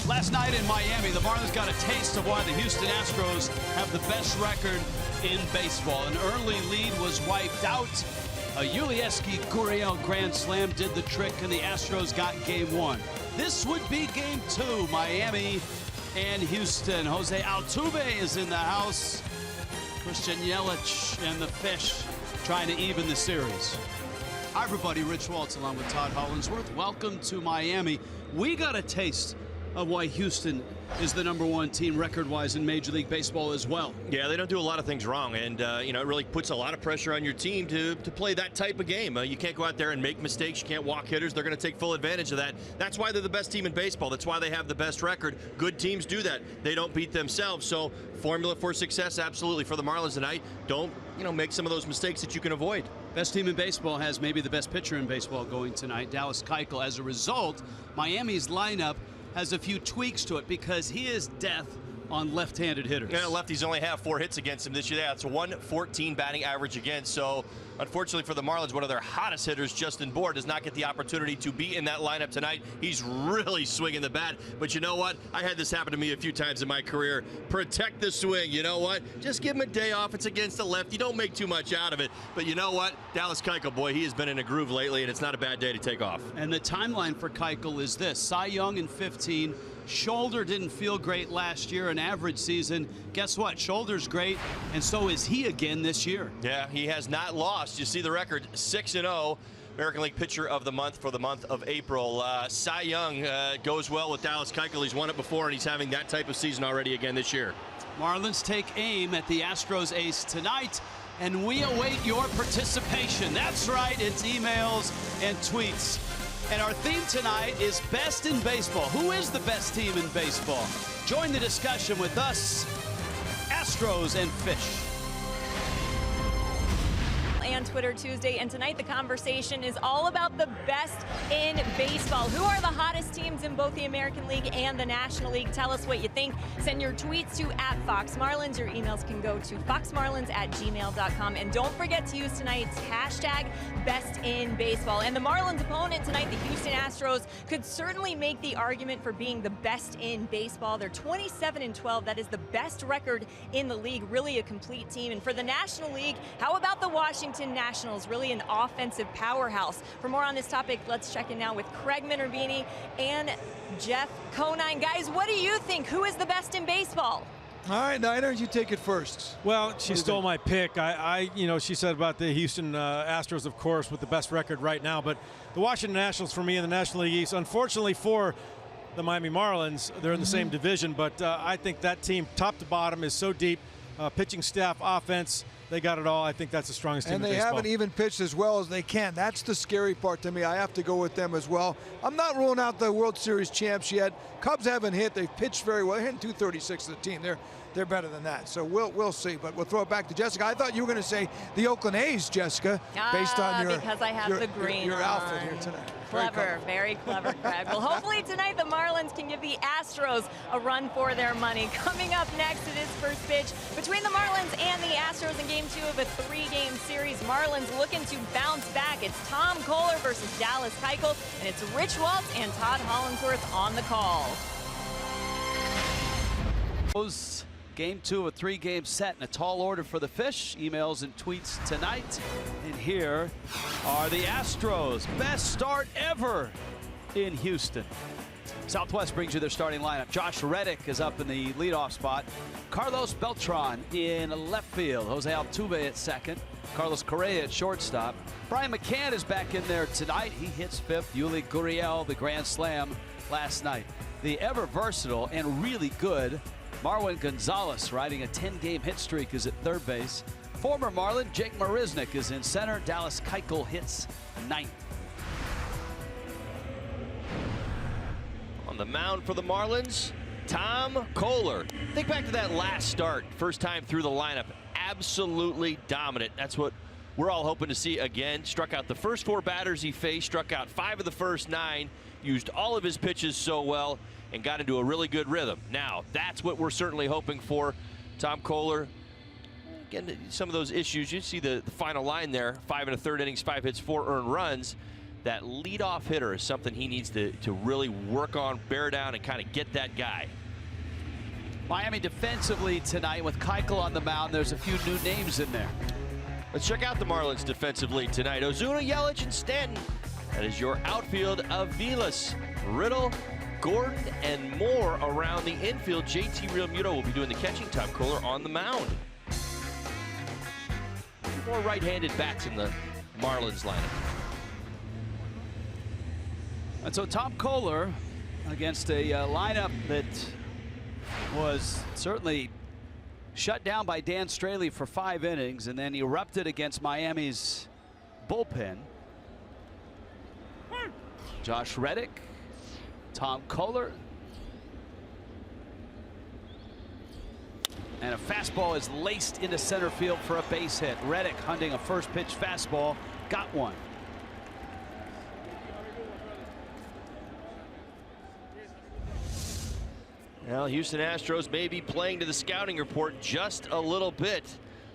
Last night in Miami, the Marlins got a taste of why the Houston Astros have the best record in baseball. An early lead was wiped out. A Ulieski Gurriel grand slam did the trick, and the Astros got game one. This would be game two, Miami and Houston. Jose Altuve is in the house. Christian Yelich and the Fish trying to even the series. Hi, everybody. Rich Waltz along with Todd Hollinsworth. Welcome to Miami. We got a taste of why Houston is the #1 team record-wise in Major League Baseball as well. Yeah, they don't do a lot of things wrong, and it really puts a lot of pressure on your team to play that type of game. You can't go out there and make mistakes. You can't walk hitters. They're going to take full advantage of that. That's why they're the best team in baseball. That's why they have the best record. Good teams do that. They don't beat themselves. So formula for success, absolutely, for the Marlins tonight. Don't make some of those mistakes that you can avoid. Best team in baseball has maybe the best pitcher in baseball going tonight, Dallas Keuchel. As a result, Miami's lineup has a few tweaks to it because he is death on left-handed hitters. Yeah, lefties only have 4 hits against him this year. That's a 114 batting average against. So, unfortunately for the Marlins, one of their hottest hitters, Justin Bour, does not get the opportunity to be in that lineup tonight. He's really swinging the bat. But you know what? I had this happen to me a few times in my career. Protect the swing. You know what? Just give him a day off. It's against the left. You don't make too much out of it. But you know what? Dallas Keuchel, boy, he has been in a groove lately, and it's not a bad day to take off. And the timeline for Keuchel is this. Cy Young in 15. Shoulder didn't feel great last year, an average season. Guess what? Shoulder's great, and so is he again this year. Yeah, he has not lost. You see the record, 6-0. American League Pitcher of the Month for the month of April. Cy Young goes well with Dallas Keuchel. He's won it before, and he's having that type of season already again this year. Marlins take aim at the Astros ace tonight, and we await your participation. That's right, it's emails and tweets. And our theme tonight is Best in Baseball. Who is the best team in baseball? Join the discussion with us, Astros and Fish. And Twitter Tuesday, and tonight the conversation is all about the best in baseball. Who are the hottest teams in both the American League and the National League? Tell us what you think. Send your tweets to @FoxMarlins. Your emails can go to foxmarlins@gmail.com. And don't forget to use tonight's hashtag #BestInBaseball. And the Marlins' opponent tonight, the Houston Astros, could certainly make the argument for being the best in baseball. They're 27-12. That is the best record in the league. Really a complete team. And for the National League, how about the Washington Nationals? Really an offensive powerhouse. For more on this topic, let's check in now with Craig Minervini and Jeff Conine. Guys, what do you think? Who is the best in baseball? All right, Niners, you take it first. Well, she stole my pick. She said about the Houston Astros, of course, with the best record right now. But the Washington Nationals, for me, in the National League East, unfortunately for the Miami Marlins, they're in the same division. But I think that team, top to bottom, is so deep. Pitching staff, offense, they got it all. I think that's the strongest team in baseball. And they haven't even pitched as well as they can. That's the scary part to me. I have to go with them as well. I'm not ruling out the World Series champs yet. Cubs haven't hit. They've pitched very well. They're hitting .236 as a team. They're better than that. So we'll see. But we'll throw it back to Jessica. I thought you were going to say the Oakland A's, Jessica, based on your because I have the green your outfit here tonight. Clever, very clever, Craig. Well, hopefully tonight the Marlins can give the Astros a run for their money. Coming up next, it is first pitch between the Marlins and the Astros in Game 2 of a 3-game series. Marlins looking to bounce back. It's Tom Kohler versus Dallas Keuchel, and it's Rich Waltz and Todd Hollinsworth on the call. Game 2 of a 3-game set in a tall order for the Fish. Emails and tweets tonight. And here are the Astros. Best start ever in Houston. Southwest brings you their starting lineup. Josh Reddick is up in the leadoff spot. Carlos Beltran in left field. Jose Altuve at second. Carlos Correa at shortstop. Brian McCann is back in there tonight. He hits fifth. Yuli Gurriel, the grand slam last night. The ever versatile and really good Marwin Gonzalez, riding a 10-game hit streak, is at third base. Former Marlin Jake Marisnick is in center. Dallas Keuchel hits ninth. On the mound for the Marlins, Tom Kohler. Think back to that last start, first time through the lineup. Absolutely dominant. That's what we're all hoping to see again. Struck out the first 4 batters he faced, struck out 5 of the first 9, used all of his pitches so well, and got into a really good rhythm. Now, that's what we're certainly hoping for. Tom Kohler, again, some of those issues, you see the final line there, 5 1/3 innings, 5 hits, 4 earned runs. that leadoff hitter is something he needs to really work on, bear down, and kind of get that guy. Miami defensively tonight with Keuchel on the mound. There's a few new names in there. Let's check out the Marlins defensively tonight. Ozuna, Yelich, and Stanton. That is your outfield of Vilas, Riddle, Gordon, and more around the infield. JT Realmuto will be doing the catching. Tom Kohler on the mound. More right-handed bats in the Marlins lineup. And so Tom Kohler against a lineup that was certainly shut down by Dan Straley for 5 innings and then erupted against Miami's bullpen. Josh Reddick, Tom Kohler, and a fastball is laced into center field for a base hit. Reddick hunting a first pitch fastball, got one. Well, Houston Astros may be playing to the scouting report just a little bit.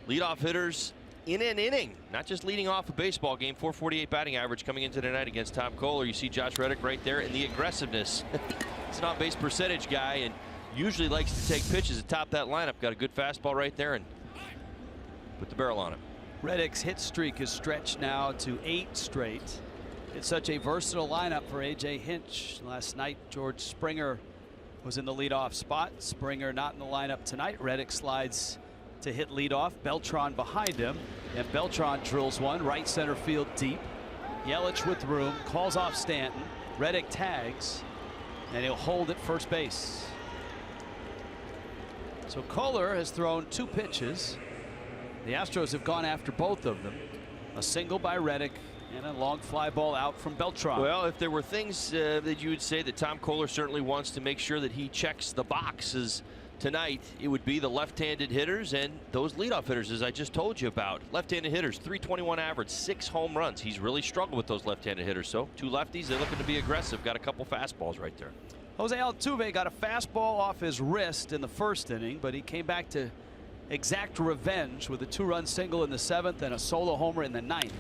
Leadoff hitters in an inning, not just leading off a baseball game. 448 batting average coming into tonight against Tom Kohler. You see Josh Reddick right there, and the aggressiveness. It's an on-base percentage guy, and usually likes to take pitches atop that lineup. Got a good fastball right there, and put the barrel on him. Reddick's hit streak is stretched now to 8 straight. It's such a versatile lineup for A.J. Hinch. Last night, George Springer was in the leadoff spot. Springer not in the lineup tonight. Reddick slides to hit leadoff. Beltran behind him, and Beltran drills one right center field deep. Yelich with room, calls off Stanton. Reddick tags, and he'll hold at first base. So Kohler has thrown 2 pitches. The Astros have gone after both of them. A single by Reddick and a long fly ball out from Beltran. Well, if there were things that you would say that Tom Kohler certainly wants to make sure that he checks the boxes tonight, it would be the left-handed hitters and those leadoff hitters, as I just told you about. Left-handed hitters, 321 average, 6 home runs. He's really struggled with those left-handed hitters. So 2 lefties, they're looking to be aggressive. Got a couple fastballs right there. Jose Altuve got a fastball off his wrist in the first inning, but he came back to exact revenge with a 2-run single in the 7th and a solo homer in the 9th.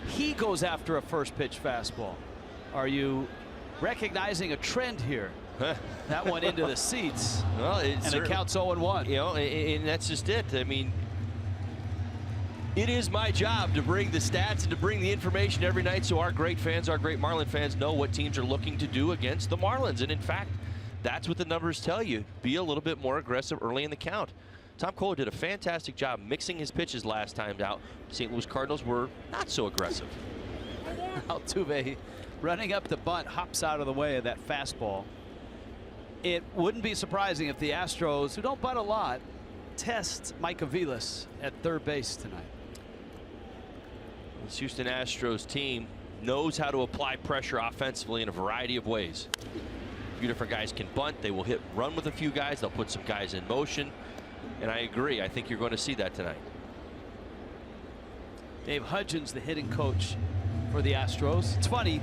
He goes after a first pitch fastball. Are you recognizing a trend here? That one into the seats. Well, and it counts 0-1. You know, and that's just it. I mean, it is my job to bring the stats and to bring the information every night so our great fans, our great Marlin fans, know what teams are looking to do against the Marlins. And in fact, that's what the numbers tell you. Be a little bit more aggressive early in the count. Tom Kohler did a fantastic job mixing his pitches last time out. St. Louis Cardinals were not so aggressive. Altuve running up the bunt, hops out of the way of that fastball. It wouldn't be surprising if the Astros, who don't bunt a lot, test Micah Vilas at third base tonight. This Houston Astros team knows how to apply pressure offensively in a variety of ways. A few different guys can bunt. They will run with a few guys. They'll put some guys in motion. And I agree. I think you're going to see that tonight. Dave Hudgens, the hitting coach for the Astros. It's funny,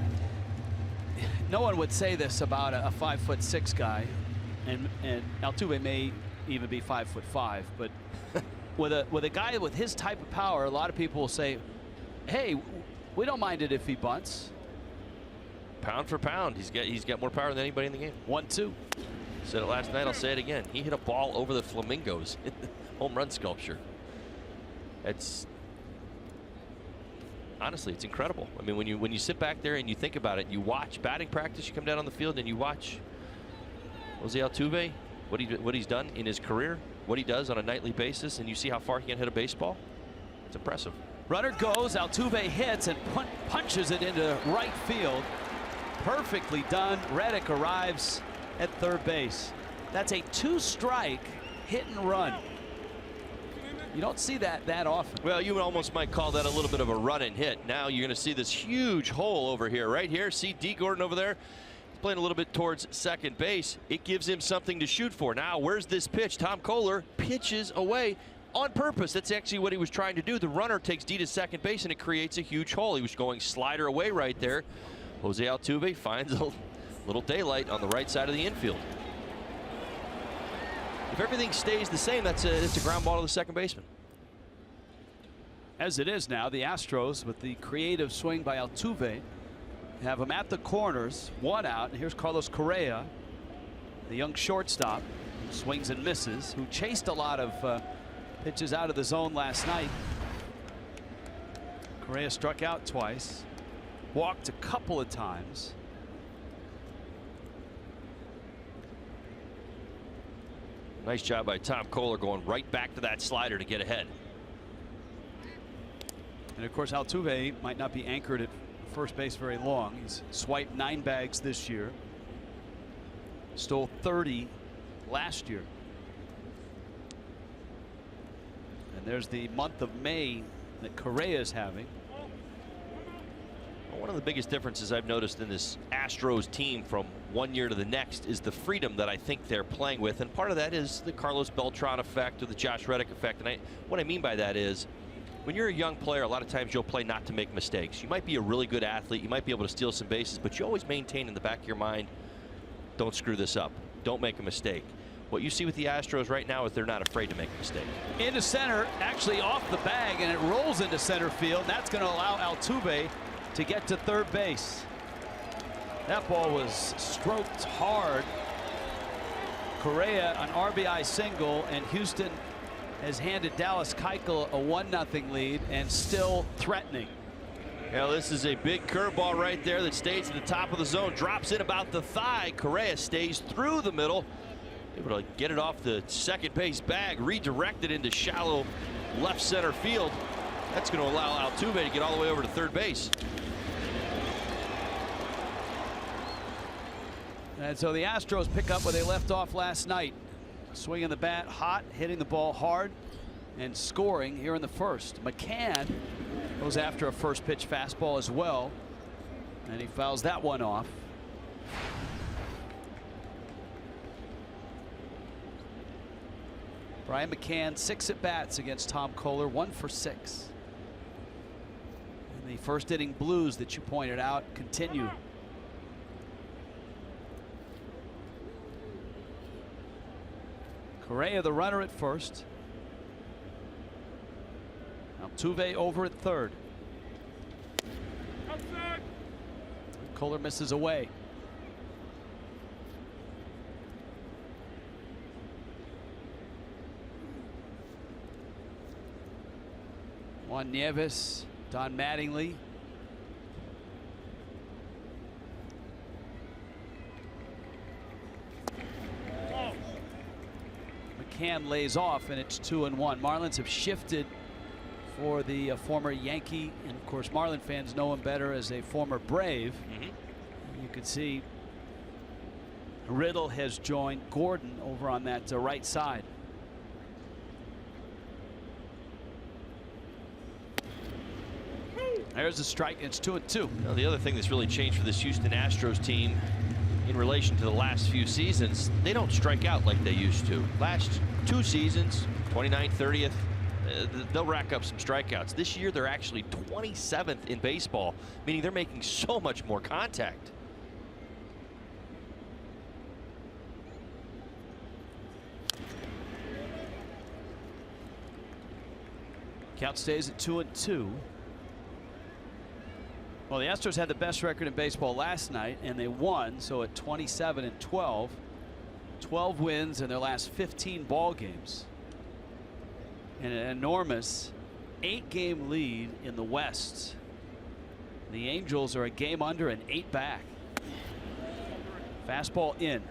no one would say this about a 5'6" guy, and Altuve may even be 5'5", but with a guy with his type of power, a lot of people will say, hey, we don't mind it if he bunts. Pound for pound, he's got more power than anybody in the game. 1-2. Said it last night, I'll say it again. He hit a ball over the flamingos in the home run sculpture. It's honestly, it's incredible. I mean, when you sit back there and you think about it, you watch batting practice, you come down on the field and you watch Jose Altuve, what he's done in his career, what he does on a nightly basis, and you see how far he can hit a baseball. It's impressive. Runner goes, Altuve hits and punches it into right field. Perfectly done. Reddick arrives at third base. That's a 2-strike hit and run. You don't see that often. Well, you almost might call that a little bit of a run and hit. Now you're going to see this huge hole over here, right here. See D. Gordon over there? He's playing a little bit towards second base. It gives him something to shoot for. Now, where's this pitch? Tom Kohler pitches away on purpose. That's actually what he was trying to do. The runner takes D to second base, and it creates a huge hole. He was going slider away right there. Jose Altuve finds a little daylight on the right side of the infield. If everything stays the same, it's a ground ball to the second baseman. As it is now, the Astros with the creative swing by Altuve have them at the corners, one out, and here's Carlos Correa, the young shortstop, who swings and misses, who chased a lot of pitches out of the zone last night. Correa struck out twice, walked a couple of times. Nice job by Tom Kohler going right back to that slider to get ahead. And of course, Altuve might not be anchored at first base very long. He's swiped 9 bags this year. Stole 30 last year. And there's the month of May that Correa is having. One of the biggest differences I've noticed in this Astros team from one year to the next is the freedom that I think they're playing with. And part of that is the Carlos Beltran effect or the Josh Reddick effect. And what I mean by that is when you're a young player, a lot of times you'll play not to make mistakes. You might be a really good athlete. You might be able to steal some bases, but you always maintain in the back of your mind, don't screw this up. Don't make a mistake. What you see with the Astros right now is they're not afraid to make a mistake. Into center, actually off the bag, and it rolls into center field. That's going to allow Altuve to get to third base. That ball was stroked hard. Correa an RBI single, and Houston has handed Dallas Keuchel a 1-0 lead and still threatening. Now this is a big curveball right there that stays at the top of the zone, drops in about the thigh. Correa stays through the middle, able to get it off the second base bag, redirect it into shallow left center field. That's going to allow Altuve to get all the way over to third base. And so the Astros pick up where they left off last night. Swinging the bat hot, hitting the ball hard, and scoring here in the first. McCann goes after a first pitch fastball as well, and he fouls that one off. Brian McCann 6 at bats against Tom Kohler, 1 for 6. And the first inning blues that you pointed out continue. Correa the runner at first. Altuve over at third. Kohler misses away. Juan Nieves, Don Mattingly. McCann lays off, and it's 2-1. Marlins have shifted for the former Yankee, and of course Marlin fans know him better as a former Brave. You can see Riddle has joined Gordon over on that right side. There's a strike. It's 2-2. Now, the other thing that's really changed for this Houston Astros team in relation to the last few seasons, they don't strike out like they used to. Last 2 seasons, 29th, 30th, they'll rack up some strikeouts. This year they're actually 27th in baseball, meaning they're making so much more contact. Count stays at 2-2. Well, the Astros had the best record in baseball last night, and they won, so at 27-12. 12 wins in their last 15 ball games. And an enormous 8-game lead in the West. The Angels are a game under and 8 back. Fastball in.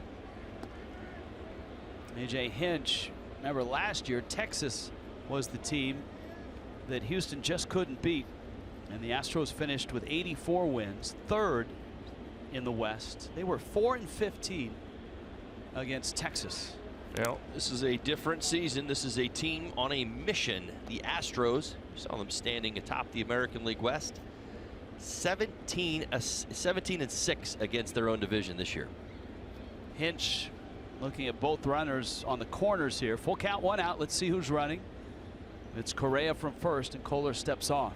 AJ Hinch, remember last year Texas was the team that Houston just couldn't beat. And the Astros finished with 84 wins, 3rd in the West. They were 4-15 against Texas. Well, this is a different season. This is a team on a mission. The Astros, you saw them standing atop the American League West, 17-6 against their own division this year. Hinch looking at both runners on the corners here. Full count, 1 out. Let's see who's running. It's Correa from first, and Kohler steps off.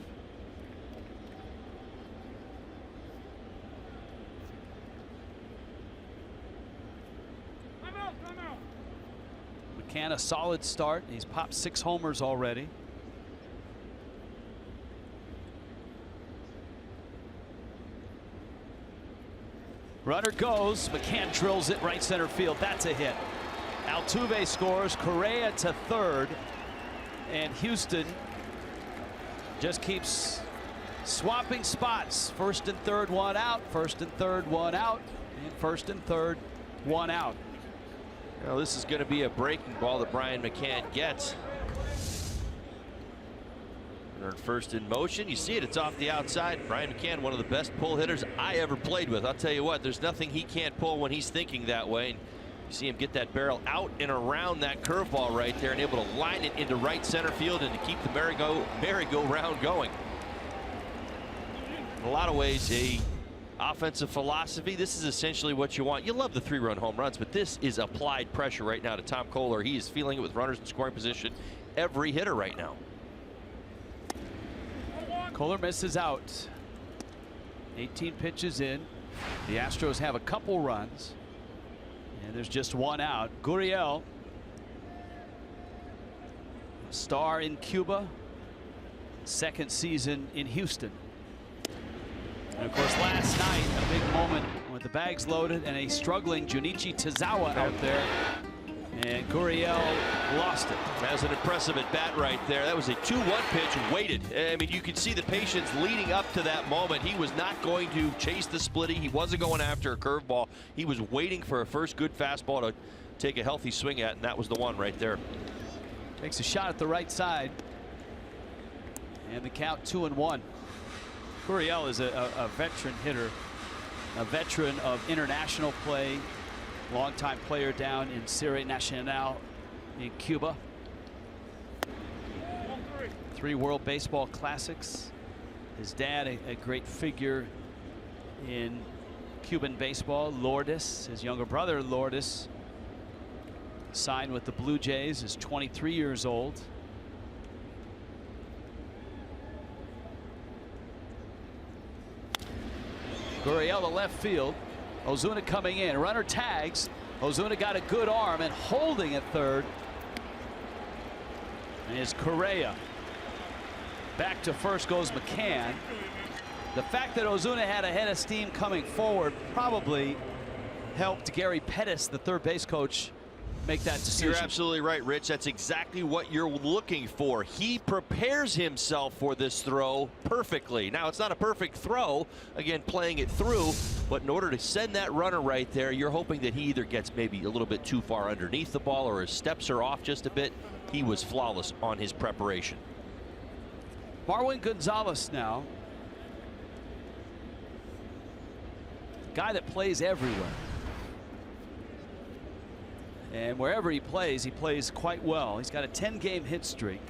McCann a solid start. He's popped 6 homers already. Runner goes. McCann drills it right center field. That's a hit. Altuve scores. Correa to third. And Houston just keeps swapping spots. First and third, one out. First and third, one out. And first and third, one out. Well, this is going to be a breaking ball that Brian McCann gets. First in motion. You see it. It's off the outside. Brian McCann, one of the best pull hitters I ever played with. I'll tell you what, there's nothing he can't pull when he's thinking that way. And you see him get that barrel out and around that curveball right there and able to line it into right center field and to keep the merry-go-round going. In a lot of ways, a offensive philosophy. This is essentially what you want. You love the 3-run home runs, but this is applied pressure right now to Tom Kohler. He is feeling it with runners in scoring position. Every hitter right now. Kohler misses out. 18 pitches in. The Astros have a couple runs. And there's just one out. Gurriel, star in Cuba, second season in Houston. And of course, last night, a big moment with the bags loaded and a struggling Junichi Tazawa out there. And Gurriel lost it. That was an impressive at bat right there. That was a 2-1 pitch, waited. I mean, you could see the patience leading up to that moment. He was not going to chase the splitty. He wasn't going after a curveball. He was waiting for a first good fastball to take a healthy swing at, and that was the one right there. Takes a shot at the right side. And the count 2-1. Gurriel is a veteran hitter, a veteran of international play. Longtime player down in Serie Nacional in Cuba. 3 World Baseball Classics. His dad, a great figure in Cuban baseball. Lourdes, his younger brother Lourdes, signed with the Blue Jays, is 23 years old. Gurriel to left field. Ozuna coming in. Runner tags. Ozuna got a good arm and holding at third is Correa. Back to first goes McCann. The fact that Ozuna had a head of steam coming forward probably helped Gary Pettis, the third base coach, make that decision. You're absolutely right, Rich. That's exactly what you're looking for. He prepares himself for this throw perfectly. Now, it's not a perfect throw, again, playing it through, but in order to send that runner right there, you're hoping that he either gets maybe a little bit too far underneath the ball or his steps are off just a bit. He was flawless on his preparation. Marwin Gonzalez now. Guy that plays everywhere. And wherever he plays quite well. He's got a 10-game hit streak.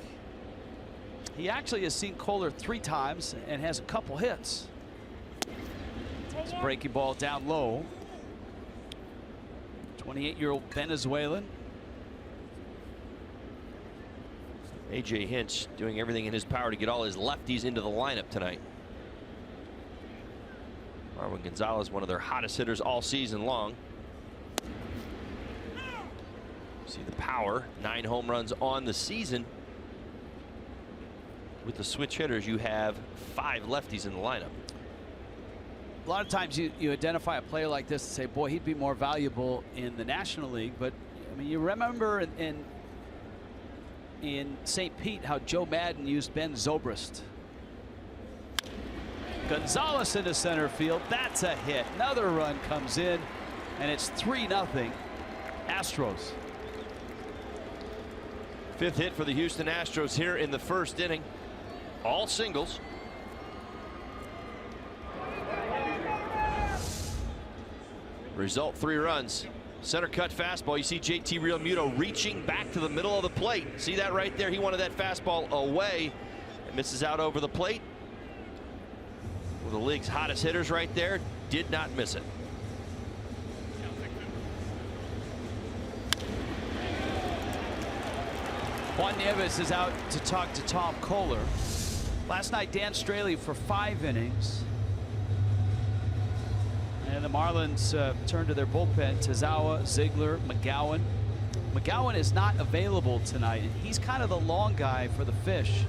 He actually has seen Kohler 3 times and has a couple hits. It's a breaking ball down low. 28-year-old Venezuelan. A.J. Hinch doing everything in his power to get all his lefties into the lineup tonight. Marwin Gonzalez, one of their hottest hitters all season long. See the power, 9 home runs on the season. With the switch hitters, you have 5 lefties in the lineup. A lot of times you identify a player like this and say, boy, he'd be more valuable in the National League. But I mean, you remember in St. Pete how Joe Madden used Ben Zobrist. Gonzalez into center field. That's a hit. Another run comes in, and it's 3-0 Astros. 5th hit for the Houston Astros here in the first inning. All singles. Result 3 runs. Center cut fastball. You see JT Realmuto reaching back to the middle of the plate. See that right there? He wanted that fastball away. It misses out over the plate. One of the league's hottest hitters right there. Did not miss it. Juan Nieves is out to talk to Tom Kohler. Last night, Dan Straley for 5 innings. And the Marlins turned to their bullpen. Tazawa, Ziegler, McGowan. McGowan is not available tonight. He's kind of the long guy for the Fish.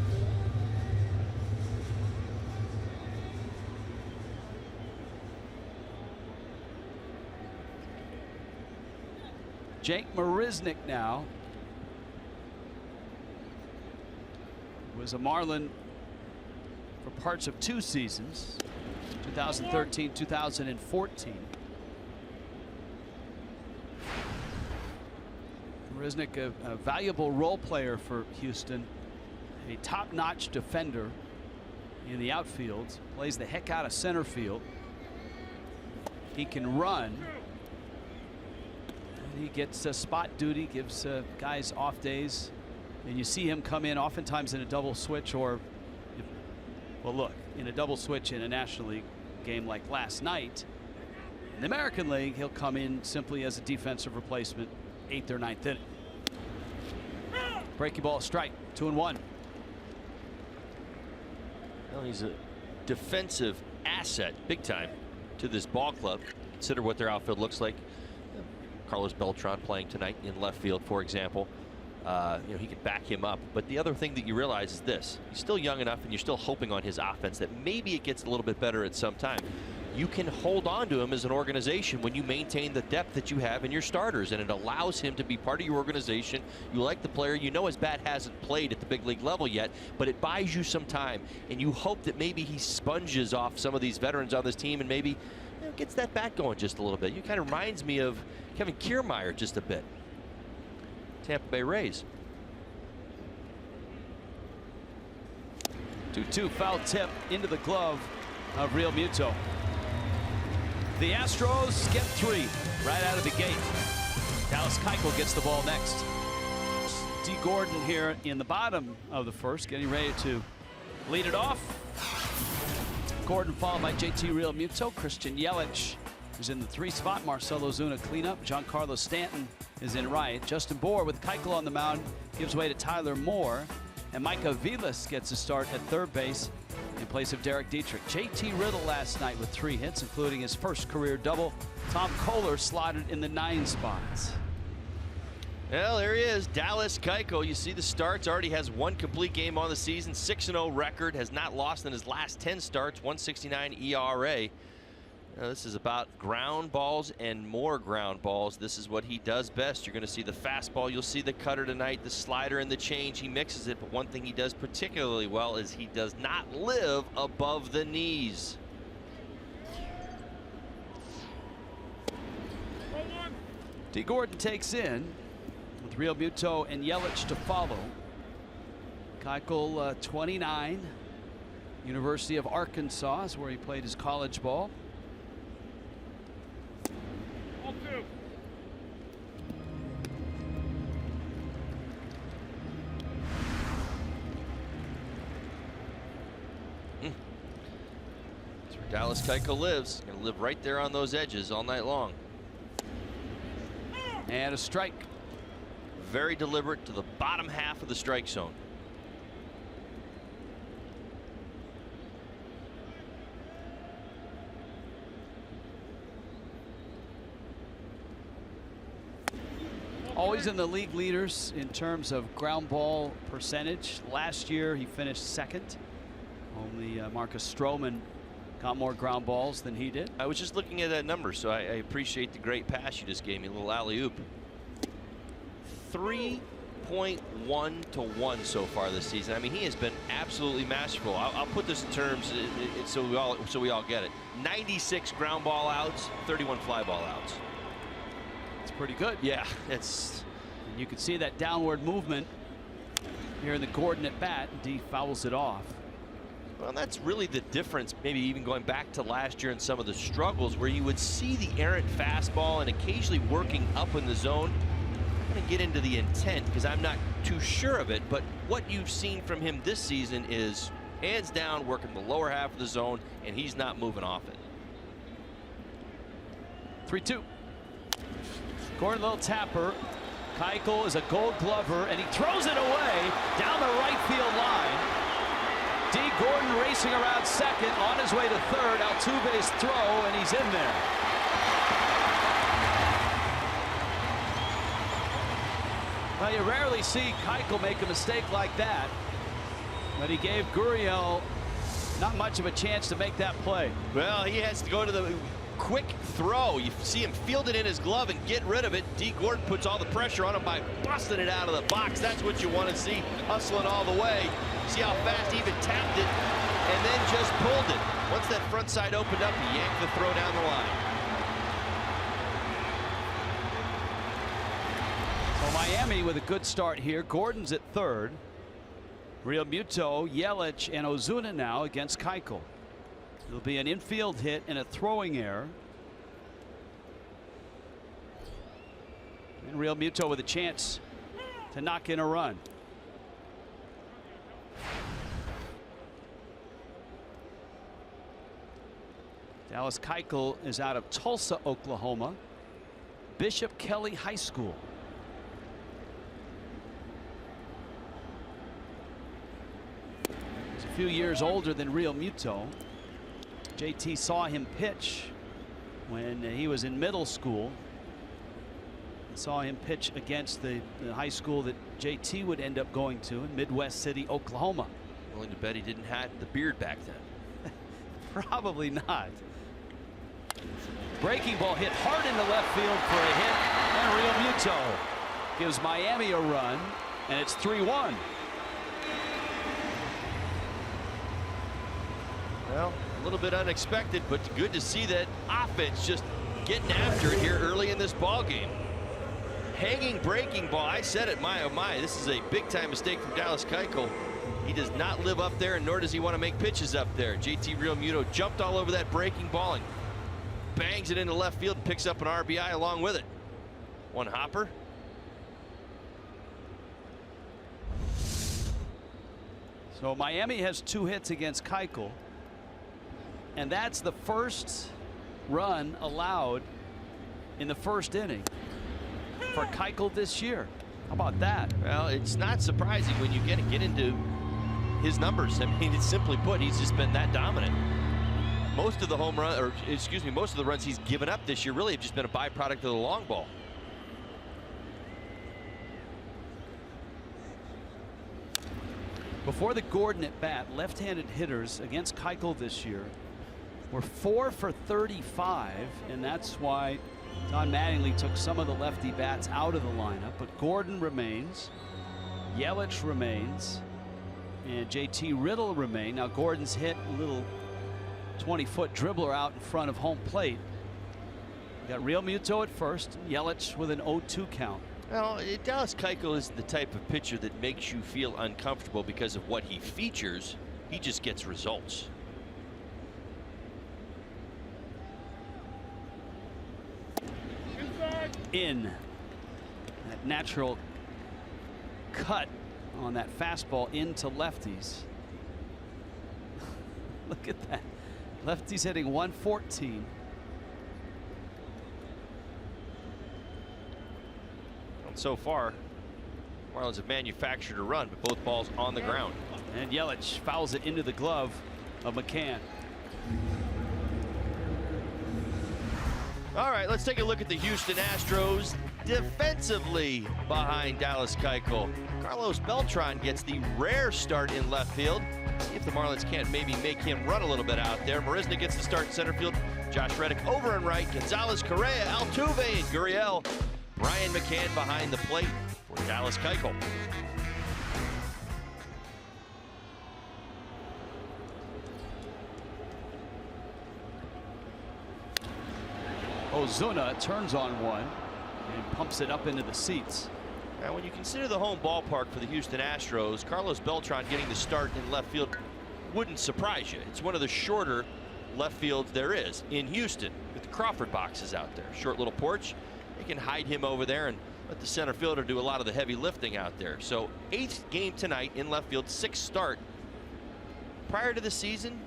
Jake Marisnick now was a Marlin for parts of 2 seasons, 2013, 2014. Marisnick, a valuable role player for Houston, a top-notch defender in the outfield, plays the heck out of center field. He can run. And he gets spot duty, gives guys off days. And you see him come in oftentimes in a double switch, or, well, look, in a double switch in a National League game like last night. In the American League, he'll come in simply as a defensive replacement, 8th or 9th inning. Breaking ball, strike, 2-1. Well, he's a defensive asset, big time, to this ball club. Consider what their outfield looks like. Carlos Beltran playing tonight in left field, for example. He can back him up. But the other thing that you realize is this: he's still young enough, and you're still hoping on his offense that maybe it gets a little bit better at some time. You can hold on to him as an organization when you maintain the depth that you have in your starters, and it allows him to be part of your organization. You like the player. You know his bat hasn't played at the big league level yet, but it buys you some time, and you hope that maybe he sponges off some of these veterans on this team and maybe gets that bat going just a little bit. You kind of reminds me of Kevin Kiermaier just a bit. Tampa Bay Rays. 2-2 foul tip into the glove of Real Muto. The Astros get 3 right out of the gate. Dallas Keuchel gets the ball next. D. Gordon here in the bottom of the first, getting ready to lead it off. Gordon followed by JT Real Muto. Christian Yelich is in the 3 spot. Marcell Ozuna cleanup. Giancarlo Stanton is in right. Justin Bour with Keuchel on the mound gives way to Tyler Moore. And Micah Vilas gets a start at third base in place of Derek Dietrich. JT Riddle last night with 3 hits, including his first career double. Tom Kohler slotted in the 9 spots. Well, there he is, Dallas Keuchel. You see the starts, already has 1 complete game on the season, 6-0 record, has not lost in his last 10 starts, 1.69 ERA. This is about ground balls and more ground balls. This is what he does best. You're going to see the fastball. You'll see the cutter tonight, the slider and the change. He mixes it, but one thing he does particularly well is he does not live above the knees. D. Gordon takes in with Real Muto and Yelich to follow. Keuchel, 29, University of Arkansas is where he played his college ball. That's where Dallas Keuchel lives. Going to live right there on those edges all night long. And a strike. Very deliberate to the bottom half of the strike zone. Always in the league leaders in terms of ground ball percentage. Last year he finished 2nd. Only Marcus Stroman got more ground balls than he did. I was just looking at that number, so I appreciate the great pass you just gave me, a little alley-oop. 3.1 to 1 so far this season. I mean, he has been absolutely masterful. I'll put this in terms so we all get it. 96 ground ball outs, 31 fly ball outs. It's pretty good. Yeah, it's. And you can see that downward movement here in the Gordon at bat. D fouls it off. Well, that's really the difference, maybe even going back to last year and some of the struggles where you would see the errant fastball and occasionally working up in the zone. I'm going to get into the intent because I'm not too sure of it, but what you've seen from him this season is hands down working the lower half of the zone, and he's not moving off it. 3-2. Gordon, little tapper. Keuchel is a Gold Glover, and he throws it away down the right field line. D. Gordon racing around second, on his way to third. Altuve's throw, and he's in there. Well, you rarely see Keuchel make a mistake like that, but he gave Gurriel not much of a chance to make that play. Well, he has to go to the. quick throw. You see him field it in his glove and get rid of it. D. Gordon puts all the pressure on him by busting it out of the box. That's what you want to see, hustling all the way. See how fast he even tapped it and then just pulled it. Once that front side opened up, he yanked the throw down the line. So Miami with a good start here. Gordon's at third. Real Muto, Yelich, and Ozuna now against Keuchel. It'll be an infield hit and a throwing error. And Real Muto with a chance to knock in a run. Dallas Keuchel is out of Tulsa, Oklahoma. Bishop Kelly High School. He's a few years older than Real Muto. JT saw him pitch when he was in middle school. Saw him pitch against the high school that JT would end up going to in Midwest City, Oklahoma. Willing to bet he didn't have the beard back then. Probably not. Breaking ball hit hard into left field for a hit, and Real Muto gives Miami a run, and it's 3-1. Well, a little bit unexpected, but good to see that offense just getting after it here early in this ball game. Hanging breaking ball. I said it, my oh my, this is a big time mistake from Dallas Keuchel. He does not live up there, and nor does he want to make pitches up there. JT Real Muto jumped all over that breaking ball and bangs it into left field and picks up an RBI along with it. One hopper. So Miami has 2 hits against Keuchel, and that's the first run allowed in the first inning for Keuchel this year. How about that? Well, it's not surprising when you get into his numbers. I mean, it's simply put, he's just been that dominant. Most of the home run, or excuse me, most of the runs he's given up this year really have just been a byproduct of the long ball. Before the Gordon at bat, left-handed hitters against Keuchel this year were 4 for 35, and that's why Don Mattingly took some of the lefty bats out of the lineup. But Gordon remains, Yelich remains, and JT Riddle remain. Now Gordon's hit a little 20-foot dribbler out in front of home plate. We got Real Muto at first, Yelich with an 0-2 count. Well, Dallas Keuchel is the type of pitcher that makes you feel uncomfortable because of what he features. He just gets results. In that natural cut on that fastball into lefties. Look at that. Lefties hitting 114. And so far, Marlins have manufactured a run, but both balls on the ground. And Yelich fouls it into the glove of McCann. All right, let's take a look at the Houston Astros defensively behind Dallas Keuchel. Carlos Beltran gets the rare start in left field. See if the Marlins can't maybe make him run a little bit out there. Marisnick gets the start in center field. Josh Reddick over and right. Gonzalez, Correa, Altuve, and Gurriel. Brian McCann behind the plate for Dallas Keuchel. Ozuna turns on one and pumps it up into the seats. Now, when you consider the home ballpark for the Houston Astros, Carlos Beltran getting the start in left field wouldn't surprise you. It's one of the shorter left fields there is in Houston, with the Crawford boxes out there. Short little porch. They can hide him over there and let the center fielder do a lot of the heavy lifting out there. So 8th game tonight in left field, 6th start. Prior to the season,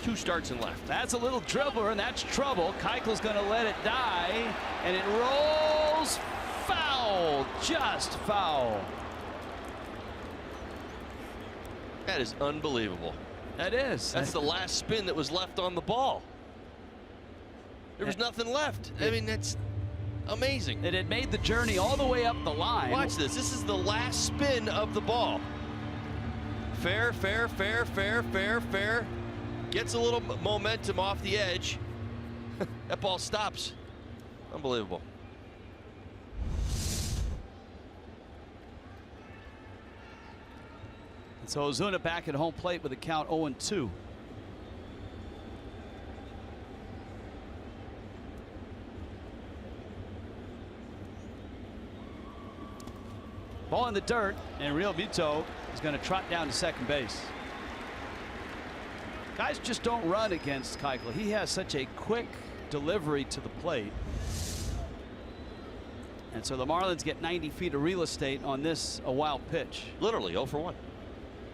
2 starts in left. That's a little dribbler, and that's trouble. Keuchel's going to let it die, and it rolls foul, just foul. That is unbelievable. That is. That's the last spin that was left on the ball. There was nothing left. I mean, that's amazing. It had made the journey all the way up the line. Watch this. This is the last spin of the ball. Fair, fair, fair, fair, fair, fair. Gets a little momentum off the edge. That ball stops. Unbelievable. And so Ozuna back at home plate with a count 0-2. Ball in the dirt, and Real Muto is going to trot down to second base. Guys just don't run against Keuchel. He has such a quick delivery to the plate. And so the Marlins get 90 feet of real estate on this a wild pitch. Literally 0 for 1.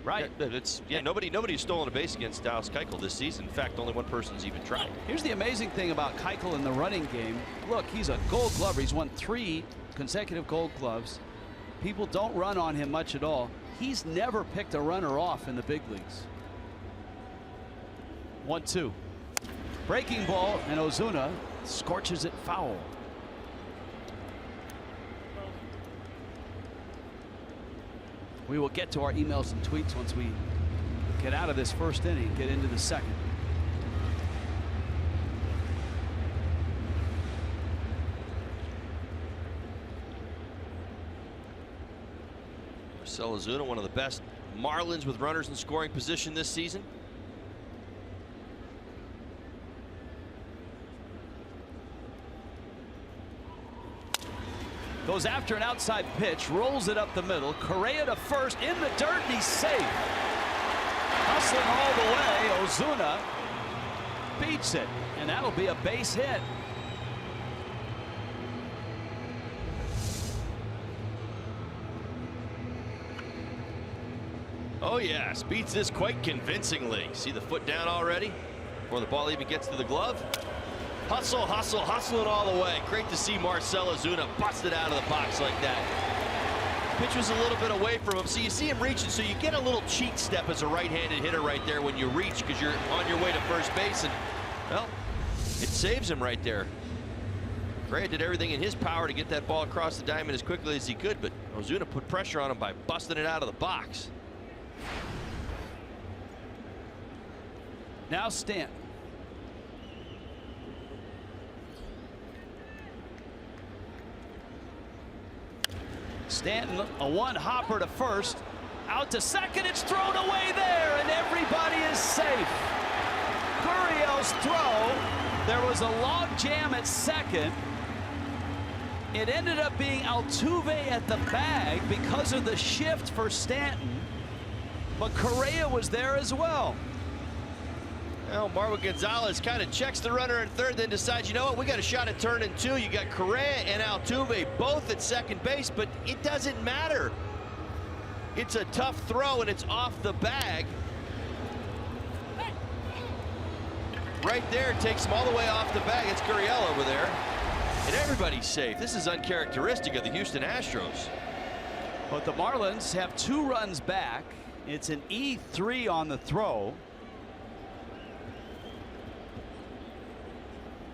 Right. Nobody's stolen a base against Dallas Keuchel this season. In fact, only one person's even tried. Here's the amazing thing about Keuchel in the running game. Look, he's a Gold Glover. He's won 3 consecutive Gold Gloves. People don't run on him much at all. He's never picked a runner off in the big leagues. 1-2. Breaking ball, and Ozuna scorches it foul. We will get to our emails and tweets once we get out of this first inning, get into the second. Marcell Ozuna, one of the best Marlins with runners in scoring position this season. Goes after an outside pitch, rolls it up the middle. Correa to first, in the dirt, and he's safe. Hustling all the way, Ozuna beats it, and that'll be a base hit. Oh yes, beats this quite convincingly. See the foot down already before the ball even gets to the glove. Hustling all the way. Great to see Marcell Ozuna busted out of the box like that. Pitch was a little bit away from him, so you see him reaching, so you get a little cheat step as a right-handed hitter right there when you reach, because you're on your way to first base, and well, it saves him right there. Correa did everything in his power to get that ball across the diamond as quickly as he could, but Ozuna put pressure on him by busting it out of the box. Now Stanton. Stanton, a one-hopper to first, out to second, it's thrown away there, and everybody is safe. Gurriel's throw, there was a log jam at second. It ended up being Altuve at the bag because of the shift for Stanton, but Correa was there as well. Well, Marwin Gonzalez kind of checks the runner in third, then decides, you know what, we got a shot at turning 2. You got Correa and Altuve both at second base, but it doesn't matter. It's a tough throw, and it's off the bag. Right there, takes him all the way off the bag. It's Gurriel over there, and everybody's safe. This is uncharacteristic of the Houston Astros. But the Marlins have 2 runs back. It's an E3 on the throw.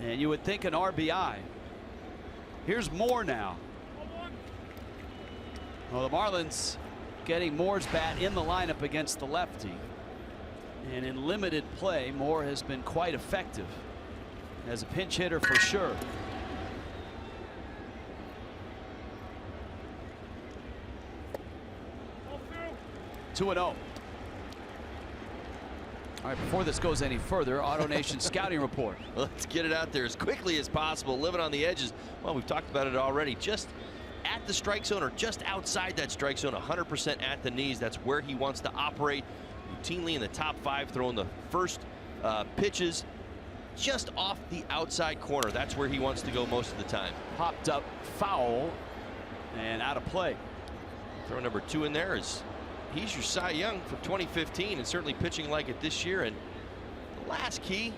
And you would think an RBI. Here's Moore now. Well, the Marlins getting Moore's bat in the lineup against the lefty. And in limited play, Moore has been quite effective as a pinch hitter for sure. Two and 0. All right, before this goes any further, AutoNation scouting report. Let's get it out there as quickly as possible, living on the edges. Well, we've talked about it already. Just at the strike zone or just outside that strike zone, 100% at the knees. That's where he wants to operate. Routinely in the top 5, throwing the first pitches just off the outside corner. That's where he wants to go most of the time. Popped up foul and out of play. Throw number 2 in there is he's your Cy Young from 2015 and certainly pitching like it this year. And the last key,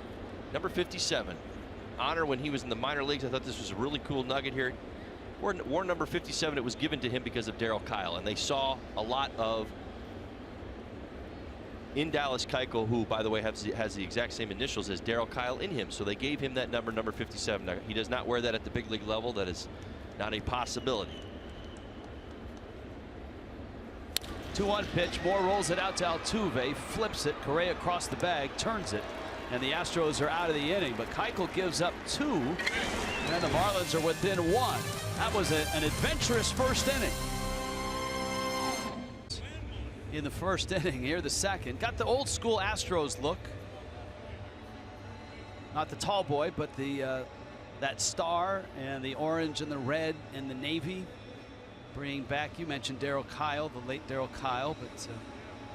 number 57. Honor when he was in the minor leagues. I thought this was a really cool nugget here. Wore number 57. It was given to him because of Darryl Kyle, and they saw a lot of in Dallas Keuchel, who by the way has the exact same initials as Darryl Kyle in him, so they gave him that number 57. Now, he does not wear that at the big league level. That is not a possibility. 2-1 pitch. Moore rolls it out to Altuve, flips it. Correa across the bag, turns it, and the Astros are out of the inning, but Keuchel gives up 2, and the Marlins are within 1. That was an adventurous first inning. In the first inning, here the second. Got the old school Astros look. Not the tall boy, but the that star and the orange and the red and the navy. Bringing back, you mentioned Darryl Kyle, the late Darryl Kyle, but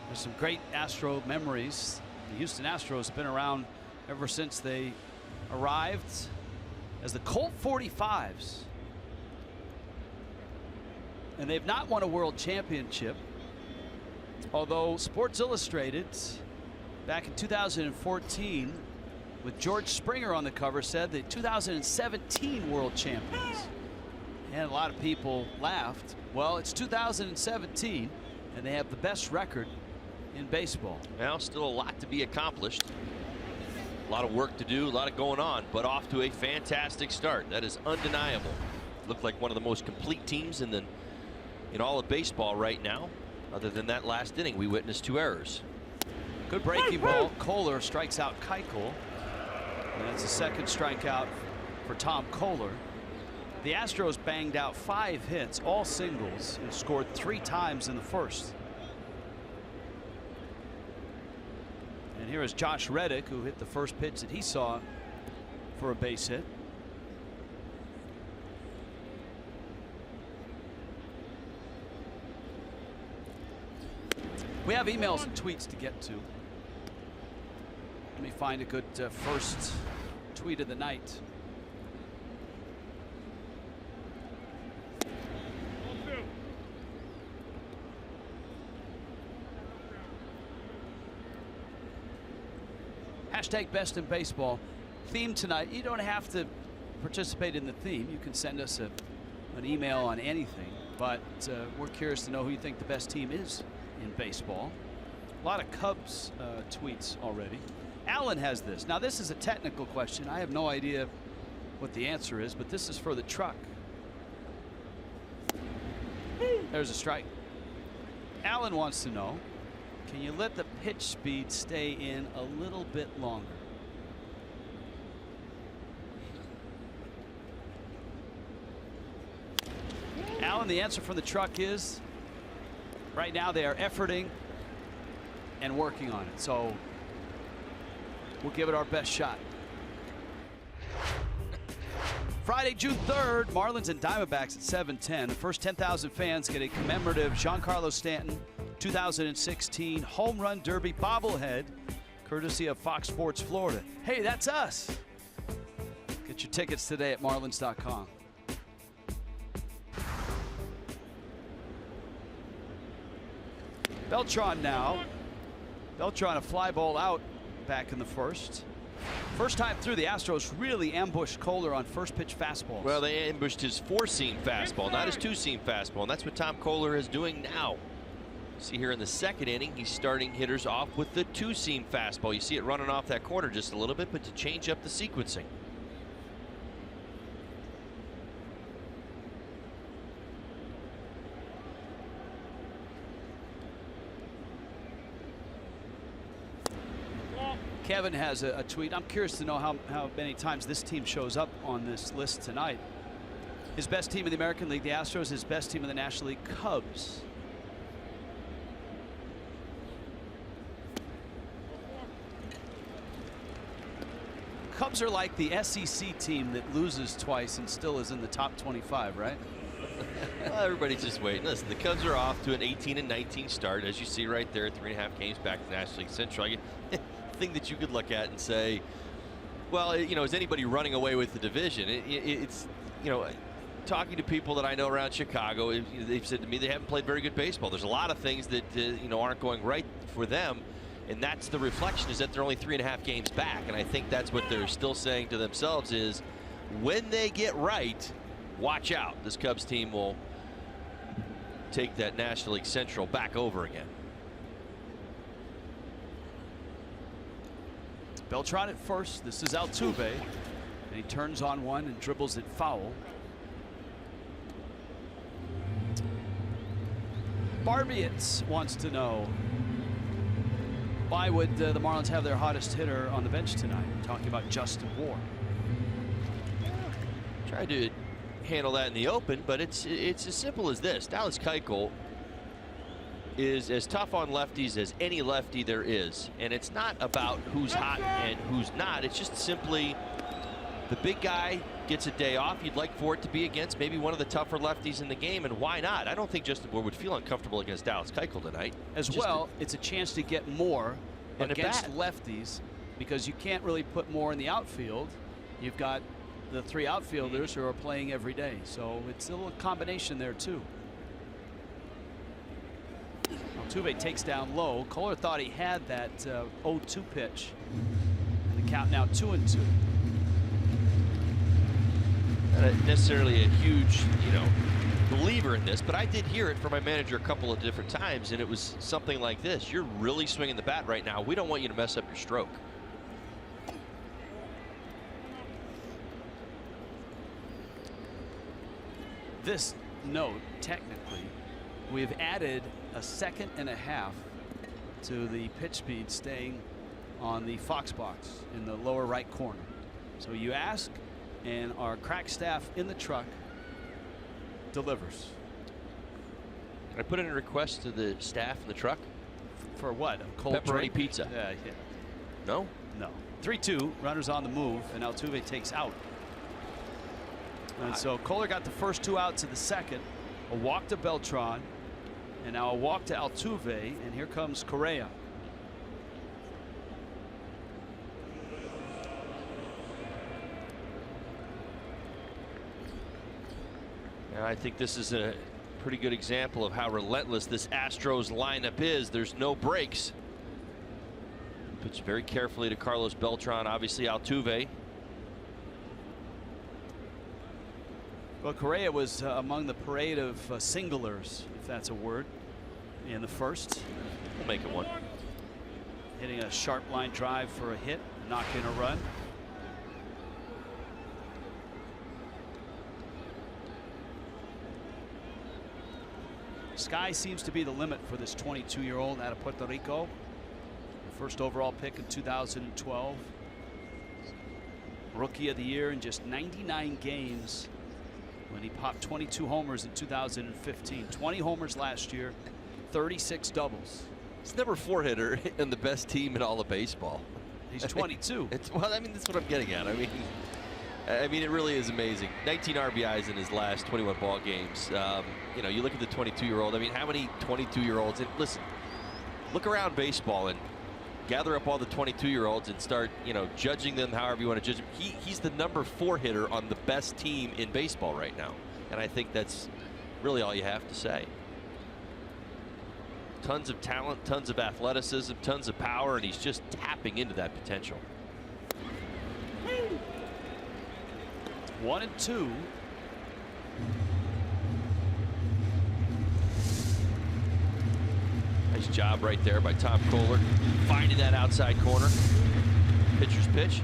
there's some great Astro memories. The Houston Astros have been around ever since they arrived as the Colt 45s. And they've not won a world championship, although Sports Illustrated back in 2014 with George Springer on the cover said the 2017 world champions. And a lot of people laughed. Well, it's 2017 and they have the best record in baseball. Well, still a lot to be accomplished. A lot of work to do, a lot of going on, but off to a fantastic start. That is undeniable. Looked like one of the most complete teams in all of baseball right now. Other than that last inning, we witnessed 2 errors. Good breaking ball. Kohler strikes out Keuchel. And that's the second strikeout for Tom Kohler. The Astros banged out 5 hits, all singles, and scored 3 times in the first. And here is Josh Reddick, who hit the first pitch that he saw for a base hit. We have emails and tweets to get to. Let me find a good first tweet of the night. Hashtag best in baseball. Theme tonight. You don't have to participate in the theme. You can send us an email on anything. But we're curious to know who you think the best team is in baseball. A lot of Cubs tweets already. Alan has this. Now this is a technical question. I have no idea what the answer is, but this is for the truck. There's a strike. Alan wants to know, can you let the pitch speed stay in a little bit longer? Alan, the answer from the truck is right now they are efforting and working on it. So we'll give it our best shot. Friday, June 3rd, Marlins and Diamondbacks at 7:10. The first 10,000 fans get a commemorative Giancarlo Stanton 2016 Home Run Derby bobblehead, courtesy of Fox Sports Florida. Hey, that's us. Get your tickets today at marlins.com. Beltran now. Beltran a fly ball out back in the first. First time through, the Astros really ambushed Kohler on first pitch fastballs. Well, they ambushed his 4-seam fastball, not his 2-seam fastball, and that's what Tom Kohler is doing now. See here in the second inning, he's starting hitters off with the 2-seam fastball. You see it running off that corner just a little bit, but to change up the sequencing. Kevin has a tweet. I'm curious to know how many times this team shows up on this list tonight. His best team in the American League, the Astros. His best team in the National League, Cubs. Cubs are like the SEC team that loses twice and still is in the top 25, right? Well, everybody's just waiting. Listen, the Cubs are off to an 18-19 start, as you see right there, 3.5 games back to National League Central. Thing that you could look at and say, well, is anybody running away with the division? It's talking to people that I know around Chicago, they've said to me they haven't played very good baseball. There's a lot of things that aren't going right for them, and that's the reflection, is that they're only 3.5 games back. And I think that's what they're still saying to themselves is, when they get right, watch out. This Cubs team will take that National League Central back over again. Beltran at first. This is Altuve, and he turns on one and dribbles it foul. Barbietz wants to know, Why would the Marlins have their hottest hitter on the bench tonight? We're talking about Justin Ward. Tried to handle that in the open, but it's as simple as this. Dallas Keuchel is as tough on lefties as any lefty there is, and it's not about who's hot and who's not. It's just simply the big guy gets a day off. You'd like for it to be against maybe one of the tougher lefties in the game, and why not? I don't think Justin Ward would feel uncomfortable against Dallas Keuchel tonight. As well, it's a chance to get more against lefties, because you can't really put more in the outfield. You've got the 3 outfielders who are playing every day, so it's a little combination there too. Altuve takes down low. Kohler thought he had that 0-2 pitch. And the count now 2-2. Not necessarily a huge, believer in this, but I did hear it from my manager a couple of different times, and it was something like this: you're really swinging the bat right now. We don't want you to mess up your stroke. This note, technically, we've added a 2.5 seconds to the pitch speed staying on the Fox box in the lower right corner. So you ask, and our crack staff in the truck delivers. Can I put in a request to the staff in the truck? For what? A cold pepperoni drink? pizza. Yeah. No? No. 3-2, runners on the move, and Altuve takes out. And so Kohler got the first 2 outs of the second. A walk to Beltran, and now a walk to Altuve, and here comes Correa. And I think this is a pretty good example of how relentless this Astros lineup is. There's no breaks. Pitched very carefully to Carlos Beltran, obviously Altuve. Well, Correa was among the parade of singlers, if that's a word, in the first. We'll make it one. Hitting a sharp line drive for a hit, knock in a run. Sky seems to be the limit for this 22-year-old out of Puerto Rico. First overall pick in 2012. Rookie of the year in just 99 games when he popped 22 homers in 2015. 20 homers last year, 36 doubles. He's number 4 hitter and the best team in all of baseball. He's 22. Well, I mean, that's what I'm getting at. I mean, it really is amazing. 19 RBIs in his last 21 ball games. You look at the 22-year-old. I mean, how many 22-year-olds? And listen, look around baseball and gather up all the 22-year-olds and start, judging them however you want to judge them. He's the number 4 hitter on the best team in baseball right now, and I think that's really all you have to say. Tons of talent, tons of athleticism, tons of power, and he's just tapping into that potential. 1-2. Nice job right there by Tom Kohler, finding that outside corner. Pitcher's pitch.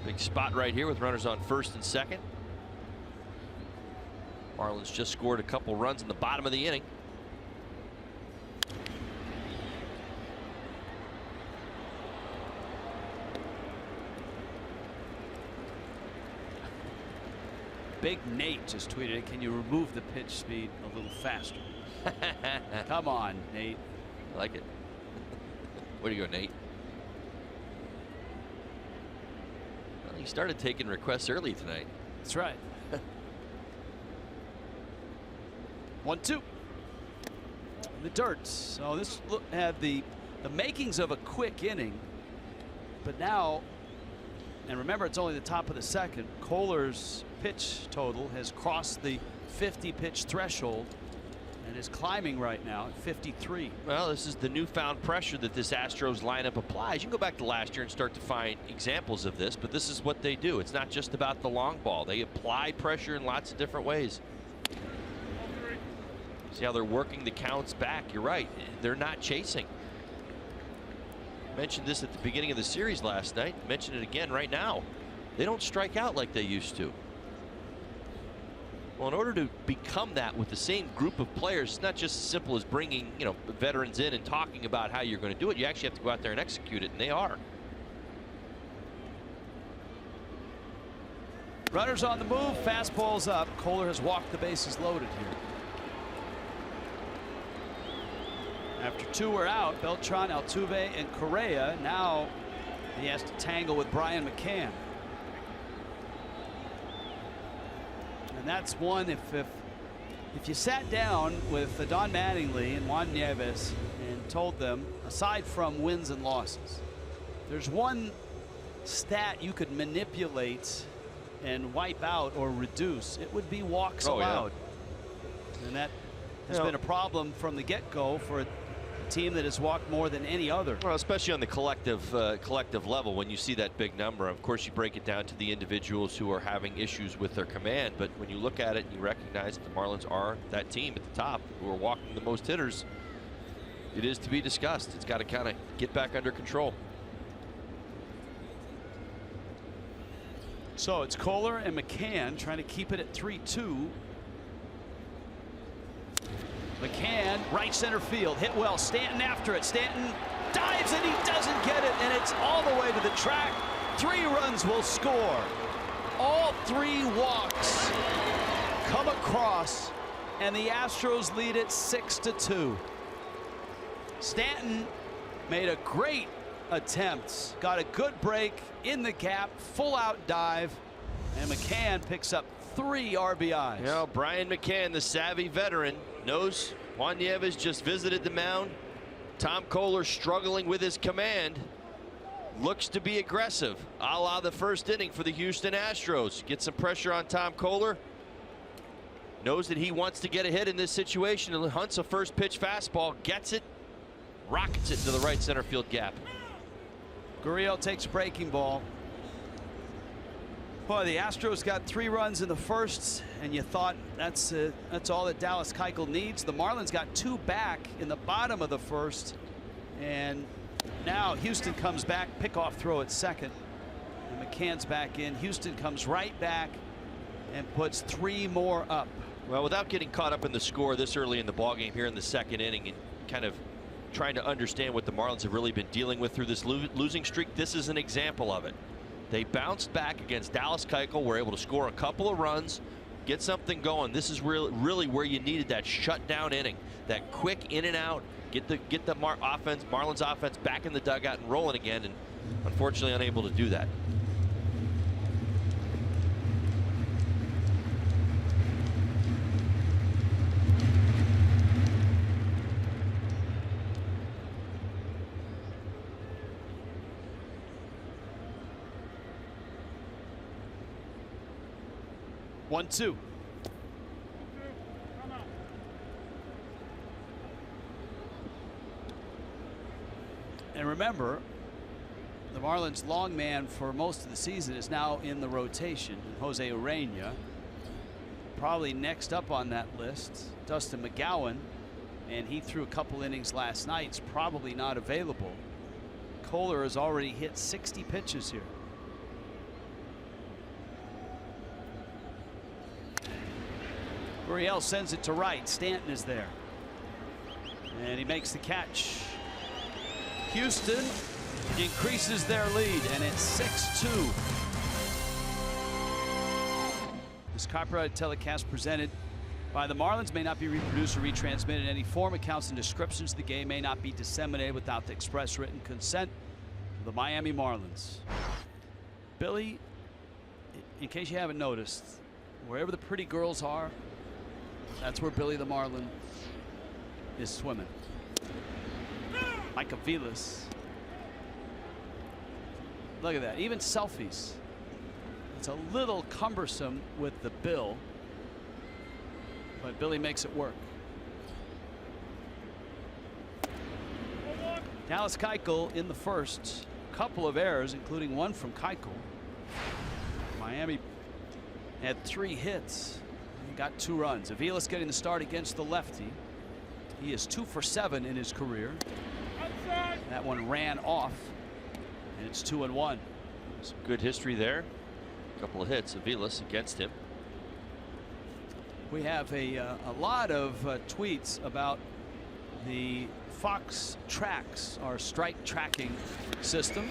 Big spot right here with runners on first and second. Marlins just scored a couple runs in the bottom of the inning. Big Nate just tweeted, can you remove the pitch speed a little faster? Come on, Nate. I like it. Where do you go, Nate? Well, he started taking requests early tonight. That's right. 1-2. The dirt. So this had the makings of a quick inning, but now, and remember, it's only the top of the second. Kohler's pitch total has crossed the 50 pitch threshold and is climbing right now at 53. Well, this is the newfound pressure that this Astros lineup applies. You can go back to last year and start to find examples of this, but this is what they do. It's not just about the long ball. They apply pressure in lots of different ways. See how they're working the counts back. You're right. They're not chasing. Mentioned this at the beginning of the series last night. Mentioned it again right now. They don't strike out like they used to. Well, in order to become that with the same group of players, it's not just as simple as bringing, veterans in and talking about how you're going to do it. You actually have to go out there and execute it, and they are. Runners on the move, fastball's up. Kohler has walked the bases loaded here. After 2 are out, Beltran, Altuve, and Correa. Now he has to tangle with Brian McCann. And that's one, if you sat down with Don Mattingly and Juan Nieves and told them, aside from wins and losses, there's one stat you could manipulate and wipe out or reduce, it would be walks allowed. Yeah. And that has been a problem from the get-go for a team that has walked more than any other. Well, especially on the collective level, when you see that big number. Of course, you break it down to the individuals who are having issues with their command, but when you look at it, you recognize that the Marlins are that team at the top who are walking the most hitters. It is to be discussed. It's got to kind of get back under control. So it's Kohler and McCann trying to keep it at 3-2. McCann, right center field, hit well. Stanton after it. Stanton dives and he doesn't get it, and it's all the way to the track. 3 runs will score. All 3 walks come across, and the Astros lead it 6-2. Stanton made a great attempt, got a good break in the gap, full out dive, and McCann picks up 3 RBIs. Brian McCann, the savvy veteran, knows Juan Nieves just visited the mound. Tom Kohler struggling with his command. Looks to be aggressive, a la the first inning for the Houston Astros. Get some pressure on Tom Kohler. Knows that he wants to get a hit in this situation and hunts a first pitch fastball, gets it, rockets it to the right center field gap. Gurriel takes a breaking ball. Boy, the Astros got 3 runs in the first, and you thought that's all that Dallas Keuchel needs. The Marlins got 2 back in the bottom of the first, and now Houston comes back, pickoff throw at second, and McCann's back in. Houston comes right back and puts 3 more up. Well, without getting caught up in the score this early in the ballgame here in the second inning and kind of trying to understand what the Marlins have really been dealing with through this losing streak, this is an example of it. They bounced back against Dallas Keuchel, were able to score a couple of runs, get something going. This is really where you needed that shutdown inning, that quick in and out, get the Marlins offense back in the dugout and rolling again, and unfortunately unable to do that. One, 2. And remember, the Marlins' long man for most of the season is now in the rotation. Jose Urena. Probably next up on that list, Dustin McGowan, and he threw a couple innings last night. It's probably not available. Kohler has already hit 60 pitches here. Gurriel sends it to right. Stanton is there, and he makes the catch. Houston increases their lead, and it's 6-2. This copyrighted telecast presented by the Marlins may not be reproduced or retransmitted in any form. Accounts and descriptions of the game may not be disseminated without the express written consent of the Miami Marlins. Billy, in case you haven't noticed, wherever the pretty girls are, that's where Billy the Marlin is swimming. Mike Aviles. Look at that. Even selfies. It's a little cumbersome with the bill, but Billy makes it work. Dallas Keuchel in the first. Couple of errors, including one from Keuchel. Miami had 3 hits. Got 2 runs. Aviles getting the start against the lefty. He is 2 for 7 in his career. That one ran off, and it's 2-1. Some good history there. A couple of hits. Aviles against him. We have a lot of tweets about the Fox Tracks, our strike tracking system.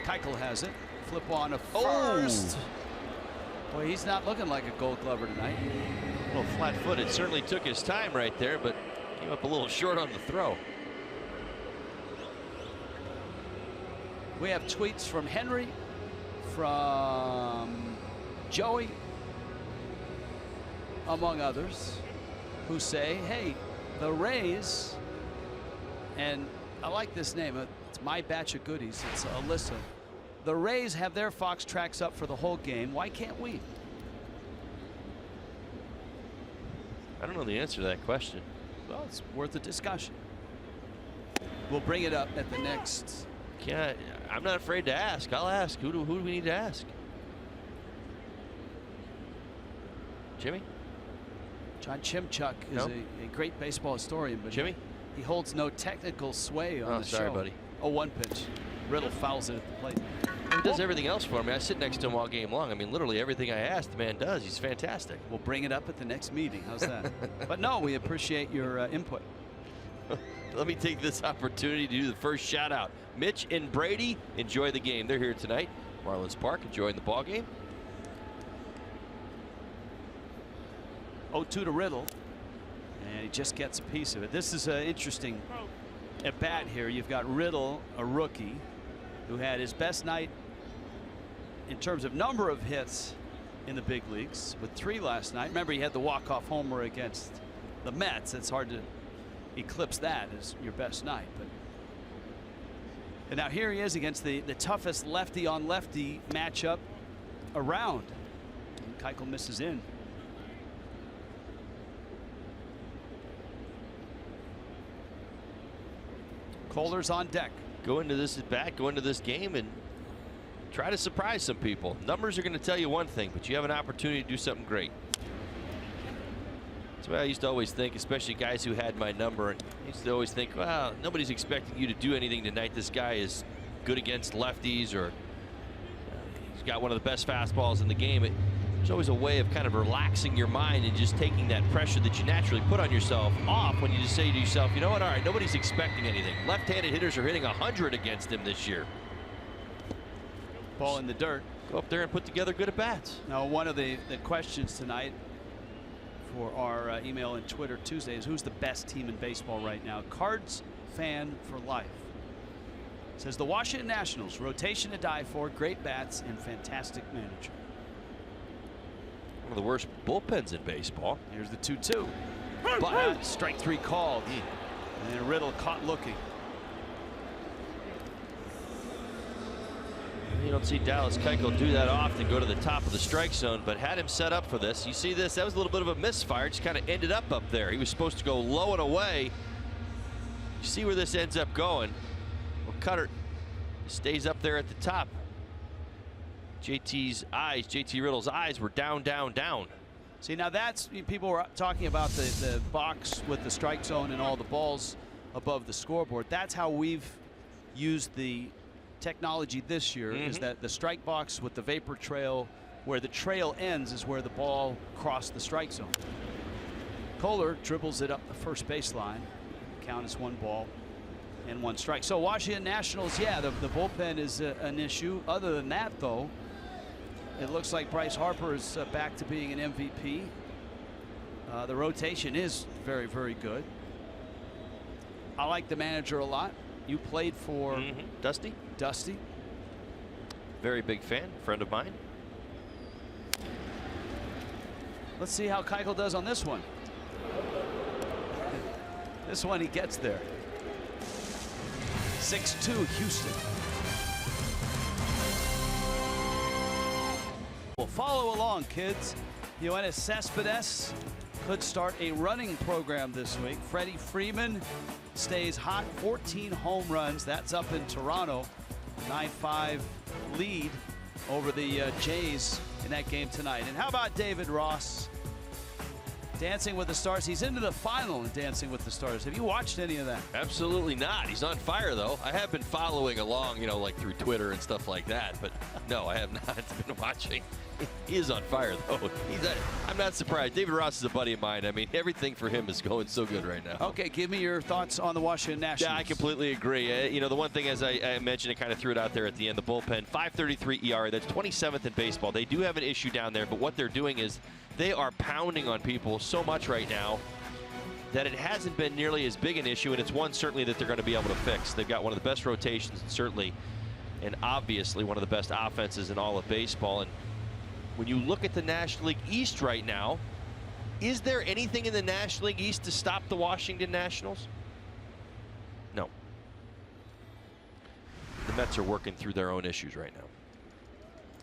Keuchel has it. Flip on a first. Boy, he's not looking like a Gold Glover tonight. A little flat-footed. Certainly took his time right there, but came up a little short on the throw. We have tweets from Henry, from Joey, among others, who say, hey, the Rays, and I like this name, it's My Batch of Goodies, it's Alyssa. The Rays have their Fox Tracks up for the whole game. Why can't we? I don't know the answer to that question. Well, it's worth a discussion. We'll bring it up at the next. I'm not afraid to ask. I'll ask. Who do we need to ask? Jimmy? John Chimchuk is No? a great baseball historian, but Jimmy? he holds no technical sway on the show. Sorry, buddy. Oh, one pitch. Riddle fouls it at the plate. He does everything else for me. I sit next to him all game long. I mean, literally everything I ask, the man does. He's fantastic. We'll bring it up at the next meeting. How's that? But no, we appreciate your input. Let me take this opportunity to do the first shout out. Mitch and Brady, enjoy the game. They're here tonight. Marlins Park, enjoying the ball game. 0-2 to Riddle, and he just gets a piece of it. This is an interesting at bat here. You've got Riddle, a rookie, who had his best night in terms of number of hits in the big leagues with 3 last night. Remember, he had the walk-off homer against the Mets. It's hard to eclipse that as your best night. And now here he is against the toughest lefty on lefty matchup around. And Keuchel misses in. Kohler's on deck. Go into this at bat, go into this game, and try to surprise some people. Numbers are going to tell you one thing, but you have an opportunity to do something great. That's what I used to always think, especially guys who had my number. And I used to always think, well, nobody's expecting you to do anything tonight. This guy is good against lefties, or he's got one of the best fastballs in the game. There's always a way of kind of relaxing your mind and just taking that pressure that you naturally put on yourself off when you just say to yourself, you know what, all right, nobody's expecting anything. Left-handed hitters are hitting 100 against him this year. Ball in the dirt. Go up there and put together good at-bats. Now, one of the questions tonight for our email and Twitter Tuesday is, who's the best team in baseball right now? Cards fan for life says the Washington Nationals, rotation to die for, great bats, and fantastic manager. One of the worst bullpens in baseball. Here's the 2-2. But strike 3 called. And Riddle caught looking. You don't see Dallas Keuchel do that often, go to the top of the strike zone, but had him set up for this. You see this, that was a little bit of a misfire. Just kind of ended up there. He was supposed to go low and away. You see where this ends up going. Well, Cutter stays up there at the top. JT Riddle's eyes were down, down, down. See, now that's, people were talking about the box with the strike zone and all the balls above the scoreboard. That's how we've used the technology this year, is that the strike box with the vapor trail, where the trail ends is where the ball crossed the strike zone. Kohler dribbles it up the first baseline. Count is 1 ball and 1 strike. So Washington Nationals, yeah, the bullpen is an issue. Other than that, though, it looks like Bryce Harper is back to being an MVP. The rotation is very, very good. I like the manager a lot. You played for Dusty. Dusty. Very big fan, friend of mine. Let's see how Keuchel does on this one. This one he gets there. 6-2 Houston. Well, follow along, kids. Yoenis Cespedes could start a running program this week. Freddie Freeman stays hot, 14 home runs. That's up in Toronto. 9-5 lead over the Jays in that game tonight. And how about David Ross? Dancing with the Stars. He's into the final in Dancing with the Stars. Have you watched any of that? Absolutely not. He's on fire, though. I have been following along, you know, like through Twitter and stuff like that. But no, I have not been watching. He is on fire, though. I'm not surprised. David Ross is a buddy of mine. I mean, everything for him is going so good right now. Okay, give me your thoughts on the Washington Nationals. Yeah, I completely agree. You know, the one thing, as I mentioned, I kind of threw it out there at the end, the bullpen, 5.33 ERA. That's 27th in baseball. They do have an issue down there, but what they're doing is they are pounding on people so much right now that it hasn't been nearly as big an issue, and it's one certainly that they're going to be able to fix. They've got one of the best rotations, certainly, and obviously one of the best offenses in all of baseball. And when you look at the National League East right now, is there anything in the National League East to stop the Washington Nationals? No. The Mets are working through their own issues right now.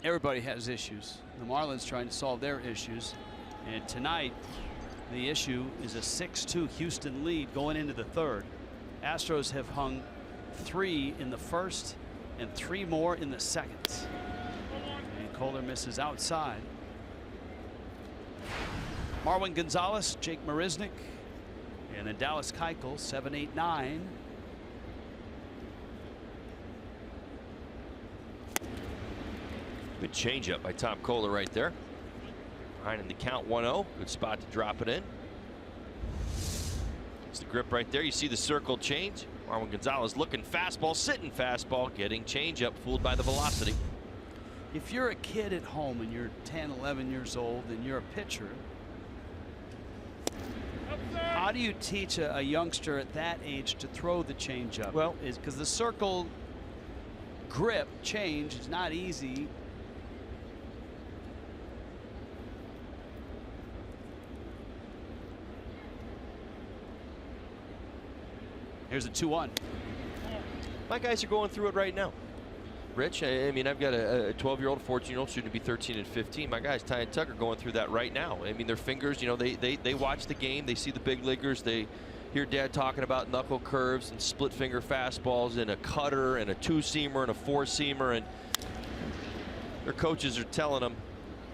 Everybody has issues. The Marlins trying to solve their issues. And tonight, the issue is a 6-2 Houston lead going into the third. Astros have hung 3 in the first and 3 more in the second. And Kohler misses outside. Marwin Gonzalez, Jake Marisnick, and then Dallas Keuchel, 7, 8, 9. Good changeup by Tom Kohler right there. Behind in the count, 1-0. Good spot to drop it in. It's the grip right there. You see the circle change. Marwin Gonzalez looking fastball, sitting fastball, getting changeup, fooled by the velocity. If you're a kid at home and you're 10, 11 years old and you're a pitcher, how do you teach a youngster at that age to throw the changeup? Well, because the circle grip change is not easy. Here's a 2-1. My guys are going through it right now. Rich, I mean, I've got a 12-year-old, 14-year-old, soon to be 13 and 15. My guys, Ty and Tuck, are going through that right now. I mean, their fingers, you know, they watch the game. They see the big leaguers. They hear Dad talking about knuckle curves and split finger fastballs and a cutter and a 2-seamer and a 4-seamer. And their coaches are telling them,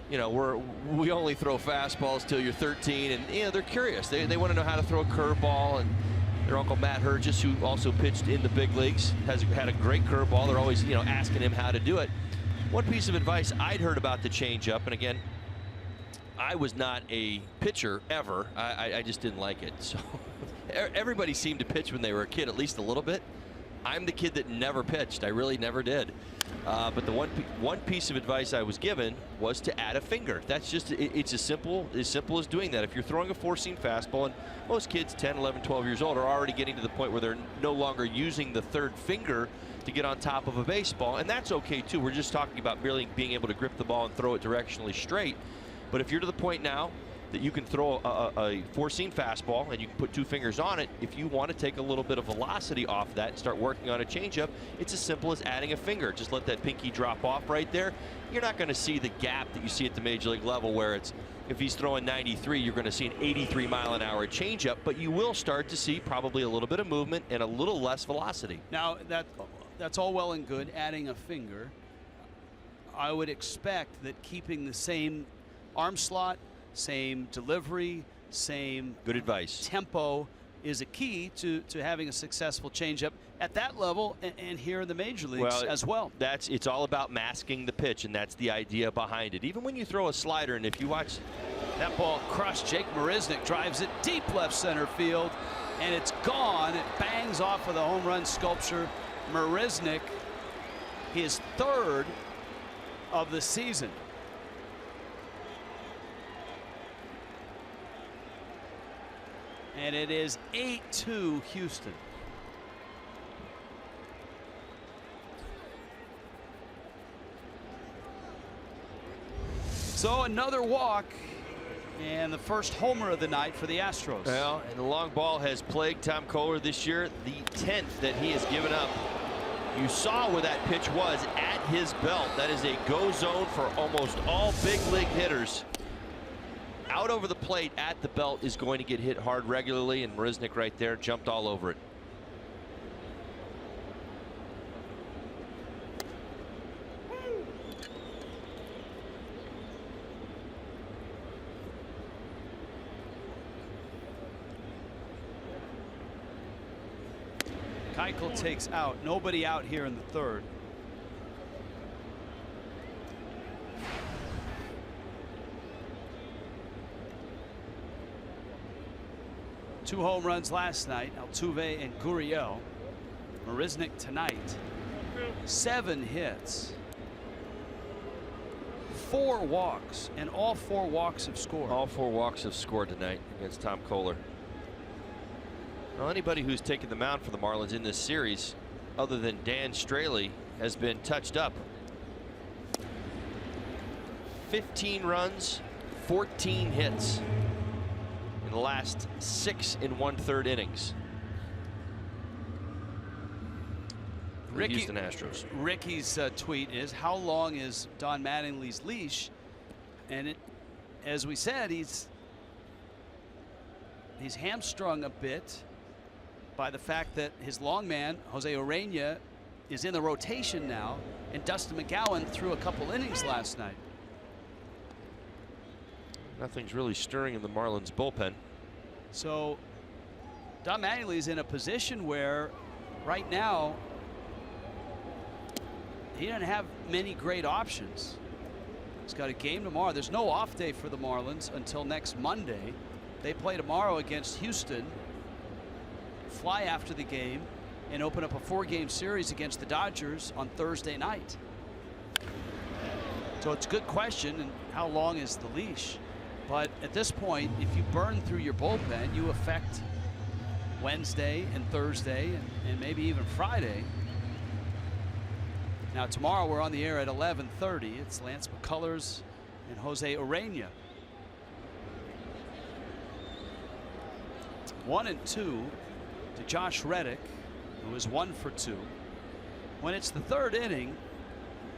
you know, we only throw fastballs till you're 13. And, you know, they're curious. They want to know how to throw a curveball. And their uncle Matt Hergis, who also pitched in the big leagues, has had a great curveball. They're always, you know, asking him how to do it. One piece of advice I'd heard about the changeup, and again, I was not a pitcher ever. I just didn't like it. So everybody seemed to pitch when they were a kid, at least a little bit. I'm the kid that never pitched. I really never did. But the one piece of advice I was given was to add a finger. That's just, it's as simple as doing that. If you're throwing a 4-seam fastball, and most kids 10, 11, 12 years old are already getting to the point where they're no longer using the third finger to get on top of a baseball, and that's okay too. We're just talking about merely being able to grip the ball and throw it directionally straight. But if you're to the point now that you can throw a 4-seam fastball and you can put 2 fingers on it, if you want to take a little bit of velocity off that and start working on a changeup, it's as simple as adding a finger. Just let that pinky drop off right there. You're not going to see the gap that you see at the major league level, where it's, if he's throwing 93, you're going to see an 83-mile-an-hour changeup, but you will start to see probably a little bit of movement and a little less velocity. Now that's all well and good, adding a finger. I would expect that keeping the same arm slot, same delivery, same good advice, tempo is a key to having a successful changeup at that level and here in the major leagues as well. It's all about masking the pitch, and that's the idea behind it. Even when you throw a slider, and if you watch that ball crushed, Jake Marisnick drives it deep left center field, and it's gone. It bangs off of the home run sculpture. Marisnick, his 3rd of the season. And it is 8-2 Houston. So another walk and the first homer of the night for the Astros. Well, and the long ball has plagued Tom Kohler this year, the 10th that he has given up. You saw where that pitch was at his belt. That is a go zone for almost all big league hitters. Out over the plate at the belt is going to get hit hard regularly, and Marisnick right there jumped all over it. Keuchel takes out. Nobody out here in the 3rd. 2 home runs last night, Altuve and Gurriel. Marisnick tonight, 7 hits, 4 walks, and all 4 walks have scored. All 4 walks have scored tonight against Tom Kohler. Well, anybody who's taken the mound for the Marlins in this series, other than Dan Straley, has been touched up. 15 runs, 14 hits in the last 6 1/3 innings. Houston Astros. Ricky's tweet is, how long is Don Mattingly's leash? And as we said, he's hamstrung a bit by the fact that his long man, Jose Urena, is in the rotation now, and Dustin McGowan threw a couple innings last night. Nothing's really stirring in the Marlins bullpen. So Don Mattingly's in a position where right now he doesn't have many great options. He's got a game tomorrow. There's no off day for the Marlins until next Monday. They play tomorrow against Houston, fly after the game, and open up a 4-game series against the Dodgers on Thursday night. So it's a good question, and how long is the leash? But at this point, if you burn through your bullpen, you affect Wednesday and Thursday and maybe even Friday. Now tomorrow we're on the air at 11:30. It's Lance McCullers and Jose Urena. 1-2 to Josh Reddick, who is 1 for 2. When it's the 3rd inning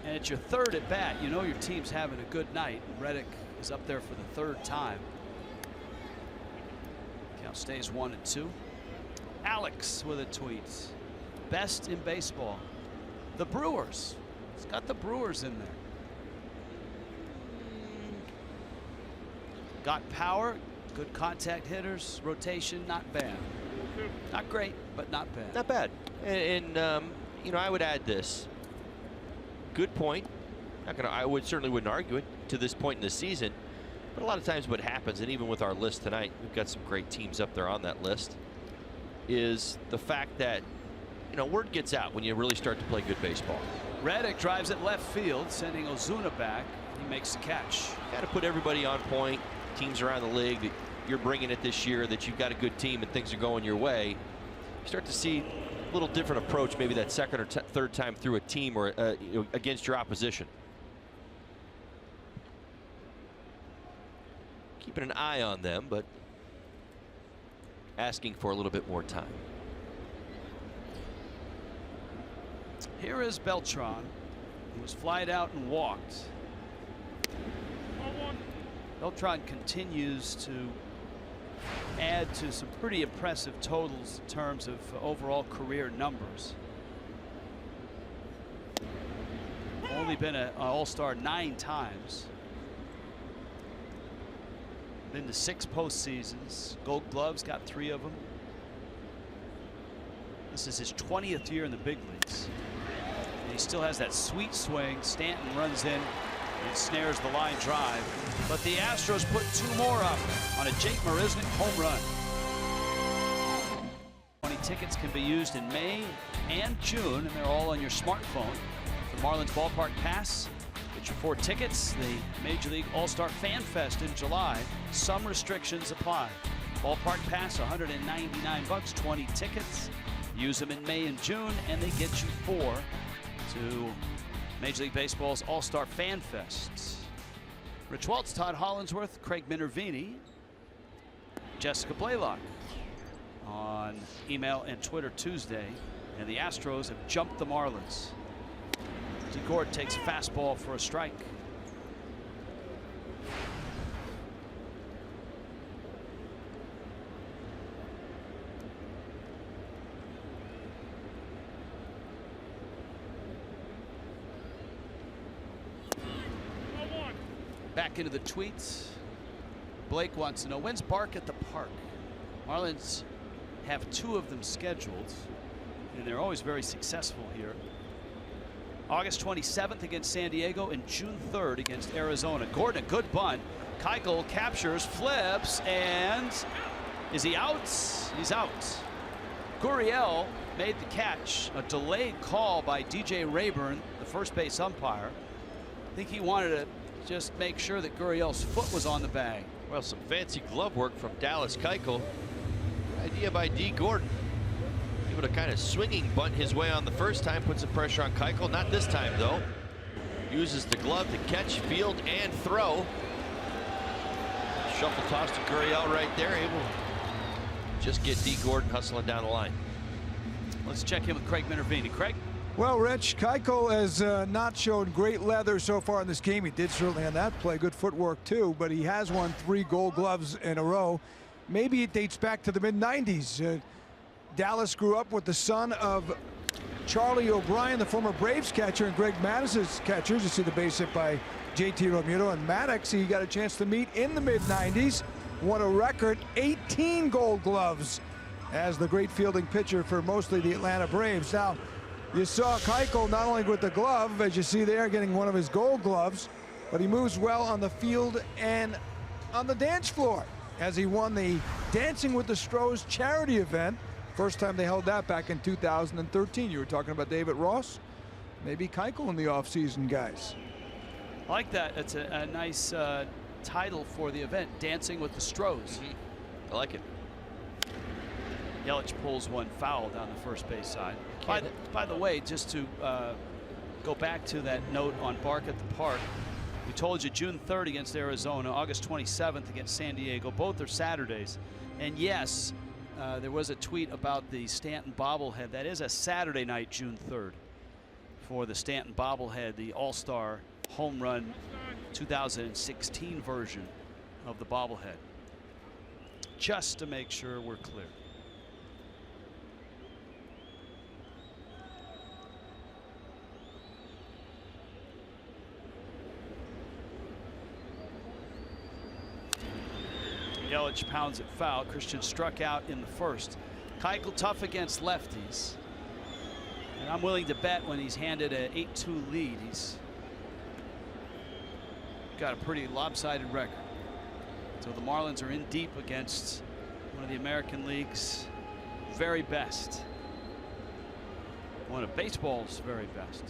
and it's your 3rd at bat, you know your team's having a good night. Reddick is up there for the 3rd time. Count stays 1-2. Alex with a tweet. Best in baseball. The Brewers. It's got the Brewers in there. Got power, good contact hitters, rotation, not bad. Not great, but not bad. Not bad. And you know, I would add this. Good point. I certainly wouldn't argue it to this point in the season. But a lot of times what happens, and even with our list tonight, we've got some great teams up there on that list, is the fact that, you know, word gets out when you really start to play good baseball. Reddick drives it left field, sending Ozuna back. He makes the catch. Got to put everybody on point. Teams around the league that you're bringing it this year, that you've got a good team and things are going your way. You start to see a little different approach, maybe that 2nd or 3rd time through a team or you know, against your opposition. Keeping an eye on them, but asking for a little bit more time. Here is Beltran, who was flied out and walked. Beltran continues to add to some pretty impressive totals in terms of overall career numbers. Only been an All-Star 9 times. Been to 6 postseasons. Gold Gloves, got 3 of them. This is his 20th year in the big leagues. And he still has that sweet swing. Stanton runs in and snares the line drive. But the Astros put 2 more up on a Jake Marisnick home run. 20 tickets can be used in May and June, and they're all on your smartphone. The Marlins Ballpark Pass. Get your 4 tickets. The Major League All-Star Fan Fest in July. Some restrictions apply. Ballpark Pass, $199, 20 tickets. Use them in May and June, and they get you 4 to Major League Baseball's All-Star Fan Fest. Rich Waltz, Todd Hollinsworth, Craig Minervini, Jessica Blaylock on email and Twitter Tuesday, and the Astros have jumped the Marlins. Gord takes a fastball for a strike. Back into the tweets. Blake wants to know, when's Bark at the Park? Marlins have 2 of them scheduled, and they're always very successful here. August 27th against San Diego and June 3rd against Arizona. Gordon, a good bunt. Keuchel captures, flips, and Is he out? He's out. Gurriel made the catch. A delayed call by DJ Rayburn, the first base umpire. I think he wanted to just make sure that Gurriel's foot was on the bag. Well, some fancy glove work from Dallas Keuchel. Good idea by D. Gordon. Able to kind of swinging bunt his way on the first time, put some pressure on Keuchel. Not this time, though. Uses the glove to catch, field, and throw. Shuffle toss to Gurriel right there. Able to just get D. Gordon hustling down the line. Let's check in with Craig Minervini. Craig? Well, Rich, Keuchel has not shown great leather so far in this game. He did certainly on that play. Good footwork, too. But he has won 3 Gold Gloves in a row. Maybe it dates back to the mid-90s. Dallas grew up with the son of Charlie O'Brien, the former Braves catcher, and Greg Maddis's catchers. You see the base hit by JT Realmuto. And Maddox, he got a chance to meet in the mid-90s. Won a record 18 Gold Gloves as the great fielding pitcher for mostly the Atlanta Braves. Now, you saw Keuchel not only with the glove, as you see there, getting one of his Gold Gloves, but he moves well on the field and on the dance floor as he won the Dancing with the Stros charity event. First time they held that back in 2013. You were talking about David Ross. Maybe Keuchel in the offseason, guys. I like that. It's a nice title for the event, Dancing with the Stros. I like it. Yelich pulls one foul down the first base side. By the way, just to go back to that note on Bark at the Park, we told you June 3rd against Arizona, August 27th against San Diego. Both are Saturdays. And yes, there was a tweet about the Stanton bobblehead. That is a Saturday night, June 3rd, for the Stanton bobblehead, the All-Star Home Run 2016 version of the bobblehead. Just to make sure we're clear. Yelich pounds it foul. Christian struck out in the first. Keuchel tough against lefties. And I'm willing to bet when he's handed an 8-2 lead, he's got a pretty lopsided record. So the Marlins are in deep against one of the American League's very best. One of baseball's very best.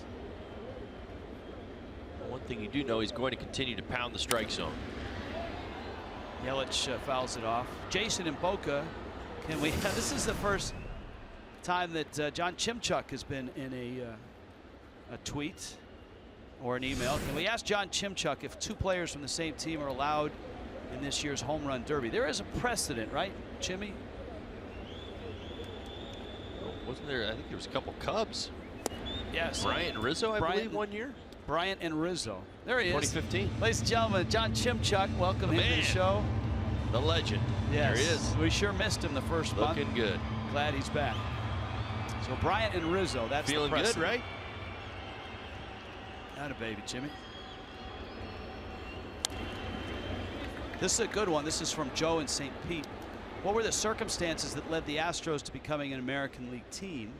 One thing you do know, he's going to continue to pound the strike zone. Yelich fouls it off. Jason and Boca, can we? This is the first time that John Chimchuk has been in a tweet or an email. Can we ask John Chimchuk if 2 players from the same team are allowed in this year's home run derby? There is a precedent, right, Chimmy? Wasn't there? I think there was a couple Cubs. Yes. Bryant and Rizzo, I believe, one year. Bryant and Rizzo. There he is. 2015. Ladies and gentlemen, John Chimchuk. Welcome him to the show. The legend. Yes. There he is. We sure missed him the first month. Looking good. Glad he's back. So Bryant and Rizzo. That's feeling the good, right? Atta baby, Jimmy. This is a good one. This is from Joe in St. Pete. What were the circumstances that led the Astros to becoming an American League team?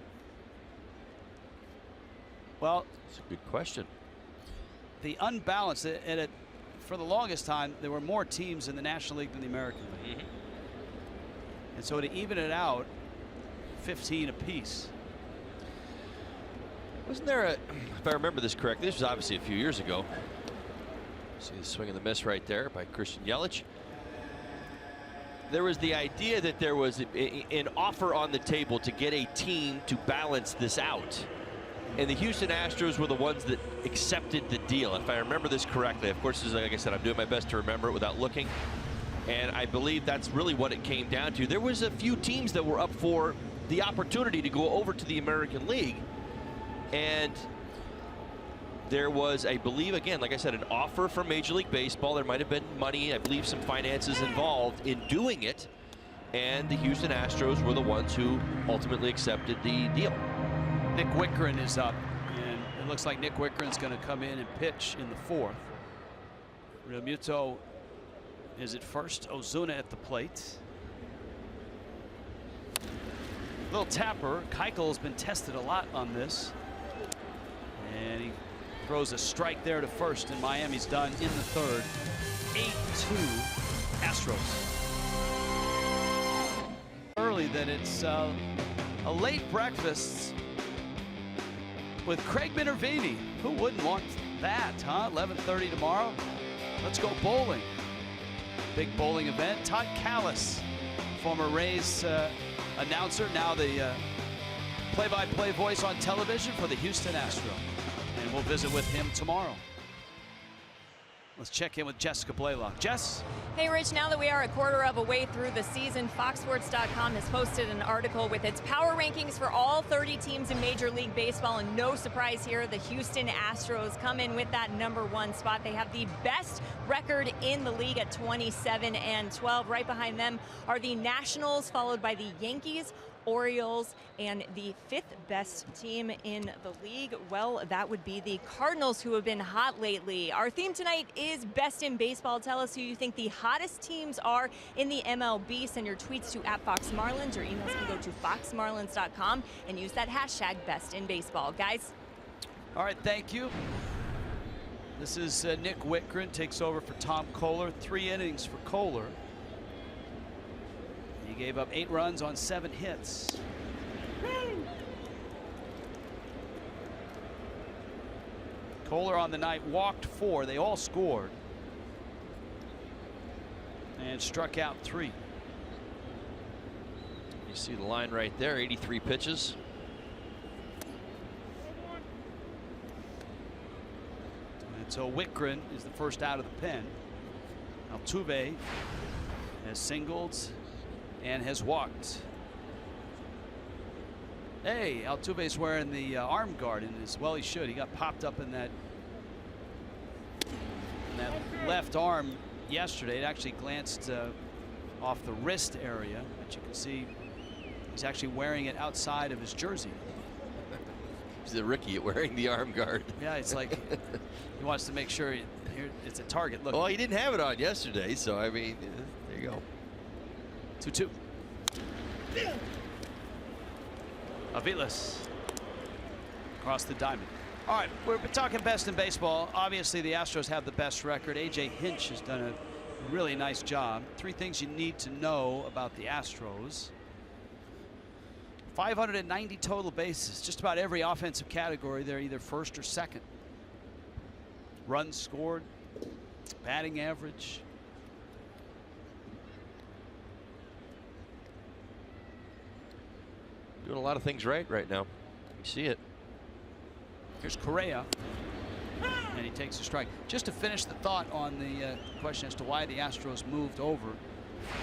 Well, it's a good question. The unbalanced, for the longest time, there were more teams in the National League than the American League. And so to even it out, 15 apiece. Wasn't there if I remember this correctly, this was obviously a few years ago. See the swing and the miss right there by Christian Yelich. There was the idea that there was an offer on the table to get a team to balance this out. And the Houston Astros were the ones that accepted the deal, if I remember this correctly. Of course, like I said, I'm doing my best to remember it without looking. And I believe that's really what it came down to. There was a few teams that were up for the opportunity to go over to the American League. And there was, I believe, again, like I said, an offer from Major League Baseball. There might have been money, I believe some finances involved in doing it. And the Houston Astros were the ones who ultimately accepted the deal. Nick Wickren is up, and it looks like Nick Wickren's going to come in and pitch in the 4th. Realmuto is at first. Ozuna at the plate. Little tapper. Keuchel has been tested a lot on this, and he throws a strike there to first, and Miami's done in the 3rd. 8-2 Astros. early that it's a late breakfast with Craig Minervini. Who wouldn't want that, huh? 11:30 tomorrow. Let's go bowling. Big bowling event. Todd Callis, former Rays announcer, now the play-by-play voice on television for the Houston Astros. And we'll visit with him tomorrow. Let's check in with Jessica Blaylock. Jess? Hey, Rich, now that we are a quarter of a way through the season, FoxSports.com has posted an article with its power rankings for all 30 teams in Major League Baseball. And no surprise here, the Houston Astros come in with that #1 spot. They have the best record in the league at 27-12. Right behind them are the Nationals, followed by the Yankees, Orioles, and the 5th best team in the league, well, that would be the Cardinals, who have been hot lately. Our theme tonight is Best in Baseball. Tell us who you think the hottest teams are in the MLB. Send your tweets to @FoxMarlins. Your emails can go to foxmarlins.com and use that hashtag Best in Baseball. Guys? All right, thank you. This is Nick Whitgren, takes over for Tom Kohler. 3 innings for Kohler. He gave up 8 runs on 7 hits. Kohler on the night walked 4. They all scored. And struck out 3. You see the line right there, 83 pitches. And so Whitgren is the first out of the pen. Altuve has singled and has walked. Hey, Altuve's wearing the arm guard, and as well he should. He got popped up in that left arm yesterday. It actually glanced off the wrist area, but you can see he's actually wearing it outside of his jersey. He's the rookie at wearing the arm guard. Yeah, it's like he wants to make sure it's a target. Look. Well, he didn't have it on yesterday, so I mean, there you go. 2-2. Aviles across the diamond. All right, we're talking best in baseball. Obviously, the Astros have the best record. A.J. Hinch has done a really nice job. 3 things you need to know about the Astros. 590 total bases. Just about every offensive category, they're either first or second. Runs scored, batting average. Doing a lot of things right now. You see it. Here's Correa, and he takes a strike. Just to finish the thought on the question as to why the Astros moved over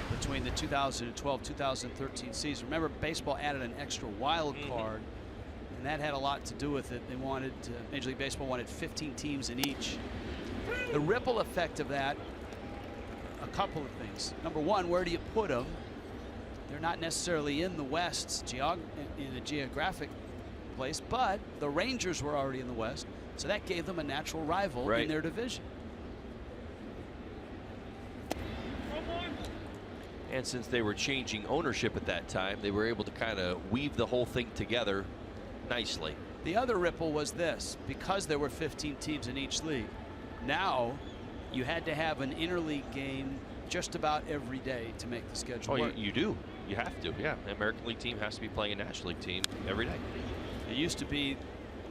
between the 2012-2013 season. Remember, baseball added an extra wild card, and that had a lot to do with it. They wanted, Major League Baseball wanted 15 teams in each. The ripple effect of that, a couple of things. Number one, where do you put them? They're not necessarily in the West in a geographic place, but the Rangers were already in the West, so that gave them a natural rival in their division. And since they were changing ownership at that time, they were able to kind of weave the whole thing together nicely. The other ripple was this: because there were 15 teams in each league, now you had to have an interleague game just about every day to make the schedule work. You do. You have to, yeah. The American League team has to be playing a National League team every day. It used to be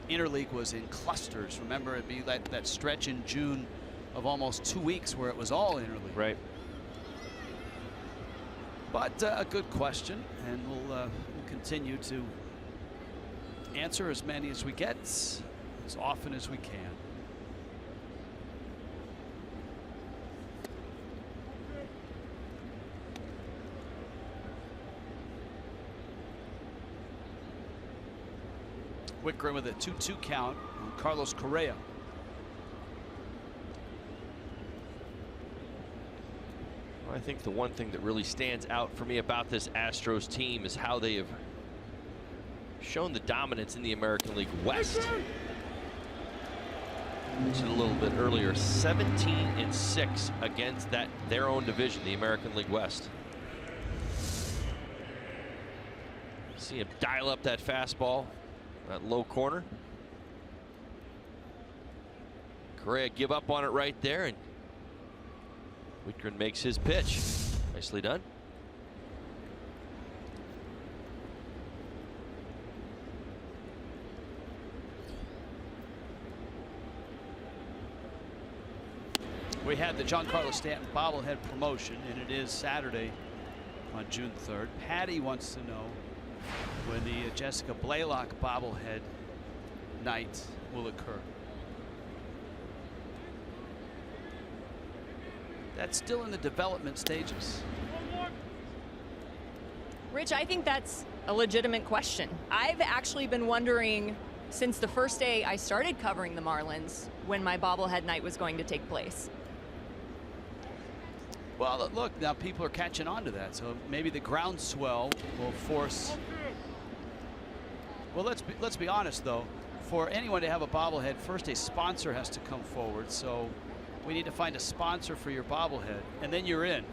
interleague was in clusters. Remember, it'd be that stretch in June of almost 2 weeks where it was all interleague. Right. But a good question, and we'll continue to answer as many as we get, as often as we can. Whitgren with a 2-2 count on Carlos Correa. I think the one thing that really stands out for me about this Astros team is how they have shown the dominance in the American League West. Mentioned a little bit earlier, 17-6 against their own division, the American League West. See him dial up that fastball, that low corner. Correa give up on it right there, and Whitgren makes his pitch. Nicely done. We had the Giancarlo Stanton bobblehead promotion, and it is Saturday on June 3rd. Patty wants to know when the Jessica Blaylock bobblehead night will occur. That's still in the development stages. Rich, I think that's a legitimate question. I've actually been wondering since the first day I started covering the Marlins when my bobblehead night was going to take place. Well, look, now people are catching on to that, so maybe the groundswell will force. Well, let's be honest though. For anyone to have a bobblehead, first a sponsor has to come forward. So we need to find a sponsor for your bobblehead, and then you're in.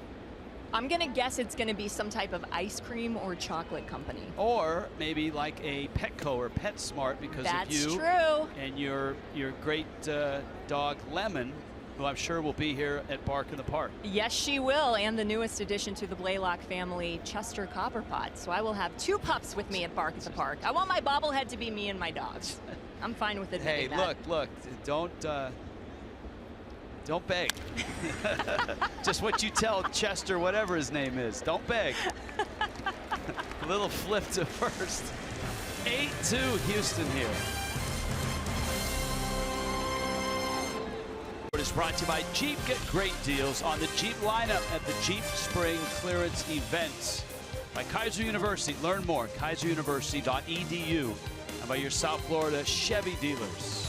I'm gonna guess it's gonna be some type of ice cream or chocolate company. Or maybe like a Petco or PetSmart, because that's of you true. And your great dog Lemon, who I'm sure will be here at Bark in the Park. Yes, she will, and the newest addition to the Blaylock family, Chester Copperpot. So I will have 2 pups with me at Bark at the Park. I want my bobblehead to be me and my dogs. I'm fine with admitting that. Hey, look, don't beg. Just what you tell Chester, whatever his name is. Don't beg. A little flip to first. 8-2 Houston here. It is brought to you by Jeep. Get great deals on the Jeep lineup at the Jeep Spring Clearance Events. By Kaiser University. Learn more. KaiserUniversity.edu. And by your South Florida Chevy dealers.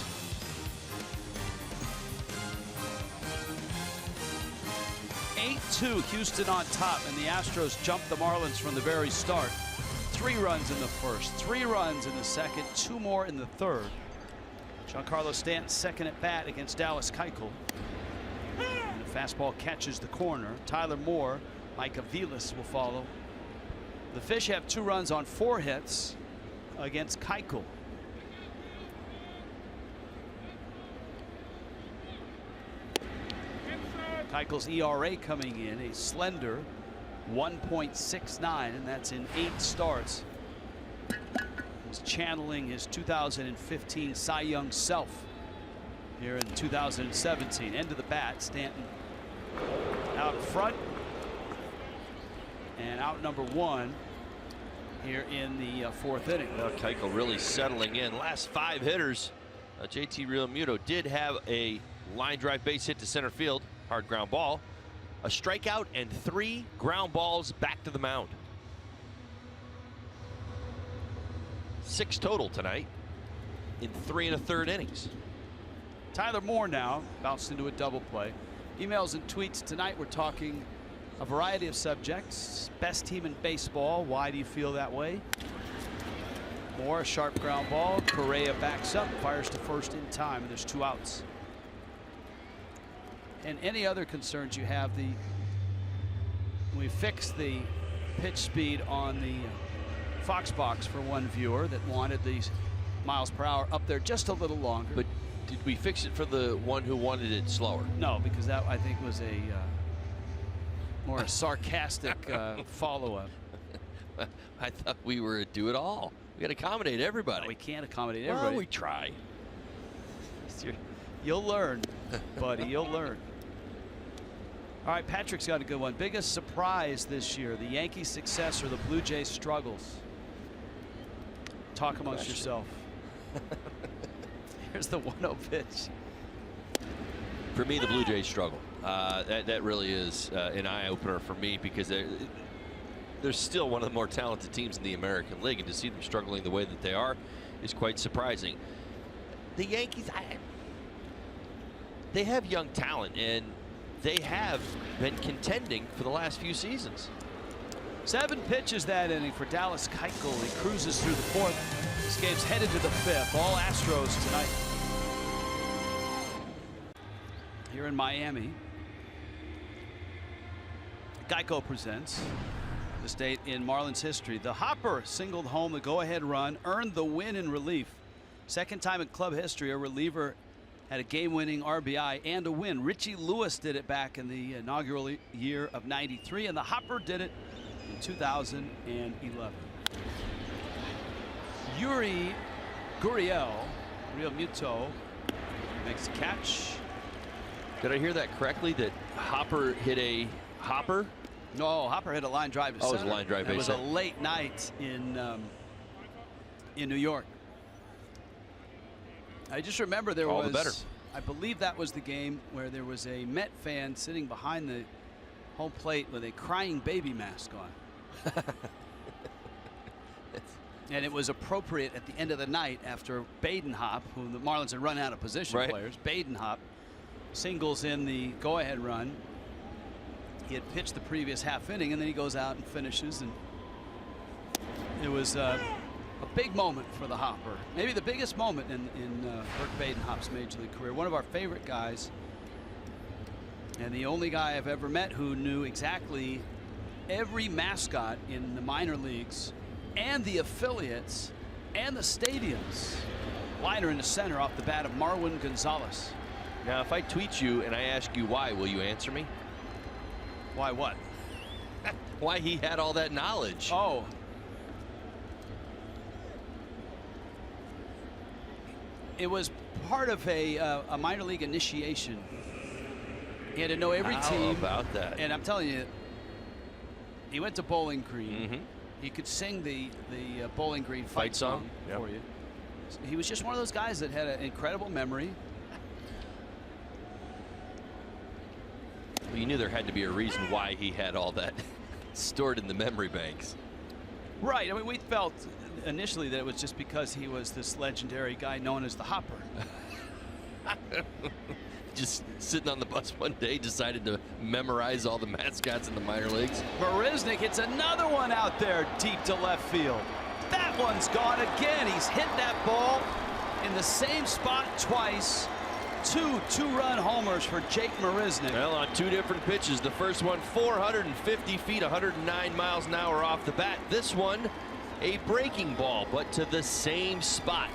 8-2 Houston on top, and the Astros jumped the Marlins from the very start. 3 runs in the first, 3 runs in the second, 2 more in the third. Giancarlo Stanton second at bat against Dallas Keuchel. And the fastball catches the corner. Tyler Moore, Mike Aviles will follow. The Fish have 2 runs on 4 hits against Keuchel. Keuchel's ERA coming in a slender 1.69, and that's in 8 starts. He's channeling his 2015 Cy Young self here in 2017. End of the bat, Stanton out in front and out number 1 here in the 4th inning. Well, Keuchel really settling in. Last 5 hitters, JT Realmuto did have a line drive base hit to center field. Hard ground ball, a strikeout, and 3 ground balls back to the mound. 6 total tonight in 3 1/3 innings. Tyler Moore now bounced into a double play. Emails and tweets tonight. We're talking a variety of subjects. Best team in baseball. Why do you feel that way? Moore, a sharp ground ball. Correa backs up, fires to first in time, and there's 2 outs. And any other concerns you have, we fixed the pitch speed on the Fox box for one viewer that wanted these miles per hour up there just a little longer. But did we fix it for the one who wanted it slower? No, because that I think was a more a sarcastic follow-up. I thought we were a do-it-all. We got to accommodate everybody. No, we can't accommodate everybody. Well, we try. You'll learn, buddy. You'll learn. All right, Patrick's got a good one. Biggest surprise this year, the Yankees' success or the Blue Jays' struggles? Talk amongst yourself. Here's the 1-0 pitch. For me, the Blue Jays struggle. That really is an eye-opener for me, because they're still one of the more talented teams in the American League, and to see them struggling the way that they are is quite surprising. The Yankees, they have young talent, and they have been contending for the last few seasons. 7 pitches that inning for Dallas Keuchel. He cruises through the 4th. This game's headed to the 5th. All Astros tonight. Here in Miami, Geico presents this date in Marlins history. The Hopper singled home the go-ahead run, earned the win in relief. Second time in club history a reliever had a game-winning RBI and a win. Richie Lewis did it back in the inaugural year of '93, and the Hopper did it in 2011. Yuri Gurriel, Realmuto, makes the catch. Did I hear that correctly? That Hopper hit a hopper? No, Hopper hit a line drive to Oh, it center. was a line drive It base was a hit. late night in New York. I just remember there All was, the better. I believe that was the game where there was a Met fan sitting behind the home plate with a crying baby mask on. And it was appropriate at the end of the night after Badenhop, who the Marlins had run out of position players. Badenhop singles in the go-ahead run. He had pitched the previous half inning, and then he goes out and finishes. And it was a big moment for the Hopper. Maybe the biggest moment in Burke Badenhop's major league career. One of our favorite guys, and the only guy I've ever met who knew exactly every mascot in the minor leagues and the affiliates and the stadiums. Liner in the center off the bat of Marwin Gonzalez. Now, if I tweet you and I ask you why, will you answer me? Why what? Why he had all that knowledge. Oh. It was part of a minor league initiation. He had to know every team. How about that? And I'm telling you, he went to Bowling Green. He could sing the Bowling Green fight song for you. He was just one of those guys that had an incredible memory. Well, you knew there had to be a reason why he had all that stored in the memory banks. Right. I mean, we felt initially that it was just because he was this legendary guy known as the Hopper. Just sitting on the bus one day, decided to memorize all the mascots in the minor leagues. Marisnick hits another one out there deep to left field. That one's gone again. He's hit that ball in the same spot twice. Two-run homers for Jake Marisnick. Well, on two different pitches. The first one 450 feet, 109 miles an hour off the bat. This one a breaking ball, but to the same spot.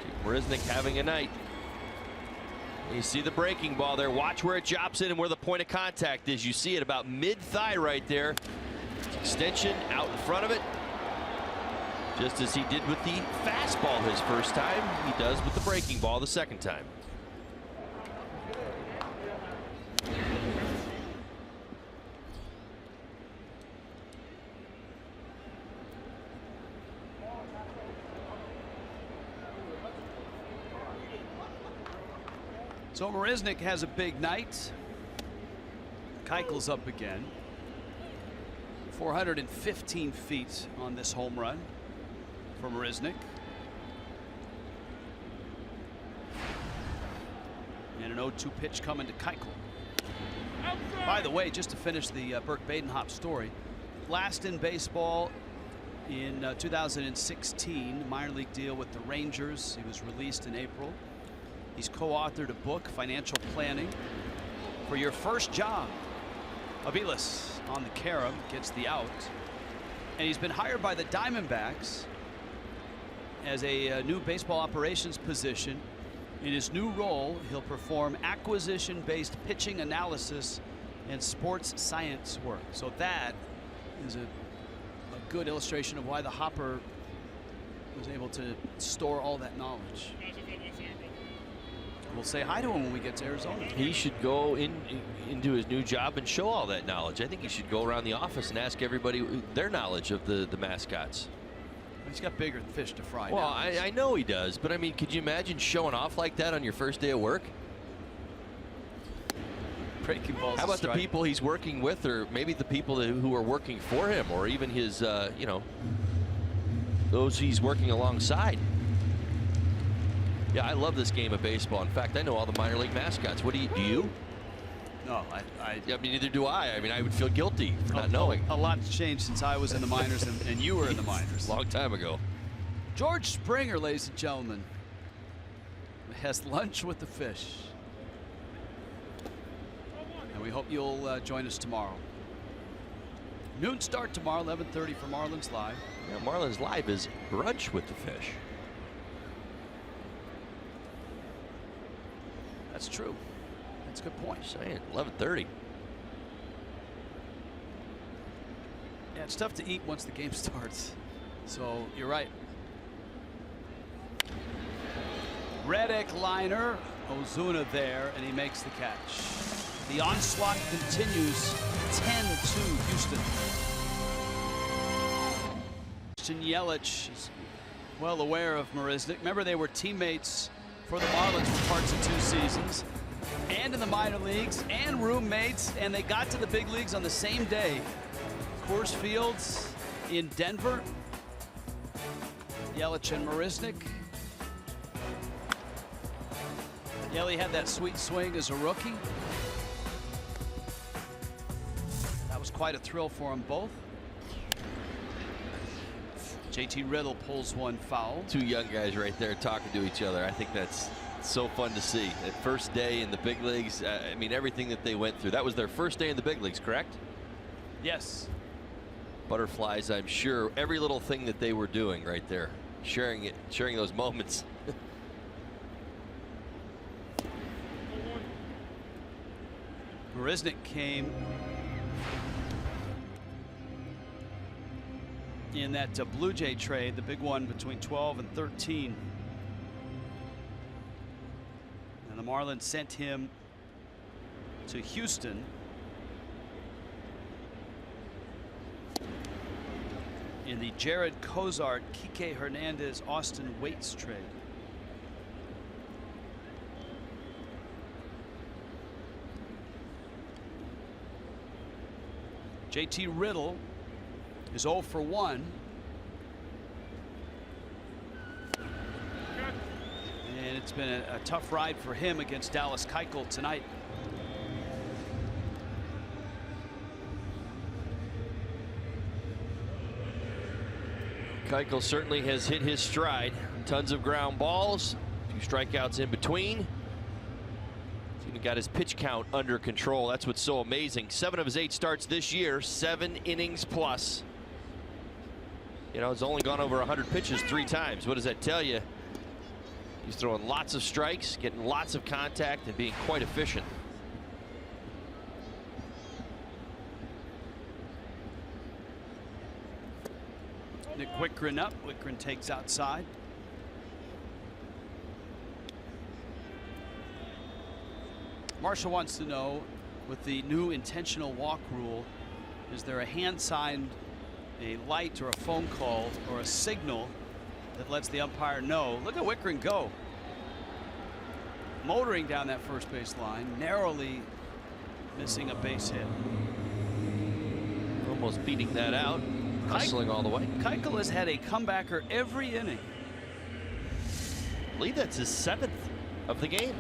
Jake Marisnick having a night. You see the breaking ball there. Watch where it drops in and where the point of contact is. You see it about mid-thigh right there. Extension out in front of it. Just as he did with the fastball his first time, he does with the breaking ball the second time. So Marisnick has a big night. Keuchel's up again. 415 feet on this home run for Marisnick. And an 0-2 pitch coming to Keuchel. By the way, just to finish the Burke Badenhop story, last in baseball in 2016, minor league deal with the Rangers. He was released in April. He's co-authored a book, Financial Planning for Your First Job. Aviles on the carom gets the out. And he's been hired by the Diamondbacks as a new baseball operations position. In his new role, he'll perform acquisition-based pitching analysis and sports science work. So that is a good illustration of why the Hopper was able to store all that knowledge. We'll say hi to him when we get to Arizona. He should go into his new job and show all that knowledge. I think he should go around the office and ask everybody their knowledge of the mascots. He's got bigger fish to fry. Well, now. I know he does, but I mean, could you imagine showing off like that on your first day of work? Breaking balls. How about the people he's working with, or maybe the people who are working for him, or even his, you know, those he's working alongside? Yeah, I love this game of baseball. In fact, I know all the minor league mascots. What do you? No, I mean, neither do I. I mean, I would feel guilty for not knowing. A lot's changed since I was in the minors and you were in the minors. Long time ago. George Springer, ladies and gentlemen, has lunch with the fish. And we hope you'll join us tomorrow. Noon start tomorrow, 11:30 for Marlins Live. Yeah, Marlins Live is brunch with the fish. That's true. That's a good point. Saying 11:30. Yeah, it's tough to eat once the game starts. So you're right. Reddick liner Ozuna there, and he makes the catch. The onslaught continues. 10-2 Houston. Christian Yelich is well aware of Marisnick. Remember, they were teammates for the Marlins for parts of 2 seasons, and in the minor leagues, and roommates, and they got to the big leagues on the same day. Coors Fields in Denver. Yelich and Marisnick. Yelly had that sweet swing as a rookie. That was quite a thrill for them both. JT Riddle pulls one foul. 2 young guys right there talking to each other. I think that's so fun to see. That first day in the big leagues, I mean, everything that they went through. That was their first day in the big leagues, correct? Yes. Butterflies, I'm sure. Every little thing that they were doing right there. Sharing it, sharing those moments. Marisnick came in that Blue Jay trade, the big one between 12 and 13. And the Marlins sent him to Houston. In the Jared Cozart, Kike Hernandez, Austin Waits trade. JT Riddle is 0 for 1. And it's been a tough ride for him against Dallas Keuchel tonight. Keuchel certainly has hit his stride. Tons of ground balls, 2 strikeouts in between. He's even got his pitch count under control. That's what's so amazing. 7 of his 8 starts this year, 7 innings plus. You know, he's only gone over 100 pitches 3 times. What does that tell you? He's throwing lots of strikes, getting lots of contact, and being quite efficient. Nick Wickren up. Wickren takes outside. Marshall wants to know, with the new intentional walk rule, is there a hand sign, a light or a phone call or a signal that lets the umpire know? Look at Wickren go. Motoring down that first base line, narrowly missing a base hit. Almost beating that out. Hustling all the way. Keuchel has had a comebacker every inning. I believe that's his 7th of the game.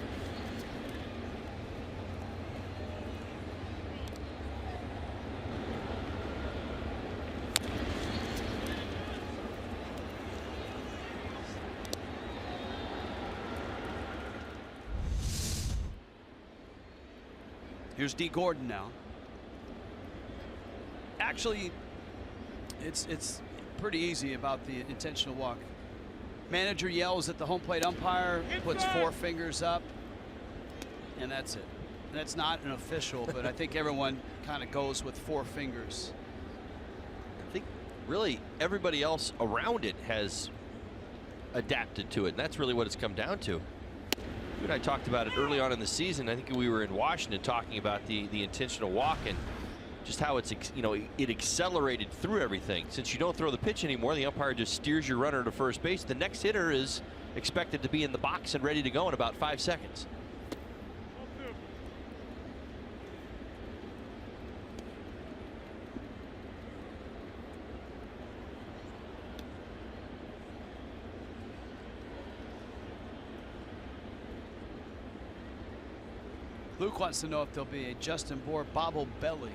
Here's D. Gordon now. Actually, it's pretty easy about the intentional walk. Manager yells at the home plate umpire, puts 4 fingers up, and that's it. That's not an official, but I think everyone kind of goes with 4 fingers. I think really everybody else around it has adapted to it, and that's really what it's come down to. You and I talked about it early on in the season. I think we were in Washington talking about the intentional walk and just how it's, you know, it accelerated through everything. Since you don't throw the pitch anymore, the umpire just steers your runner to first base. The next hitter is expected to be in the box and ready to go in about 5 seconds. Luke wants to know if there'll be a Justin Bour bobble belly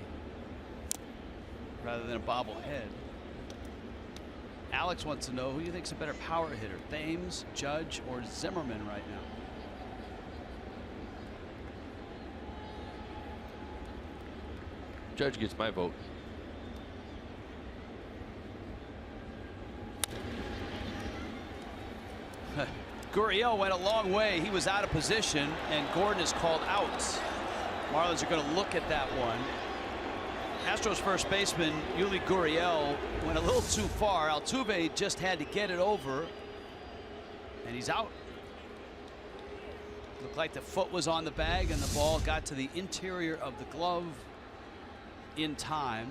rather than a bobblehead. Alex wants to know who you think's a better power hitter, Thames, Judge, or Zimmerman right now. Judge gets my vote. Gurriel went a long way. He was out of position, and Gordon is called out. Marlins are going to look at that one. Astros first baseman Yuli Gurriel went a little too far. Altuve just had to get it over, and he's out. Looked like the foot was on the bag and the ball got to the interior of the glove in time.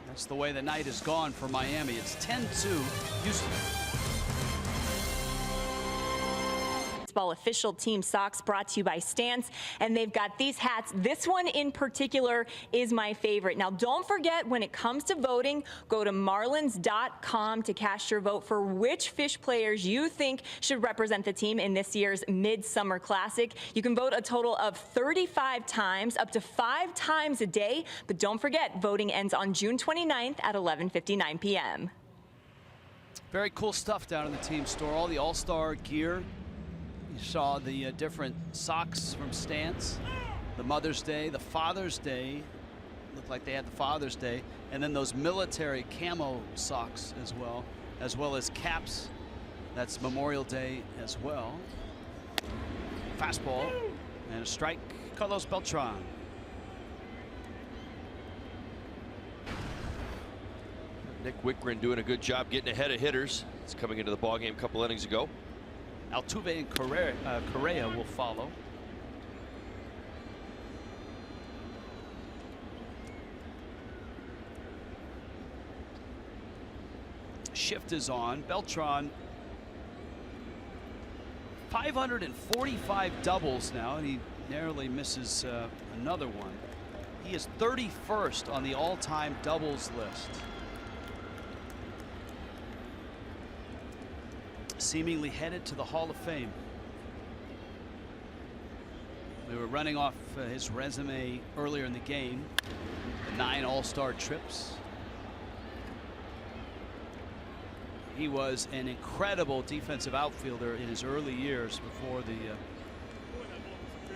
That's the way the night has gone for Miami. It's 10-2 Houston. Official team socks brought to you by Stance, and they've got these hats. This one in particular is my favorite. Now, don't forget, when it comes to voting, go to marlins.com to cast your vote for which Fish players you think should represent the team in this year's Midsummer Classic. You can vote a total of 35 times, up to 5 times a day, but don't forget, voting ends on June 29th at 11:59 p.m. Very cool stuff down in the team store. All the all-star gear. You saw the different socks from Stance, the Mother's Day, the Father's Day. Looked like they had the Father's Day, and then those military camo socks as well as caps. That's Memorial Day as well. Fastball and a strike. Carlos Beltran. Nick Wickren doing a good job getting ahead of hitters. It's coming into the ballgame a couple innings ago. Altuve and Correa will follow. Shift is on. Beltran, 545 doubles now, and he narrowly misses another one. He is 31st on the all-time doubles list. Seemingly headed to the Hall of Fame. We were running off his resume earlier in the game. The 9 all-star trips. He was an incredible defensive outfielder in his early years before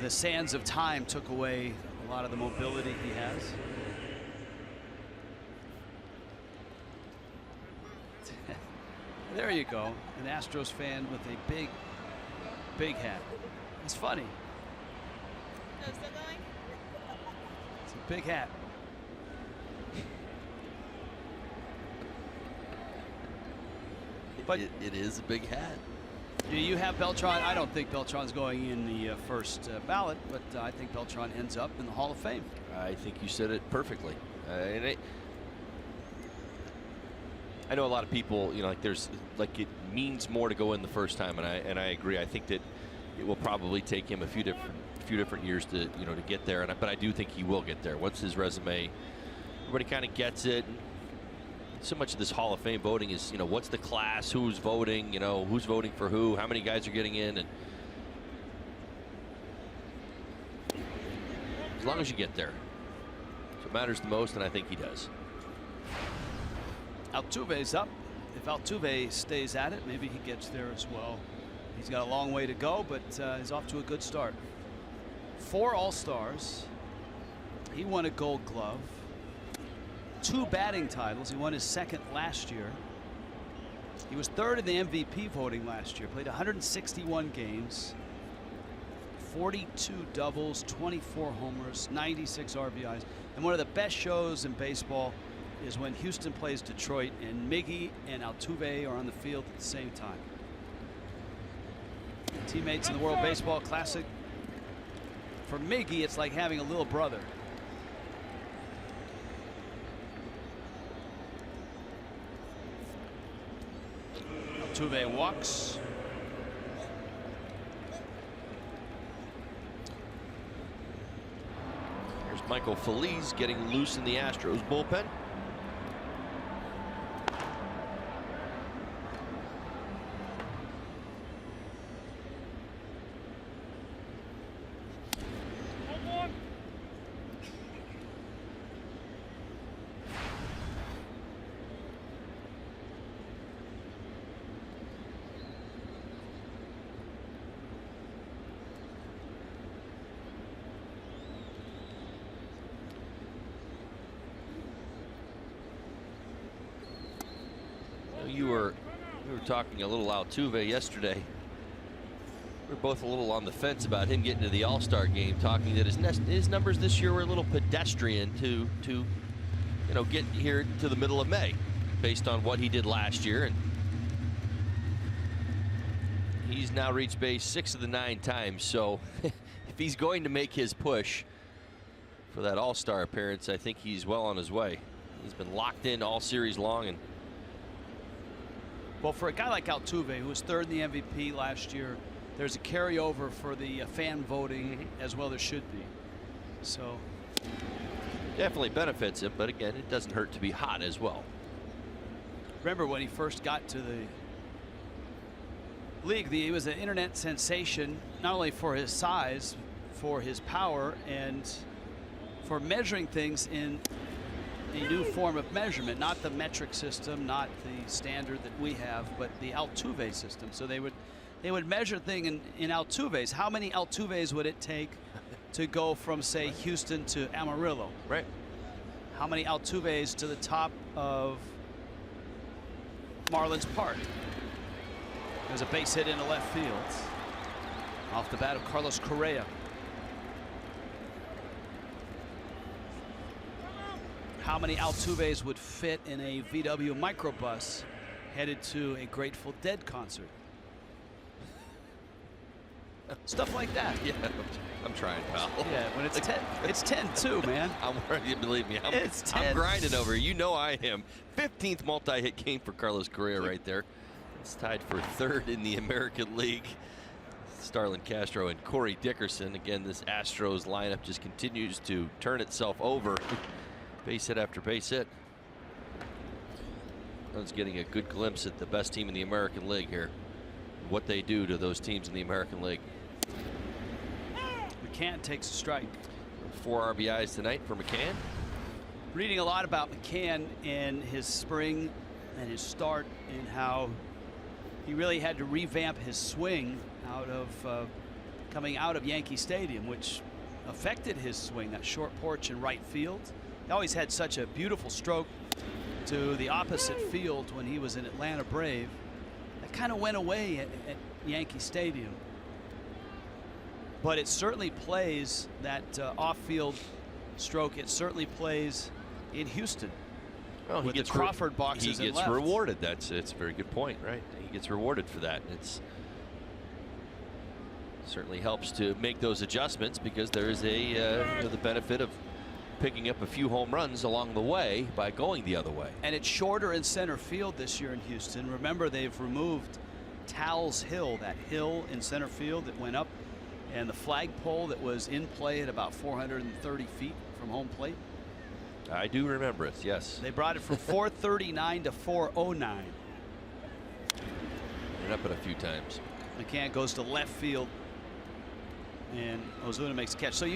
the sands of time took away a lot of the mobility he has. There you go, an Astros fan with a big hat. It's funny. No, still going? It's a big hat. But it is a big hat. You have Beltran. I don't think Beltran's going in the first ballot, but I think Beltran ends up in the Hall of Fame. I think you said it perfectly. I know a lot of people, it means more to go in the first time, and I agree. I think that it will probably take him a few different years to get there, but I do think he will get there once his resume. Everybody kind of gets it. So much of this Hall of Fame voting is, what's the class, who's voting, who's voting for who, how many guys are getting in, and as long as you get there, so it matters the most, and I think he does. Altuve's up. If Altuve stays at it, maybe he gets there as well. He's got a long way to go, but he's off to a good start. 4 All-Stars. He won a Gold Glove. 2 batting titles. He won his 2nd last year. He was 3rd in the MVP voting last year. Played 161 games. 42 doubles, 24 homers, 96 RBIs. And one of the best shows in baseball is when Houston plays Detroit and Miggy and Altuve are on the field at the same time. Teammates in the World Baseball Classic. For Miggy, it's like having a little brother. Altuve walks. Here's Michael Feliz getting loose in the Astros bullpen. We were talking a little Altuve yesterday. We were both a little on the fence about him getting to the All-Star game, talking that his numbers this year were a little pedestrian to get here to the middle of May based on what he did last year. And He's now reached base 6 of the 9 times. So if he's going to make his push for that All-Star appearance, I think he's well on his way. He's been locked in all series long. And well, for a guy like Altuve, who was 3rd in the MVP last year, there's a carryover for the fan voting as well. There should be. So definitely benefits him, but again, it doesn't hurt to be hot as well. Remember when he first got to the league, he was an internet sensation, not only for his size, for his power, and for measuring things in a new form of measurement, not the metric system, not the standard that we have, but the Altuve system. So they would measure things in Altuves. How many Altuves would it take to go from, say, Houston to Amarillo? Right. How many Altuves to the top of Marlins Park? There's a base hit into left field off the bat of Carlos Correa. How many Altuves would fit in a VW microbus headed to a Grateful Dead concert? Stuff like that. Yeah, I'm trying, pal. Yeah, when it's 10-2, man. I'm worried, believe me. I'm grinding over. You know I am. 15th multi-hit game for Carlos Correa right there. It's tied for 3rd in the American League. Starlin Castro and Corey Dickerson. Again, this Astros lineup just continues to turn itself over. Base hit after base hit. I was getting a good glimpse at the best team in the American League here. What they do to those teams in the American League. McCann takes a strike. 4 RBIs tonight for McCann. Reading a lot about McCann and his spring and his start, and how he really had to revamp his swing out of coming out of Yankee Stadium, which affected his swing. That short porch in right field. He always had such a beautiful stroke to the opposite field when he was in Atlanta Brave. That kind of went away at Yankee Stadium. But it certainly plays that off-field stroke. It certainly plays in Houston. Well, with the Crawford boxes. He gets rewarded. It's a very good point, right? He gets rewarded for that. It's certainly helps to make those adjustments, because there is the benefit of picking up a few home runs along the way by going the other way. And it's shorter in center field this year in Houston. Remember, they've removed Tal's Hill, that hill in center field that went up, and the flagpole that was in play at about 430 feet from home plate. I do remember it, yes. They brought it from 439 to 409. Went up it a few times. McCann goes to left field, and Ozuna makes a catch. So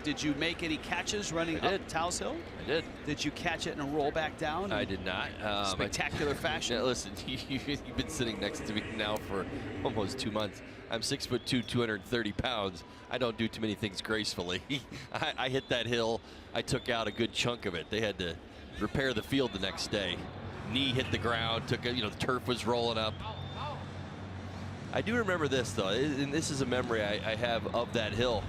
did you make any catches running up Tal's Hill? I did. Did you catch it and roll back down? I did not. Spectacular fashion. Yeah, listen, you've been sitting next to me now for almost 2 months. I'm 6'2", 230 pounds. I don't do too many things gracefully. I hit that hill. I took out a good chunk of it. They had to repair the field the next day. Knee hit the ground. The turf was rolling up. I do remember this, though, and this is a memory I have of that hill.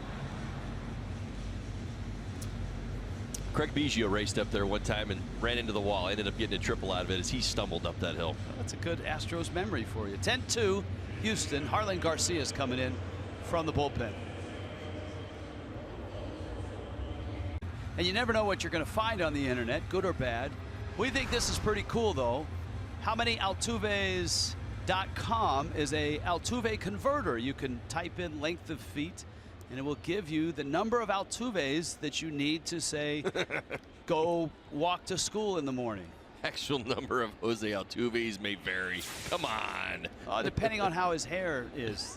Craig Biggio raced up there one time and ran into the wall. Ended up getting a triple out of it as he stumbled up that hill. That's a good Astros memory for you. 10-2 Houston. Harlan Garcia is coming in from the bullpen. And you never know what you're going to find on the internet, good or bad. We think this is pretty cool, though. How many Altuves.com is a Altuve converter. You can type in length of feet, and it will give you the number of Altuves that you need to, say, go walk to school in the morning. Actual number of Jose Altuves may vary. Come on. Depending on how his hair is.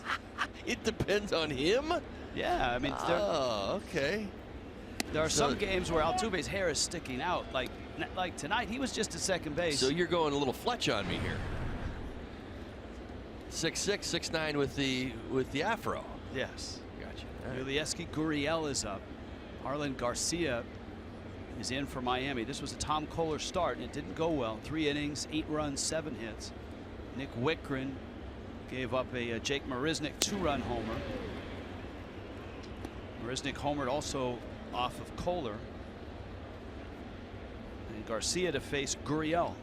It depends on him? Yeah, I mean. Oh, okay. There are some games where Altuve's hair is sticking out. Like tonight, he was just at second base. So you're going a little Fletch on me here. 6'6", 6'9" with the afro. Yes. Gotcha. Yulieski Gurriel is up. Harlan Garcia is in for Miami. This was a Tom Kohler start, and it didn't go well. 3 innings, 8 runs, 7 hits. Nick Wickren gave up a Jake Marisnick 2-run homer. Marisnick homered also off of Kohler. And Garcia to face Gurriel.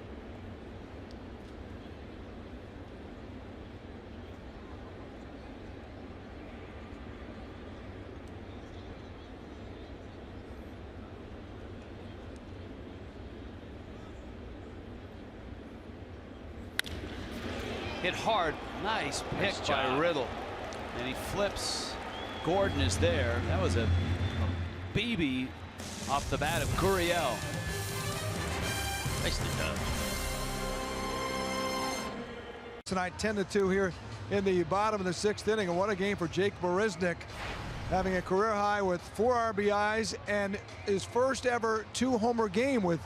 Hit hard. Nice pick by job. Riddle. And he flips. Gordon is there. That was a BB off the bat of Gurriel. Nicely done. Tonight 10-2 here in the bottom of the 6th inning, and what a game for Jake Marisnick, having a career high with 4 RBIs and his first ever 2-homer game with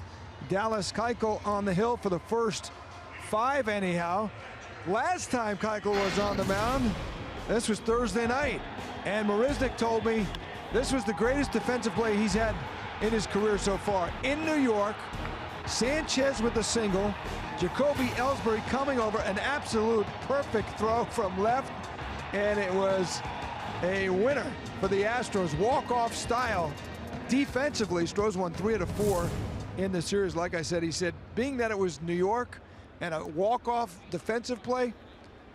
Dallas Keuchel on the hill for the first 5 anyhow. Last time Keuchel was on the mound, this was Thursday night, and Marisnick told me this was the greatest defensive play he's had in his career so far. In New York, Sanchez with a single, Jacoby Ellsbury coming over, an absolute perfect throw from left, and it was a winner for the Astros, walk-off style. Defensively, Astros won 3 out of 4 in the series. Like I said, he said, being that it was New York and a walk-off defensive play,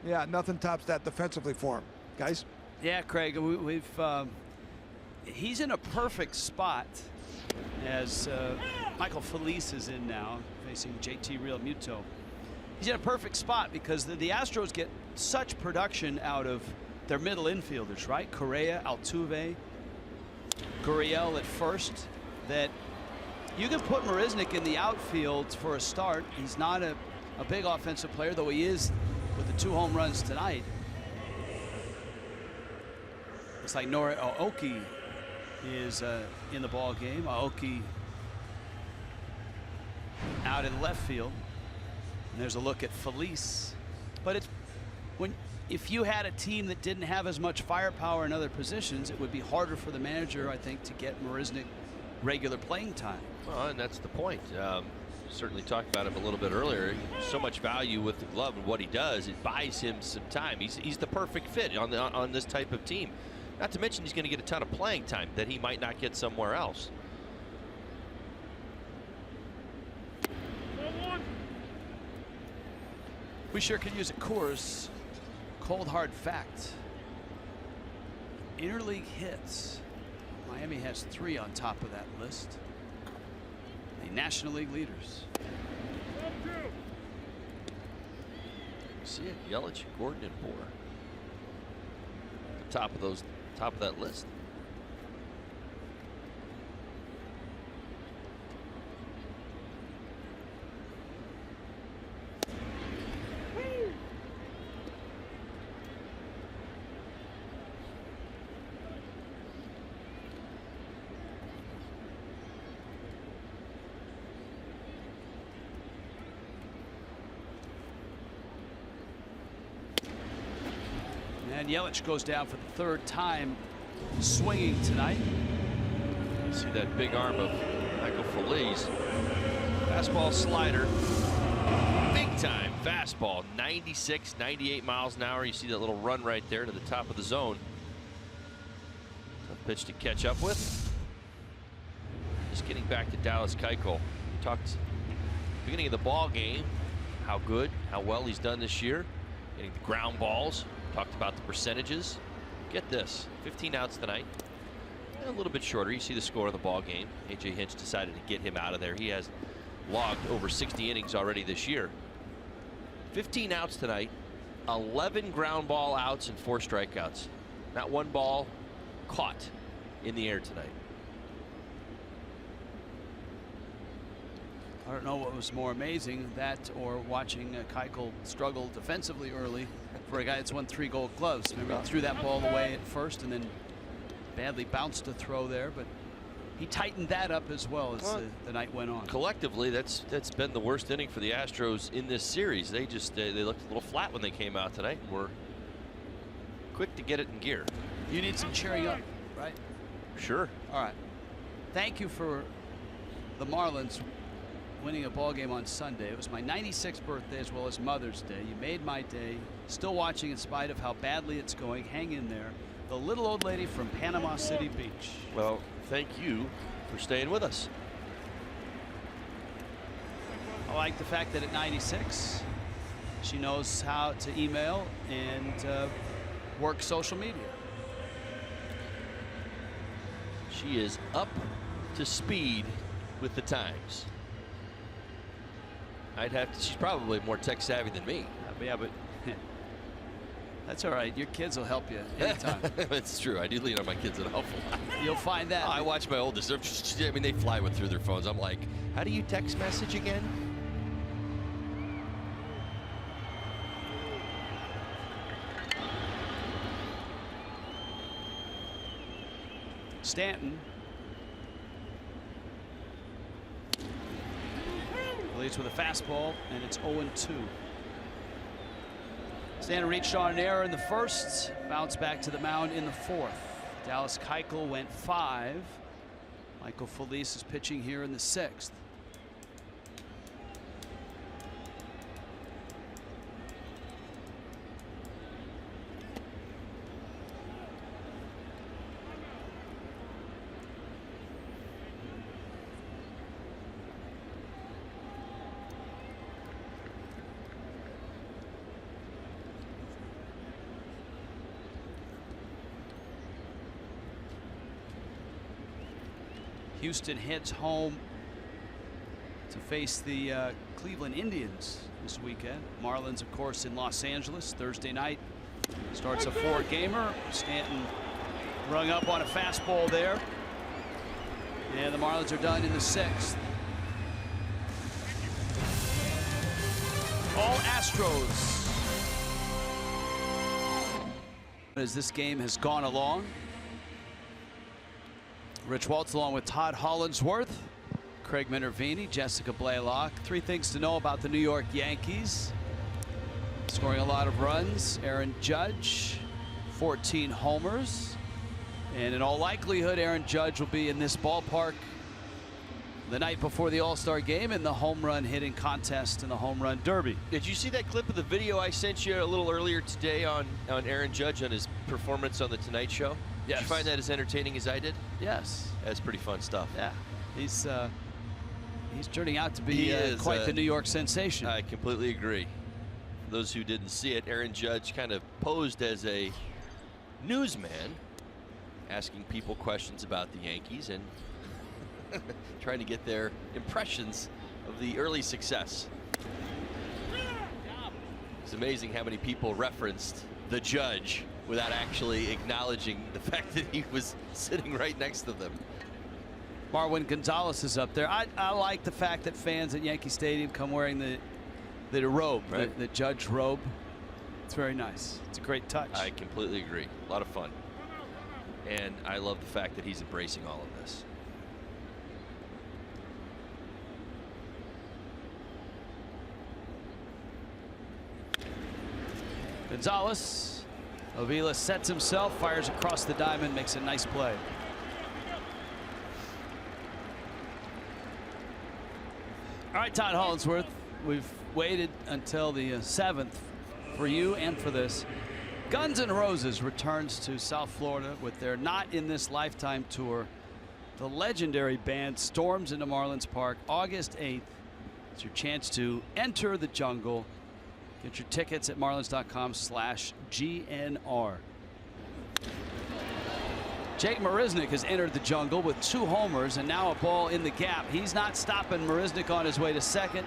yeah, nothing tops that defensively for him. Guys? Yeah, Craig, he's in a perfect spot as Michael Felice is in now, facing JT Realmuto. He's in a perfect spot because the Astros get such production out of their middle infielders, right? Correa, Altuve, Gurriel at first, that you can put Marisnick in the outfield for a start. He's not a big offensive player, though he is with the 2 home runs tonight. Looks like Nori Aoki is in the ball game. Aoki out in left field. And there's a look at Felice. But it's if you had a team that didn't have as much firepower in other positions, it would be harder for the manager, I think, to get Marisnick regular playing time. Well, and that's the point. Certainly talked about him a little bit earlier. So much value with the glove and what he does. It buys him some time. He's the perfect fit on this type of team. Not to mention he's going to get a ton of playing time that he might not get somewhere else. We sure could use a Coors cold hard fact. Interleague hits. Miami has 3 on top of that list. The National League leaders. See it, Yelich, Gordon, and Bohr. The top of that list. And Yelich goes down for the 3rd time swinging tonight. See that big arm of Michael Felice. Fastball, slider. Big time fastball. 96, 98 miles an hour. You see that little run right there to the top of the zone. Tough pitch to catch up with. Just getting back to Dallas Keuchel. Talked beginning of the ball game, how good, how well he's done this year. Getting the ground balls. Talked about the percentages. Get this, 15 outs tonight. A little bit shorter. You see the score of the ball game. A.J. Hinch decided to get him out of there. He has logged over 60 innings already this year. 15 outs tonight. 11 ground ball outs and 4 strikeouts. Not one ball caught in the air tonight. I don't know what was more amazing, that or watching Keuchel struggle defensively early for a guy that's won 3 Gold Gloves. Remember, he threw that ball away at first and then badly bounced a throw there, but he tightened that up as well as the night went on. Collectively, that's been the worst inning for the Astros in this series. They looked a little flat when they came out tonight and were quick to get it in gear. You need some cheering up, right? Sure. All right. Thank you for the Marlins winning a ball game on Sunday. It was my 96th birthday as well as Mother's Day. You made my day. Still watching in spite of how badly it's going. Hang in there. The little old lady from Panama City Beach. Well, thank you for staying with us. I like the fact that at 96, she knows how to email and work social media. She is up to speed with the times. I'd have to, she's probably more tech savvy than me. Yeah, but That's all right. Your kids will help you anytime. It's true. I do lean on my kids an awful lot. You'll find that. I watch my oldest. I mean, they fly through their phones. I'm like, how do you text message again? Stanton leads with a fastball, and it's 0-2. Stanton reached on an error in the first, bounced back to the mound in the fourth. Dallas Keuchel went 5. Michael Felice is pitching here in the 6th. Houston heads home to face the Cleveland Indians this weekend. Marlins, of course, in Los Angeles Thursday night. Starts a 4-gamer. Stanton rung up on a fastball there. And the Marlins are done in the 6th. All Astros. As this game has gone along, Rich Waltz along with Todd Hollinsworth, Craig Minervini, Jessica Blaylock. 3 things to know about the New York Yankees. Scoring a lot of runs. Aaron Judge, 14 homers. And in all likelihood, Aaron Judge will be in this ballpark the night before the All-Star game in the home run hitting contest and the home run derby. Did you see that clip of the video I sent you a little earlier today on Aaron Judge on his performance on the Tonight Show? Yes. Did you find that as entertaining as I did? Yes. That's pretty fun stuff. Yeah. He's turning out to be quite the New York sensation. I completely agree. For those who didn't see it, Aaron Judge kind of posed as a newsman, asking people questions about the Yankees and trying to get their impressions of the early success. It's amazing how many people referenced the Judge without actually acknowledging the fact that he was sitting right next to them. Marwin Gonzalez is up there. I like the fact that fans at Yankee Stadium come wearing the robe, right. the Judge robe. It's very nice. It's a great touch. I completely agree. A lot of fun. And I love the fact that he's embracing all of this. Gonzalez. Avila sets himself, fires across the diamond, makes a nice play. All right, Todd Hollinsworth, we've waited until the 7th for you and for this. Guns N' Roses returns to South Florida with their Not in This Lifetime tour. The legendary band storms into Marlins Park August 8th. It's your chance to enter the jungle. Get your tickets at marlins.com/GNR. Jake Marisnick has entered the jungle with 2 homers and now a ball in the gap. He's not stopping Marisnick on his way to second.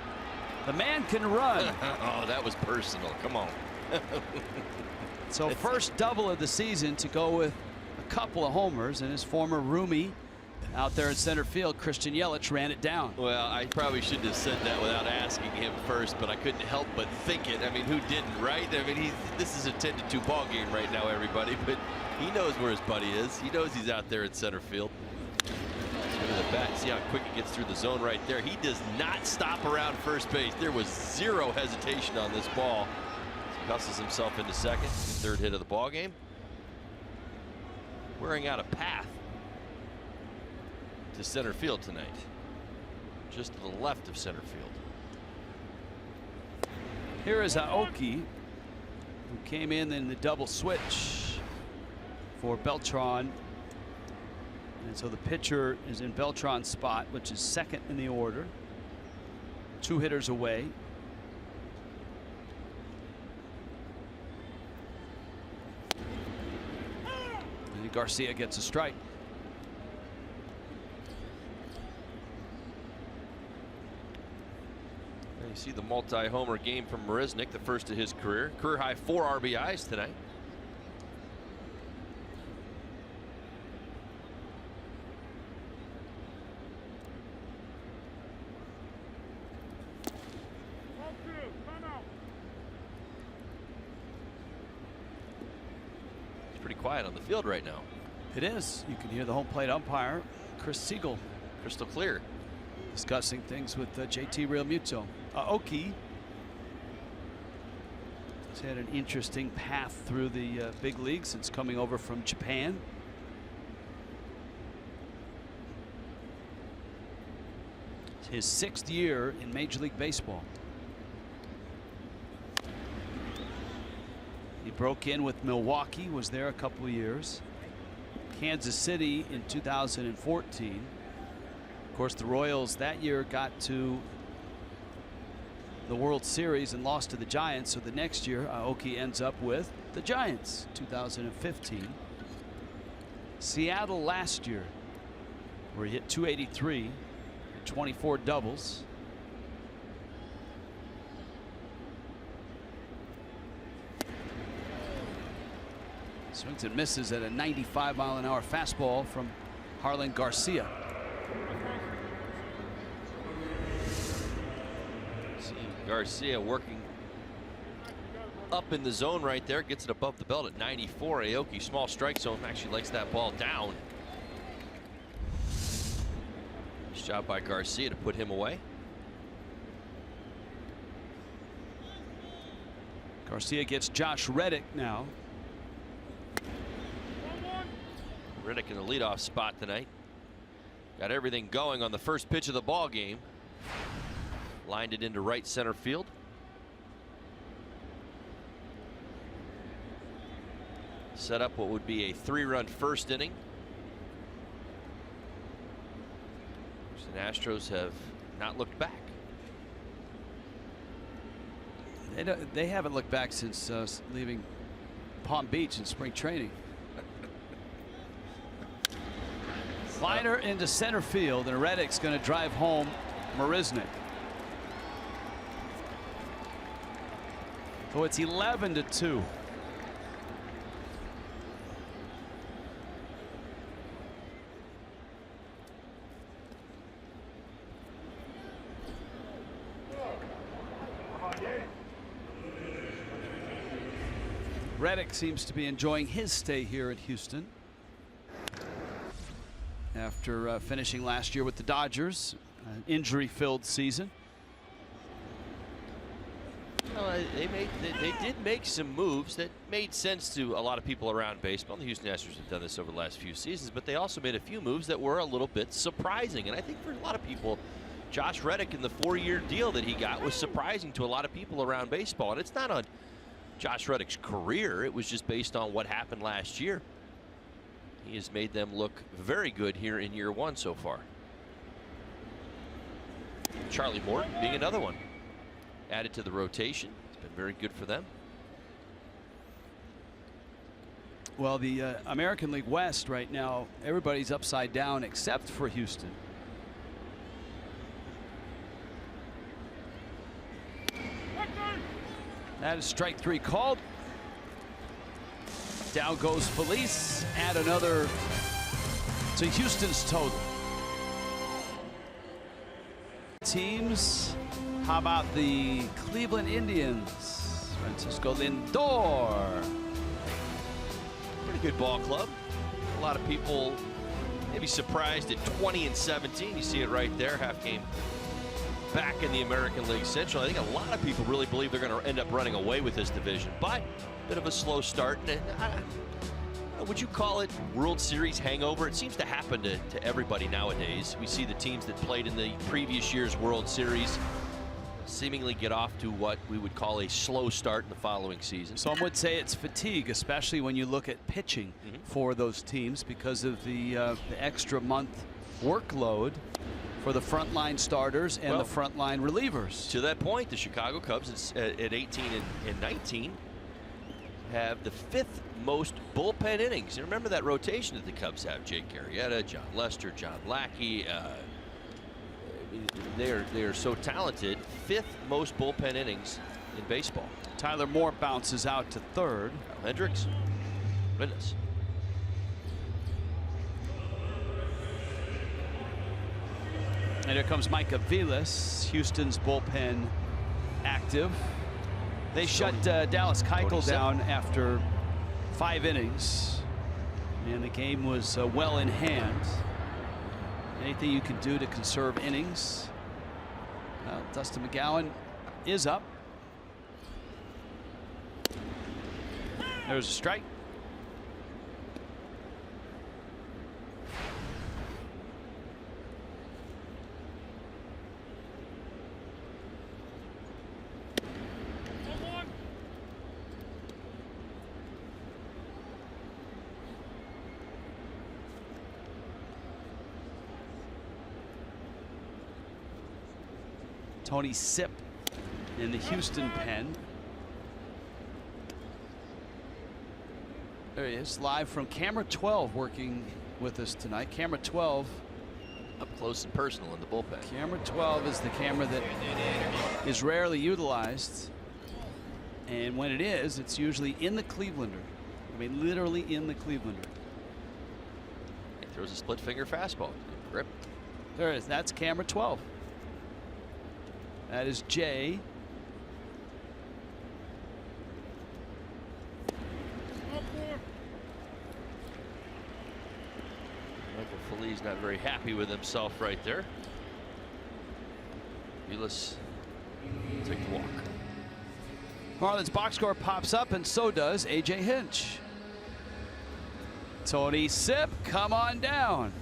The man can run. Oh, that was personal. Come on. So first double of the season to go with a couple of homers, and his former roomie out there in center field, Christian Yelich, ran it down. Well, I probably shouldn't have said that without asking him first, but I couldn't help but think it. I mean, who didn't, right? I mean, this is a 10-2 ball game right now, everybody, but he knows where his buddy is. He knows he's out there in center field. Look at the bat. See how quick he gets through the zone right there. He does not stop around first base. There was zero hesitation on this ball. He hustles himself into second. 3rd hit of the ball game. Wearing out a path to center field tonight, just to the left of center field. Here is Aoki, who came in the double switch for Beltran. And so the pitcher is in Beltran's spot, which is second in the order. 2 hitters away. And Garcia gets a strike. You see the multi-homer game from Marisnick, the first of his career. Career high 4 RBIs tonight. It's pretty quiet on the field right now. It is. You can hear the home plate umpire, Chris Siegel, Crystal clear. discussing things with JT Realmuto. Aoki has had an interesting path through the big leagues since coming over from Japan. It's his 6th year in Major League Baseball. He broke in with Milwaukee, was there a couple of years. Kansas City in 2014. Of course, the Royals that year got to the World Series and lost to the Giants. So the next year, Aoki ends up with the Giants, 2015. Seattle last year, where he hit 283, 24 doubles. Swings and misses at a 95-mile-an-hour fastball from Harlan Garcia. See Garcia working up in the zone right there, gets it above the belt at 94. Aoki, small strike zone, actually likes that ball down. Nice job by Garcia to put him away. Garcia gets Josh Reddick now. Riddick in the leadoff spot tonight. Got everything going on the first pitch of the ball game. Lined it into right center field. Set up what would be a 3-run first inning. The Astros have not looked back. They haven't looked back since leaving Palm Beach in spring training. Liner into center field, and Reddick's going to drive home Marisnick. So it's 11-2. Reddick seems to be enjoying his stay here at Houston after finishing last year with the Dodgers, an injury-filled season. Well, they did make some moves that made sense to a lot of people around baseball. The Houston Astros have done this over the last few seasons, but they also made a few moves that were a little bit surprising. And I think for a lot of people, Josh Reddick and the 4-year deal that he got was surprising to a lot of people around baseball. And it's not on Josh Reddick's career. It was just based on what happened last year. He has made them look very good here in year 1 so far. Charlie Morton being another one added to the rotation. It's been very good for them. Well, the American League West right now, everybody's upside down except for Houston. That is strike 3 called. Down goes Felice. Add another to Houston's total. Teams. How about the Cleveland Indians? Francisco Lindor. Pretty good ball club. A lot of people maybe surprised at 20-17. You see it right there. Half game back in the American League Central. I think a lot of people really believe they're going to end up running away with this division, but a bit of a slow start. And would you call it World Series hangover? It seems to happen to everybody nowadays. We see the teams that played in the previous year's World Series seemingly get off to what we would call a slow start in the following season. Some would say it's fatigue, especially when you look at pitching for those teams because of the extra month workload for the frontline starters and the frontline relievers. To that point, the Chicago Cubs at 18 and 19 have the 5th most bullpen innings. And remember that rotation that the Cubs have: Jake Arrieta, John Lester, John Lackey, They are so talented. 5th most bullpen innings in baseball. Tyler Moore bounces out to third. Hendricks. Goodness. And here comes Micah Vilas, Houston's bullpen active. They shut Dallas Keuchel down after 5 innings. And the game was well in hand. Anything you can do to conserve innings? Dustin McGowan is up. There's a strike. Tony Sipp in the Houston pen. There he is, live from camera 12, working with us tonight. Camera 12. Up close and personal in the bullpen. Camera 12 is the camera that is rarely utilized. And when it is, it's usually in the Clevelander. I mean, literally in the Clevelander. He throws a split finger fastball. Good grip. There it is. That's camera 12. That is Jay. Michael Feliz not very happy with himself right there. Vilas take the walk. Marlins box score pops up, and so does A.J. Hinch. Tony Sipp, come on down.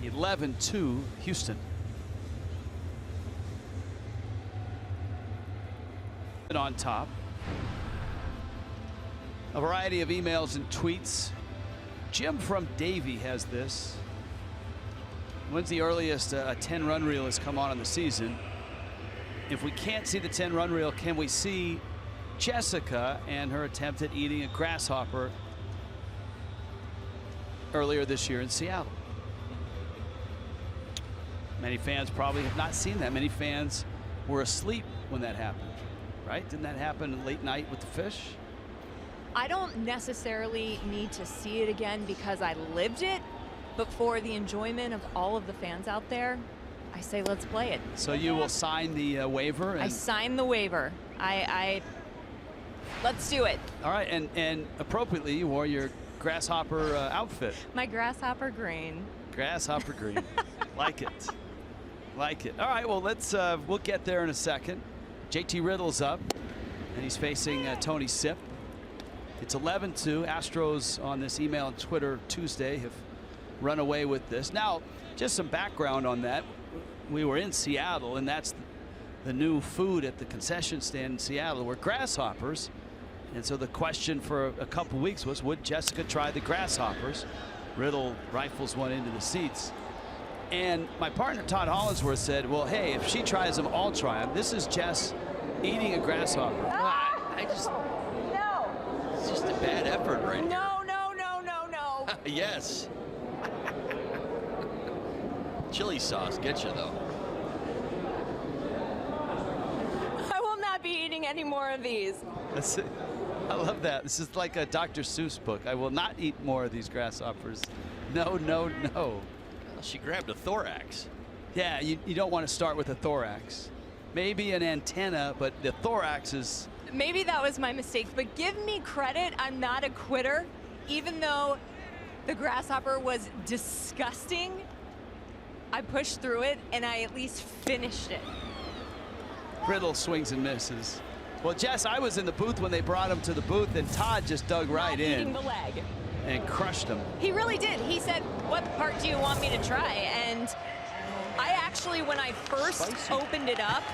11-2 Houston. On top. A variety of emails and tweets. Jim from Davie has this. When's the earliest a 10-run reel has come on in the season? If we can't see the 10-run reel, can we see Jessica and her attempt at eating a grasshopper earlier this year in Seattle? Many fans probably have not seen that. Many fans were asleep when that happened. Right? Didn't that happen late night with the fish? I don't necessarily need to see it again because I lived it, but for the enjoyment of all of the fans out there, I say let's play it. So you will sign the waiver? And I signed the waiver. Let's do it. All right, and appropriately you wore your grasshopper outfit. My grasshopper green. Grasshopper green. Like it. Like it. All right, well, we'll get there in a second. JT Riddle's up, and he's facing Tony Sipp. It's 11-2. Astros on this email and Twitter Tuesday have run away with this. Now, just some background on that. We were in Seattle, and that's the new food at the concession stand in Seattle were grasshoppers. And so the question for a couple weeks was, would Jessica try the grasshoppers? Riddle rifles one into the seats. And my partner Todd Hollinsworth said, well, hey, if she tries them, I'll try them. This is Jess eating a grasshopper. I just... No. It's just a bad effort right here. No, no, no, no, no. Yes. Chili sauce gets you, though. I will not be eating any more of these. I love that. This is like a Dr. Seuss book. I will not eat more of these grasshoppers. No, no, no. Well, she grabbed a thorax. Yeah, you don't want to start with a thorax. Maybe an antenna, but the thorax is... Maybe that was my mistake, but give me credit. I'm not a quitter. Even though the grasshopper was disgusting, I pushed through it, and I at least finished it. Riddle swings and misses. Well, Jess, I was in the booth when they brought him to the booth, and Todd just dug right in. Eating the leg. And crushed him. He really did. He said, what part do you want me to try? And I actually, when I first opened it up,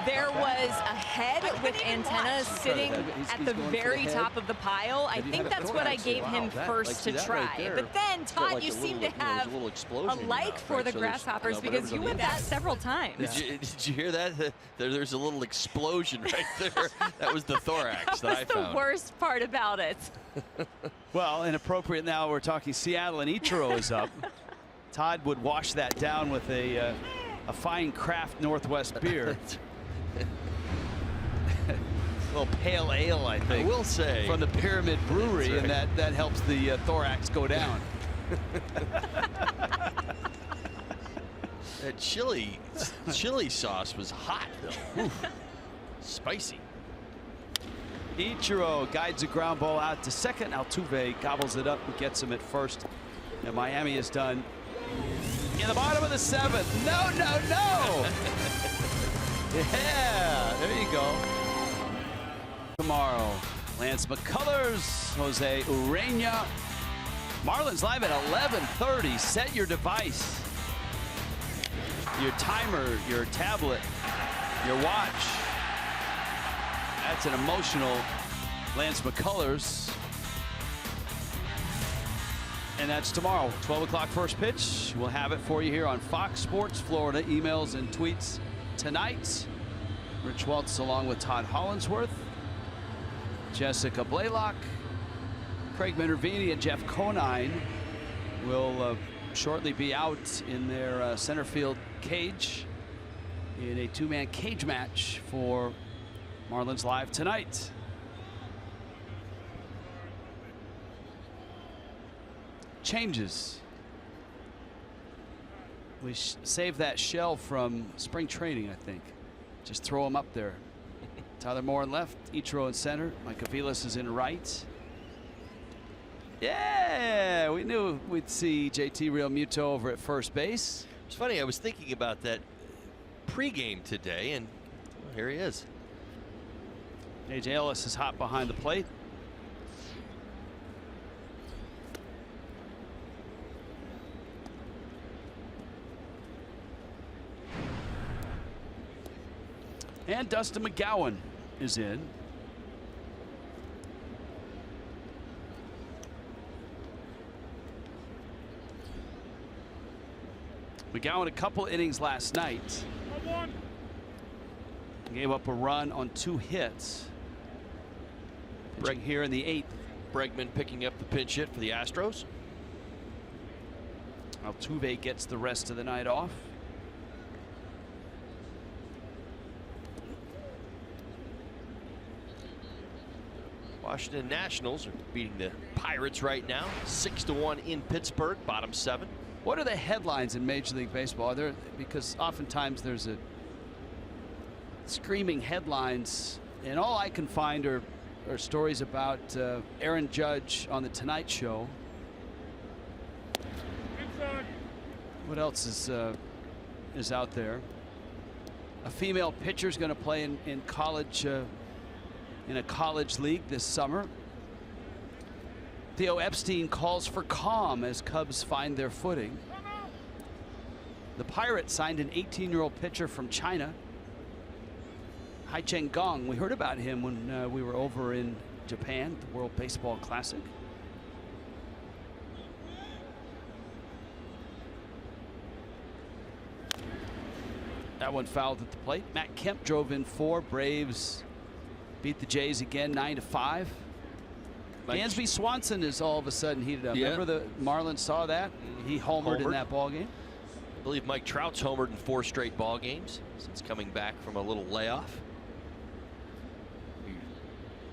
there was a head with antennas sitting at the very top of the pile. I think that's what I gave him first to try. But then, Todd, you seem to have a like for the grasshoppers because you went that several times. Did you hear that? There's a little explosion right there. That was the thorax that I found. That's the worst part about it. Well, inappropriate now. We're talking Seattle, and Ichiro is up. Todd would wash that down with a fine craft Northwest beer. A little pale ale, I think. I will say. From the Pyramid Brewery, right. and that helps the thorax go down. That chili sauce was hot, though. Oof. Spicy. Ichiro guides a ground ball out to second. Altuve gobbles it up and gets him at first. And Miami is done in the bottom of the seventh. No, no, no. Yeah, there you go. Tomorrow, Lance McCullers, Jose Urena. Marlins live at 11:30. Set your device, your timer, your tablet, your watch. That's an emotional Lance McCullers. And that's tomorrow, 12 o'clock first pitch. We'll have it for you here on Fox Sports Florida. Emails and tweets tonight. Rich Waltz along with Todd Hollinsworth, Jessica Blaylock, Craig Minervini, and Jeff Conine will shortly be out in their center field cage in a two-man cage match for Marlins Live tonight. Changes. We saved that shell from spring training, I think. Just throw them up there. Tyler Moore in left, Ichiro in center, Mike Aviles is in right. Yeah, we knew we'd see JT Real Muto over at first base. It's funny, I was thinking about that pregame today, and well, here he is. AJ Ellis is hot behind the plate. And Dustin McGowan is in. McGowan a couple innings last night. Gave up a run on 2 hits. Pitching here in the 8th. Bregman picking up the pinch hit for the Astros. Altuve gets the rest of the night off. Washington Nationals are beating the Pirates right now, 6-1 in Pittsburgh, bottom 7. What are the headlines in Major League Baseball? Are there, because oftentimes there's a screaming headlines, and all I can find are stories about Aaron Judge on the Tonight Show. What else is out there? A female pitcher is going to play in college. In a college league this summer. Theo Epstein calls for calm as Cubs find their footing. The Pirates signed an 18-year-old pitcher from China, Hai Cheng Gong. We heard about him when we were over in Japan, the World Baseball Classic. That one fouled at the plate. Matt Kemp drove in 4. Braves beat the Jays again, 9-5. Dansby Swanson is all of a sudden heated up. Yeah. Remember the Marlins saw that? He homered in that ball game. I believe Mike Trout's homered in 4 straight ball games since coming back from a little layoff.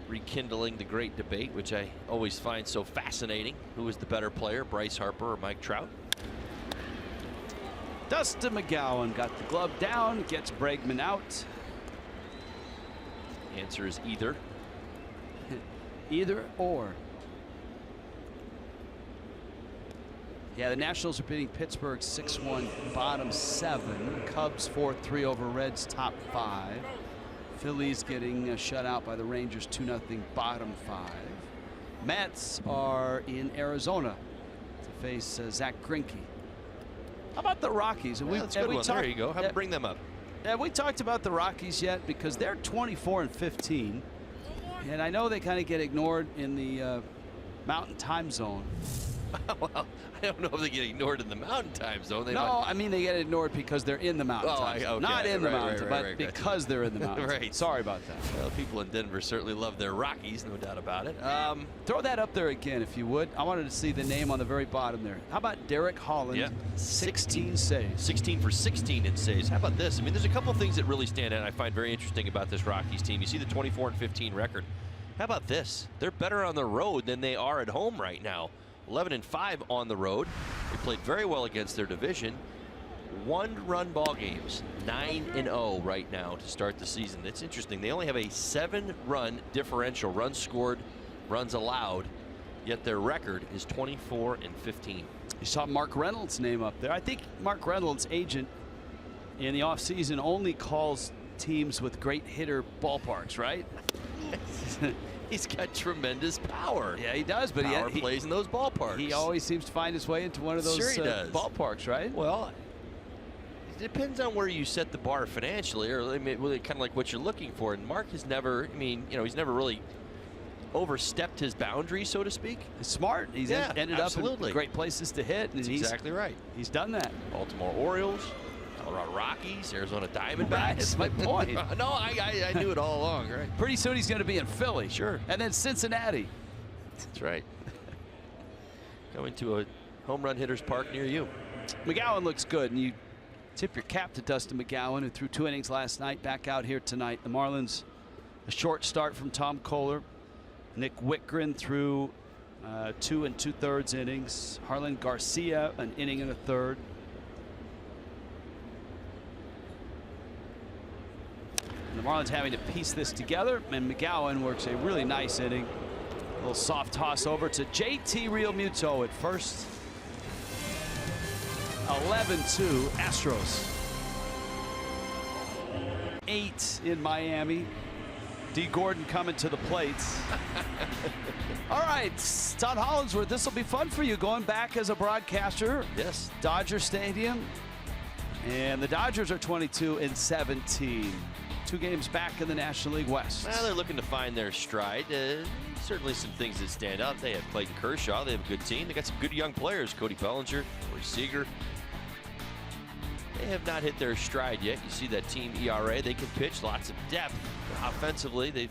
Rekindling the great debate, which I always find so fascinating. Who is the better player, Bryce Harper or Mike Trout? Dustin McGowan got the glove down, gets Bregman out. Answer is either. Either or. Yeah, the Nationals are beating Pittsburgh 6-1, bottom 7. Cubs 4-3 over Reds, top 5. Phillies getting shut out by the Rangers 2-0, bottom 5. Mets are in Arizona to face Zach Greinke. How about the Rockies? Yeah, that's a good one. There you go. Have to bring them up. Have we talked about the Rockies yet? Because they're 24-15, and I know they kind of get ignored in the Mountain Time Zone. Well, I don't know if they get ignored in the mountain time zone. I mean they get ignored because they're in the mountain time zone. Okay. Not in the Right, mountain, but because they're in the mountain. Right. Sorry about that. Well, people in Denver certainly love their Rockies, no doubt about it. Throw that up there again, if you would. I wanted to see the name on the very bottom there. How about Derek Holland? Yeah. 16 saves. 16 for 16 in saves. How about this? I mean, there's a couple things that really stand out I find very interesting about this Rockies team. You see the 24-15 record. How about this? They're better on the road than they are at home right now. 11-5 on the road. They played very well against their division. 1-run ball games, 9-0 right now to start the season. It's interesting. They only have a 7-run differential, runs scored, runs allowed, yet their record is 24-15. You saw Mark Reynolds' name up there. I think Mark Reynolds' agent in the offseason only calls teams with great hitter ballparks, right? He's got tremendous power. Yeah, he does, but he plays in those ballparks. He always seems to find his way into one of those ballparks, right? Well, it depends on where you set the bar financially, or really kind of like what you're looking for. And Mark has never, he's never really overstepped his boundaries, so to speak. He's smart. He's ended up in great places to hit. And That's exactly right. He's done that. Baltimore Orioles, Colorado Rockies, Arizona Diamondbacks. Right, that's my point. No, I knew it all along, right? Pretty soon he's going to be in Philly. Sure. And then Cincinnati. That's right. Going to a home run hitter's park near you. McGowan looks good, and you tip your cap to Dustin McGowan, who threw 2 innings last night, back out here tonight. The Marlins, a short start from Tom Kohler. Nick Whitgren threw 2 2/3 innings. Harlan Garcia, an inning and a third. And the Marlins having to piece this together, and McGowan works a really nice inning. A little soft toss over to JT Realmuto at first. 11-2 Astros. 8 in Miami. D. Gordon coming to the plate. All right, Todd Hollinsworth, this will be fun for you going back as a broadcaster. Yes. Dodger Stadium. And the Dodgers are 22-17. 2 games back in the National League West. Well, they're looking to find their stride. Certainly some things that stand out. They have Clayton Kershaw. They have a good team. They got some good young players. Cody Bellinger, Corey Seager. They have not hit their stride yet. You see that team ERA. They can pitch, lots of depth. Offensively, they've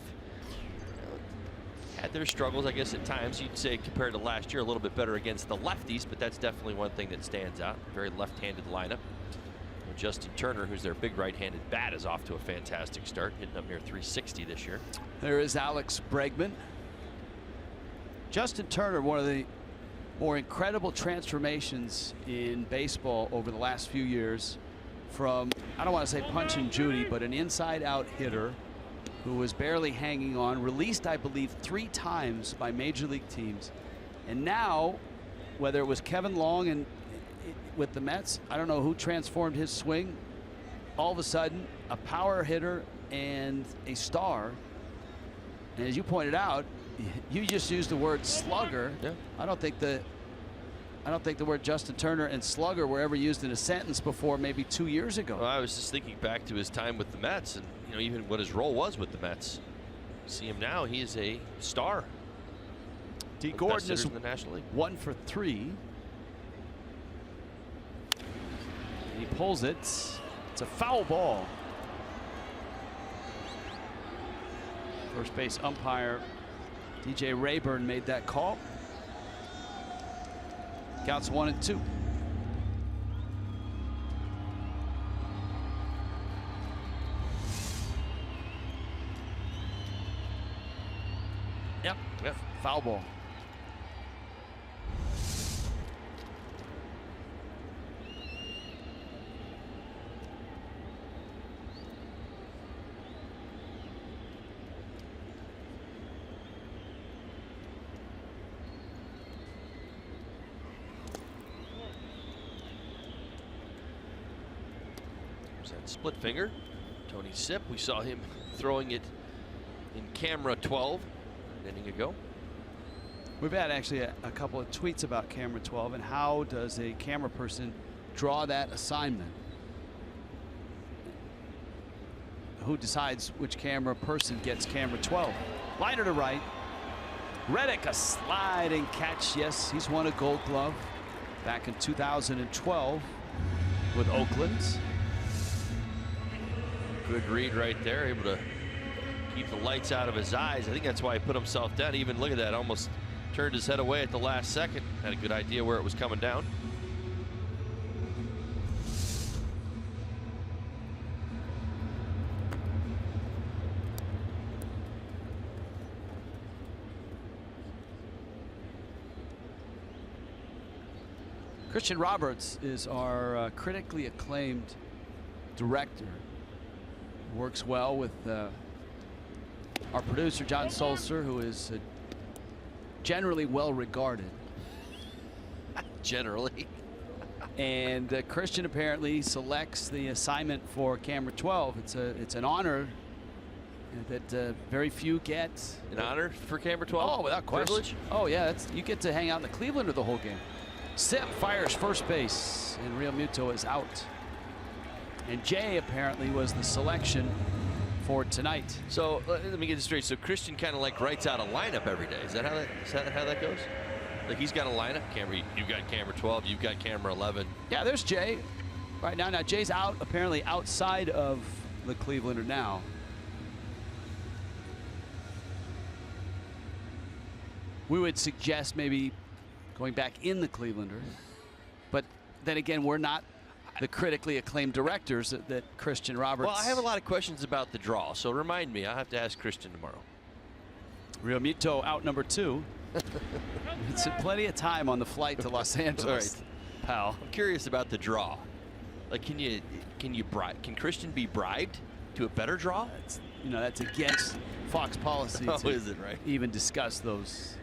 had their struggles, I guess, at times. You'd say compared to last year, a little bit better against the lefties, but that's definitely one thing that stands out. Very left-handed lineup. Justin Turner, who's their big right-handed bat, is off to a fantastic start, hitting up near 360 this year. There is Alex Bregman. Justin Turner, one of the more incredible transformations in baseball over the last few years, from, I don't want to say Punch and Judy, but an inside-out hitter who was barely hanging on, released, I believe, 3 times by major league teams. And now, whether it was Kevin Long and with the Mets, I don't know who transformed his swing. All of a sudden, a power hitter and a star. And as you pointed out, you just used the word slugger. Yeah. I don't think the word Justin Turner and slugger were ever used in a sentence before maybe 2 years ago. Well, I was just thinking back to his time with the Mets, and even what his role was with the Mets. You see him now; he is a star. D. Gordon is in the National League. 1 for 3. And he pulls it. It's a foul ball. First base umpire DJ Rayburn made that call. Counts 1-2. Yep. Foul ball. That split finger. Tony Sipp, we saw him throwing it in camera 12 an inning ago. We've had actually a couple of tweets about camera 12 and how does a camera person draw that assignment. Who decides which camera person gets camera 12? Liner to right. Reddick, a sliding catch. Yes, he's won a Gold Glove back in 2012 with Oakland. Good read right there, able to keep the lights out of his eyes. I think that's why he put himself down. Even look at that, almost turned his head away at the last second. Had a good idea where it was coming down. Christian Roberts is our critically acclaimed director. Works well with our producer John Sulzer, who is generally well regarded. Generally. And Christian apparently selects the assignment for camera 12. It's an honor that very few get. An honor for camera 12? Oh, without question. Privilege? Oh yeah, you get to hang out in the Clevelander the whole game. Sip fires first base, and Real Muto is out. And Jay apparently was the selection for tonight. So let me get this straight. So Christian kind of like writes out a lineup every day. Is that how that goes? Like he's got a lineup. Camera, you've got camera 12. You've got camera 11. Yeah, there's Jay right now. Now Jay's out, apparently outside of the Clevelander now. We would suggest maybe going back in the Clevelander, but then again, we're not the critically acclaimed directors that Christian Roberts. Well, I have a lot of questions about the draw, so remind me. I'll have to ask Christian tomorrow. Real Muto out number 2. It's plenty of time on the flight to Los Angeles, pal. I'm curious about the draw. Like, can Christian be bribed to a better draw? That's against Fox policy. Oh, is it right? Even discuss those.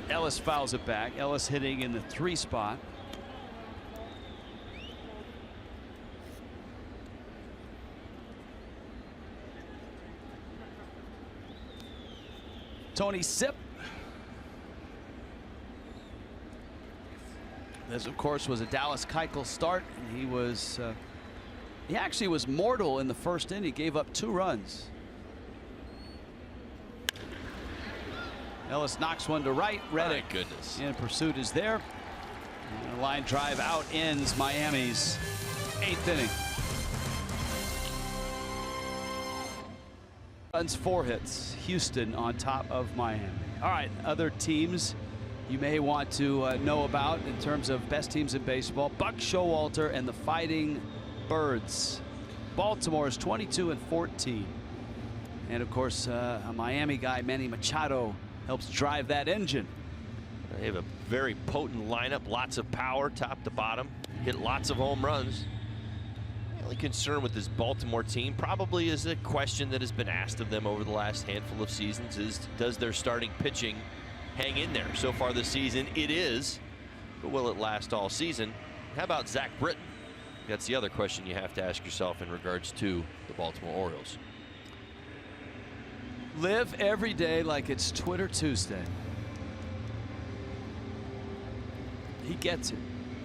Ellis fouls it back. Ellis hitting in the 3 spot. Tony Sip. This, of course, was a Dallas Keuchel start, and he actually was mortal in the first inning. He gave up 2 runs. Ellis knocks one to right. Reddick, my goodness, in pursuit is there. And a line drive out ends Miami's 8th inning. Runs 4 hits. Houston on top of Miami. All right, other teams you may want to know about in terms of best teams in baseball. Buck Showalter and the Fighting Birds. Baltimore is 22-14. And of course, a Miami guy, Manny Machado, helps drive that engine. They have a very potent lineup, lots of power top to bottom, hit lots of home runs. The only concern with this Baltimore team probably is a question that has been asked of them over the last handful of seasons is, does their starting pitching hang in there? So far this season it is, but will it last all season? How about Zach Britton? That's the other question you have to ask yourself in regards to the Baltimore Orioles. Live every day like it's Twitter Tuesday. He gets it.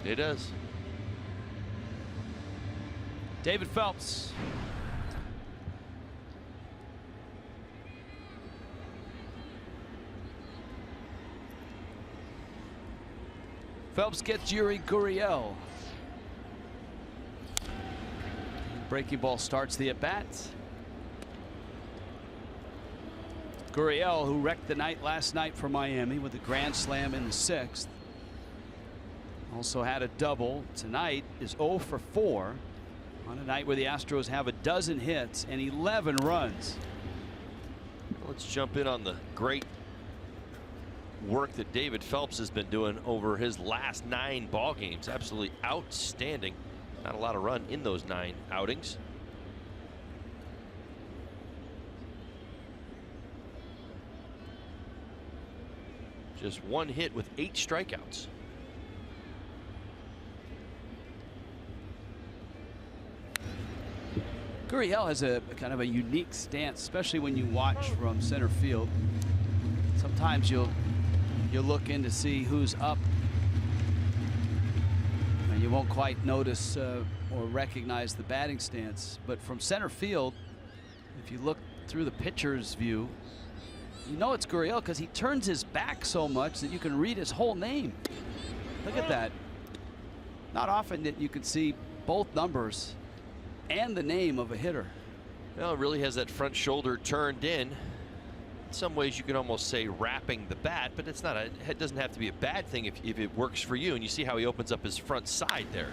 He does. David Phelps. Phelps gets Yuri Gurriel. Breaking ball starts the at-bat. Gurriel, who wrecked the night last night for Miami with a grand slam in the 6th. Also had a double. Tonight is 0 for 4 on a night where the Astros have a dozen hits and 11 runs. Let's jump in on the great work that David Phelps has been doing over his last 9 ball games. Absolutely outstanding. Not a lot of run in those 9 outings. Just 1 hit with 8 strikeouts. Gurriel has a kind of a unique stance, especially when you watch from center field. Sometimes you'll look in to see who's up, and you won't quite notice or recognize the batting stance. But from center field, if you look through the pitcher's view, you know it's Gurriel because he turns his back so much that you can read his whole name. Look at that. Not often that you can see both numbers and the name of a hitter. Well, it really has that front shoulder turned in. In some ways, you can almost say wrapping the bat, but it's not. It doesn't have to be a bad thing if it works for you. And you see how he opens up his front side there.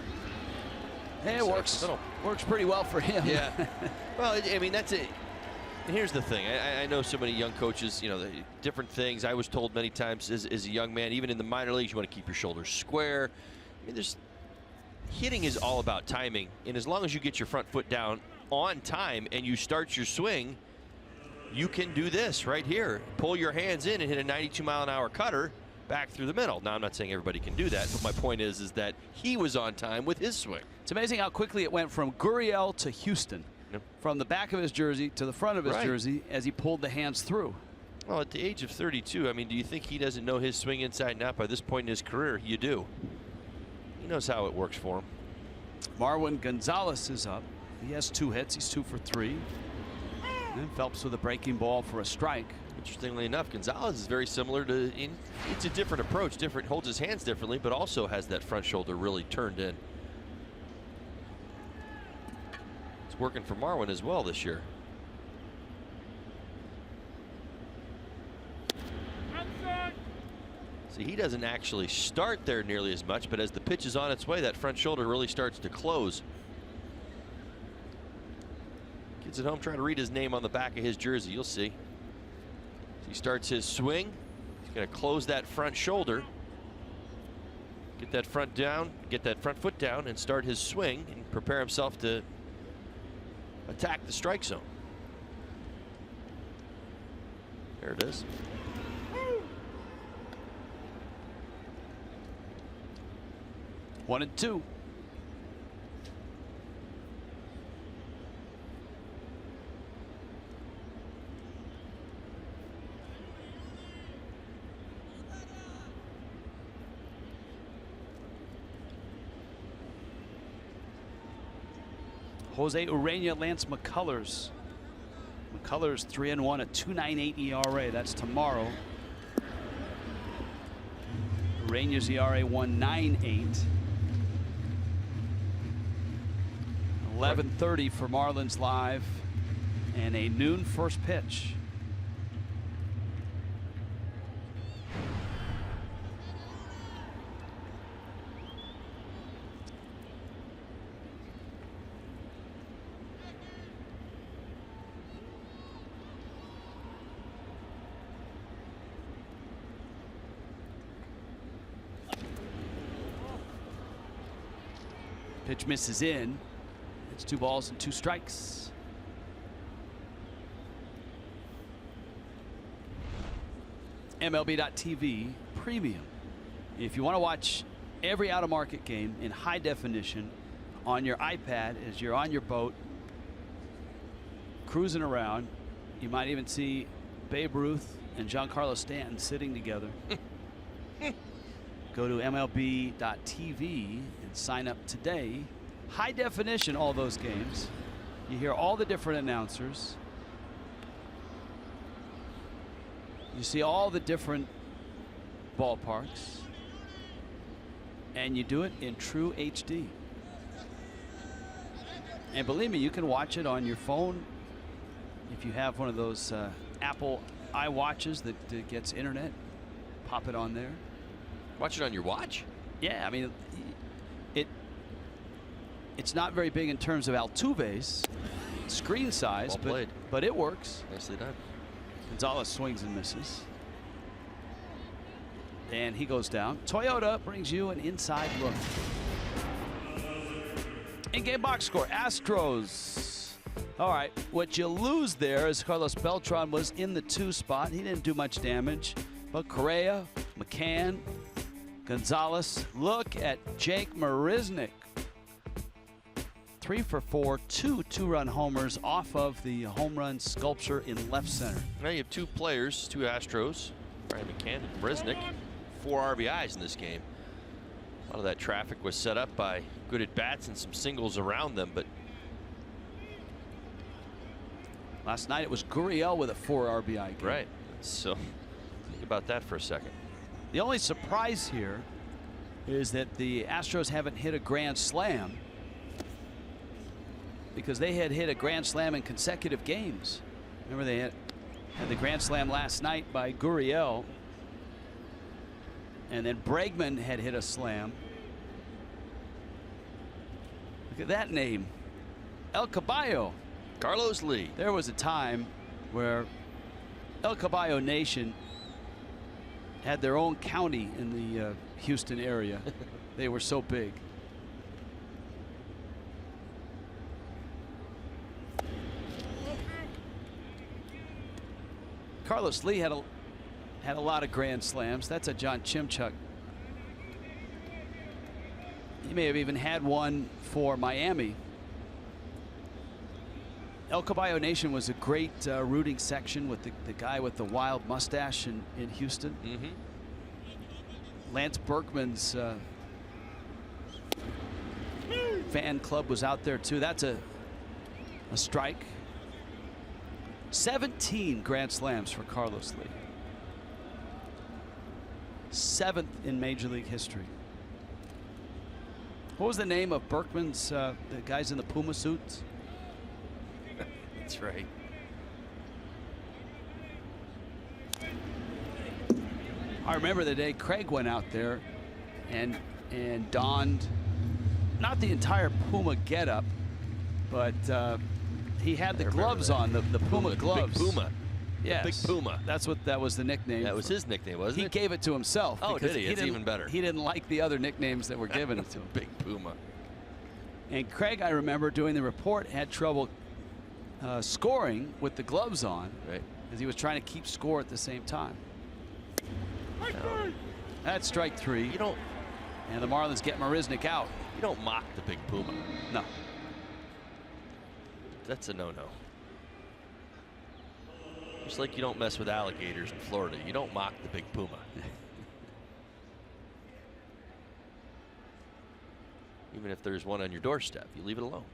Hey, it works pretty well for him. Yeah. Well, I mean, that's it. And here's the thing. I know so many young coaches, you know, different things. I was told many times as a young man, even in the minor leagues, you want to keep your shoulders square. I mean, hitting is all about timing. And as long as you get your front foot down on time and you start your swing, you can do this right here. Pull your hands in and hit a 92-mile-an-hour cutter back through the middle. Now, I'm not saying everybody can do that, but my point is that he was on time with his swing. It's amazing how quickly it went from Gurriel to Houston. Yep. From the back of his jersey to the front of his jersey as he pulled the hands through. Well, at the age of 32, I mean, do you think he doesn't know his swing inside and out? By this point in his career, you do. He knows how it works for him. Marwin Gonzalez is up. He has 2 hits. He's 2 for 3. And Phelps with a breaking ball for a strike. Interestingly enough, Gonzalez is very similar to. It's a different approach. Holds his hands differently, but also has that front shoulder really turned in. It's working for Marwin as well this year. See, he doesn't actually start there nearly as much, but as the pitch is on its way, that front shoulder really starts to close. Kids at home trying to read his name on the back of his jersey. You'll see. He starts his swing. He's going to close that front shoulder. Get that front down, get that front foot down, and start his swing and prepare himself to attack the strike zone. There it is. One and 2. Jose Urena, Lance McCullers. McCullers 3-1, a 2.98 ERA. That's tomorrow. Urena's ERA 1.98. 11:30 for Marlins Live, and a noon first pitch. Pitch misses in. It's 2 balls and 2 strikes. MLB.TV Premium. If you want to watch every out-of-market game in high definition on your iPad as you're on your boat, cruising around, you might even see Babe Ruth and Giancarlo Stanton sitting together. Go to MLB.TV and sign up today. High definition, all those games. You hear all the different announcers. You see all the different ballparks. And you do it in true HD. And believe me, you can watch it on your phone. If you have one of those Apple iWatches that gets internet, pop it on there. Watch it on your watch? Yeah, I mean, it's not very big in terms of Altuve's screen size, but it works. Nicely done. Gonzalez swings and misses. And he goes down. Toyota brings you an inside look. In-game box score, Astros. All right, what you lose there is Carlos Beltran was in the 2 spot. He didn't do much damage, but Correa, McCann, Gonzalez. Look at Jake Marisnick. 3 for 4, 2 2-run homers off of the home run sculpture in left center. Now you have 2 players, 2 Astros, Brian McCann and Marisnick, 4 RBIs in this game. A lot of that traffic was set up by good at-bats and some singles around them, but Last night it was Gurriel with a 4 RBI game. Right. So think about that for a second. The only surprise here is that the Astros haven't hit a grand slam, because they had hit a grand slam in consecutive games. Remember, they had the grand slam last night by Gurriel, and then Bregman had hit a slam. Look at that name, El Caballo. Carlos Lee. There was a time where El Caballo Nation had their own county in the Houston area. They were so big. Carlos Lee had a lot of grand slams. That's a John Chimchuk. He may have even had one for Miami. El Caballo Nation was a great rooting section with the guy with the wild mustache in Houston. Mm-hmm. Lance Berkman's fan club was out there too. That's a strike. 17 grand slams for Carlos Lee. 7th in Major League history. What was the name of Berkman's, the guys in the Puma suits? That's right. I remember the day Craig went out there and donned not the entire Puma getup, but he had the gloves on, the Puma gloves. Big Puma. Yes. Big Puma. That was the nickname. That was his nickname, wasn't it? He gave it to himself. Oh, because did he? It's even better. He didn't like the other nicknames that were given to him. Big Puma. And Craig, I remember doing the report, had trouble scoring with the gloves on, right, as he was trying to keep score at the same time. That's strike 3. You don't. And the Marlins get Marisnick out. You don't mock the Big Puma. No. That's a no-no. Just like you don't mess with alligators in Florida. You don't mock the Big Puma. Even if there's one on your doorstep, you leave it alone.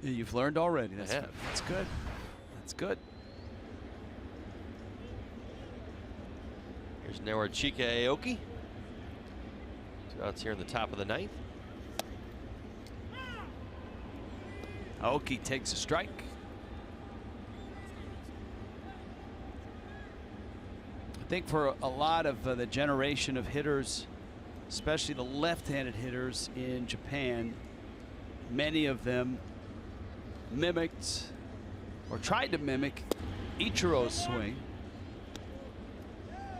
You've learned already. I have. That's good. That's good. Here's Chika Aoki. 2 outs here in the top of the 9th. Aoki takes a strike. I think for a lot of the generation of hitters, especially the left-handed hitters in Japan, many of them mimicked or tried to mimic Ichiro's swing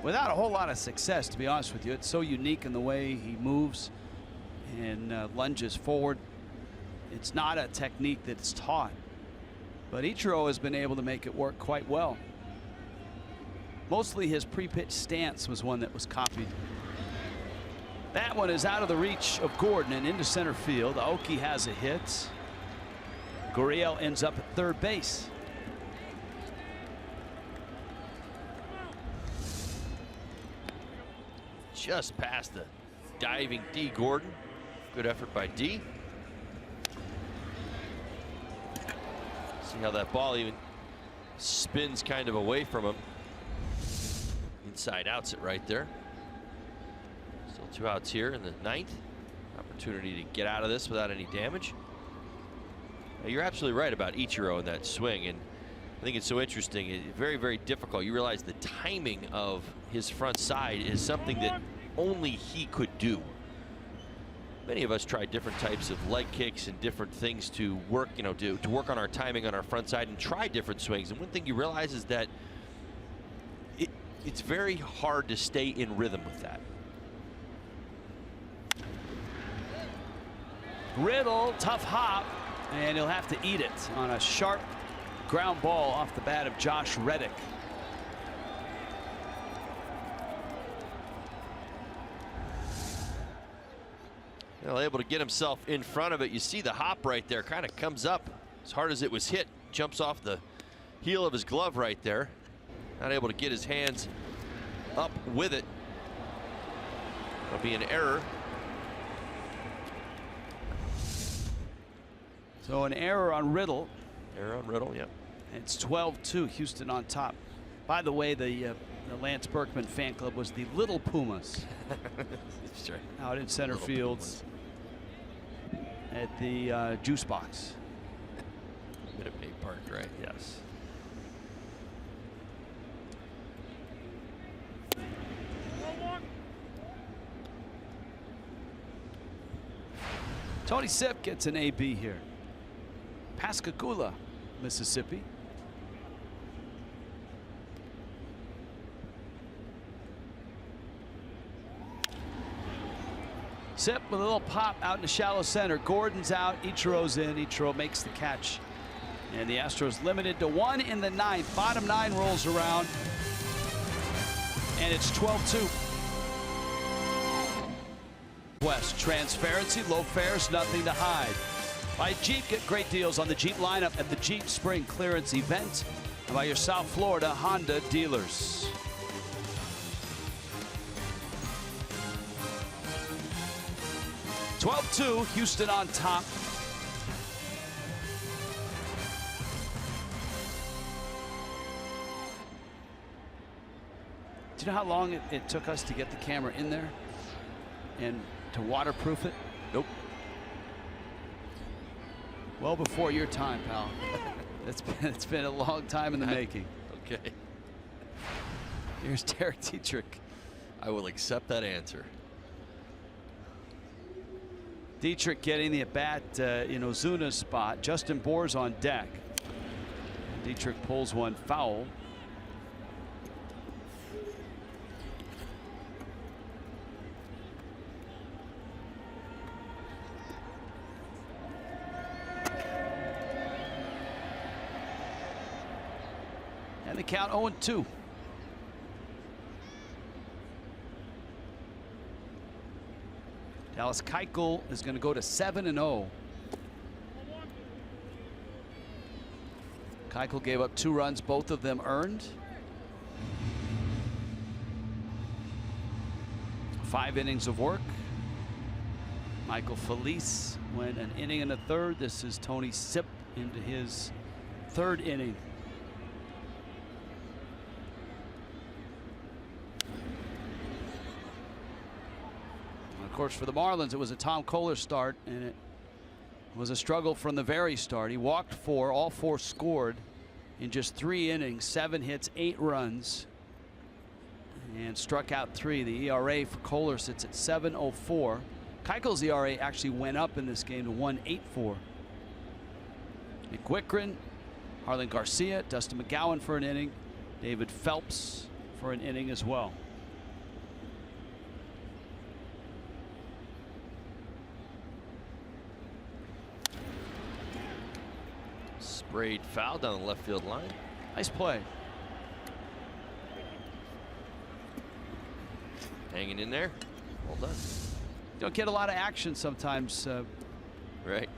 without a whole lot of success, to be honest with you. It's so unique in the way he moves and lunges forward. It's not a technique that's taught, but Ichiro has been able to make it work quite well. Mostly his pre-pitch stance was one that was copied. That one is out of the reach of Gordon and into center field. Aoki has a hit. Gurriel ends up at third base. Just past the diving D. Gordon. Good effort by D. See how that ball even spins kind of away from him. Inside outs it right there. Still 2 outs here in the 9th. Opportunity to get out of this without any damage. Now, you're absolutely right about Ichiro in that swing, and I think it's so interesting. It's very, very difficult. You realize the timing of his front side is something that only he could do. Many of us try different types of leg kicks and different things to work, to work on our timing on our front side and try different swings. And one thing you realize is that it's very hard to stay in rhythm with that. Riddle, tough hop, and he'll have to eat it on a sharp ground ball off the bat of Josh Reddick. Well, able to get himself in front of it. You see the hop right there, kind of comes up as hard as it was hit, jumps off the heel of his glove right there. Not able to get his hands up with it. That'll be an error. So an error on Riddle. Error on Riddle, yep. It's 12-2, Houston on top. By the way, the Lance Berkman fan club was the Little Pumas. That's right. Out in center Little fields at the juice box. Minute Maid Park, right? Yes. Tony Sipp gets an AB here. Pascagoula, Mississippi. Sipp with a little pop out in the shallow center. Gordon's out. Ichiro's in. Ichiro makes the catch. And the Astros limited to 1 in the 9th. Bottom 9 rolls around. And it's 12-2. West, transparency, low fares, nothing to hide. By Jeep, get great deals on the Jeep lineup at the Jeep Spring Clearance event. And by your South Florida Honda dealers. (12-2), Houston on top. Do you know how long it took us to get the camera in there and to waterproof it? Nope. Well before your time, pal. It's been a long time in the making. Okay. Here's Derek Dietrich. I will accept that answer. Dietrich getting the at-bat in Ozuna's spot. Justin Bour's on deck. Dietrich pulls one foul. And the count 0-2. Dallas Keuchel is going to go to 7-0. Keuchel gave up 2 runs, both of them earned. 5 innings of work. Michael Felice went an inning and a third. This is Tony Sipp into his 3rd inning. Of course, for the Marlins, it was a Tom Kohler start, and it was a struggle from the very start. He walked 4, all 4 scored in just 3 innings, 7 hits, 8 runs, and struck out 3. The ERA for Kohler sits at 7.04. Keuchel's ERA actually went up in this game to 1.84. Nick Wickren, Harlan Garcia, Dustin McGowan for an inning, David Phelps for an inning as well. Sprayed foul down the left field line. Nice play. Hanging in there. Well done. You don't get a lot of action sometimes. Right.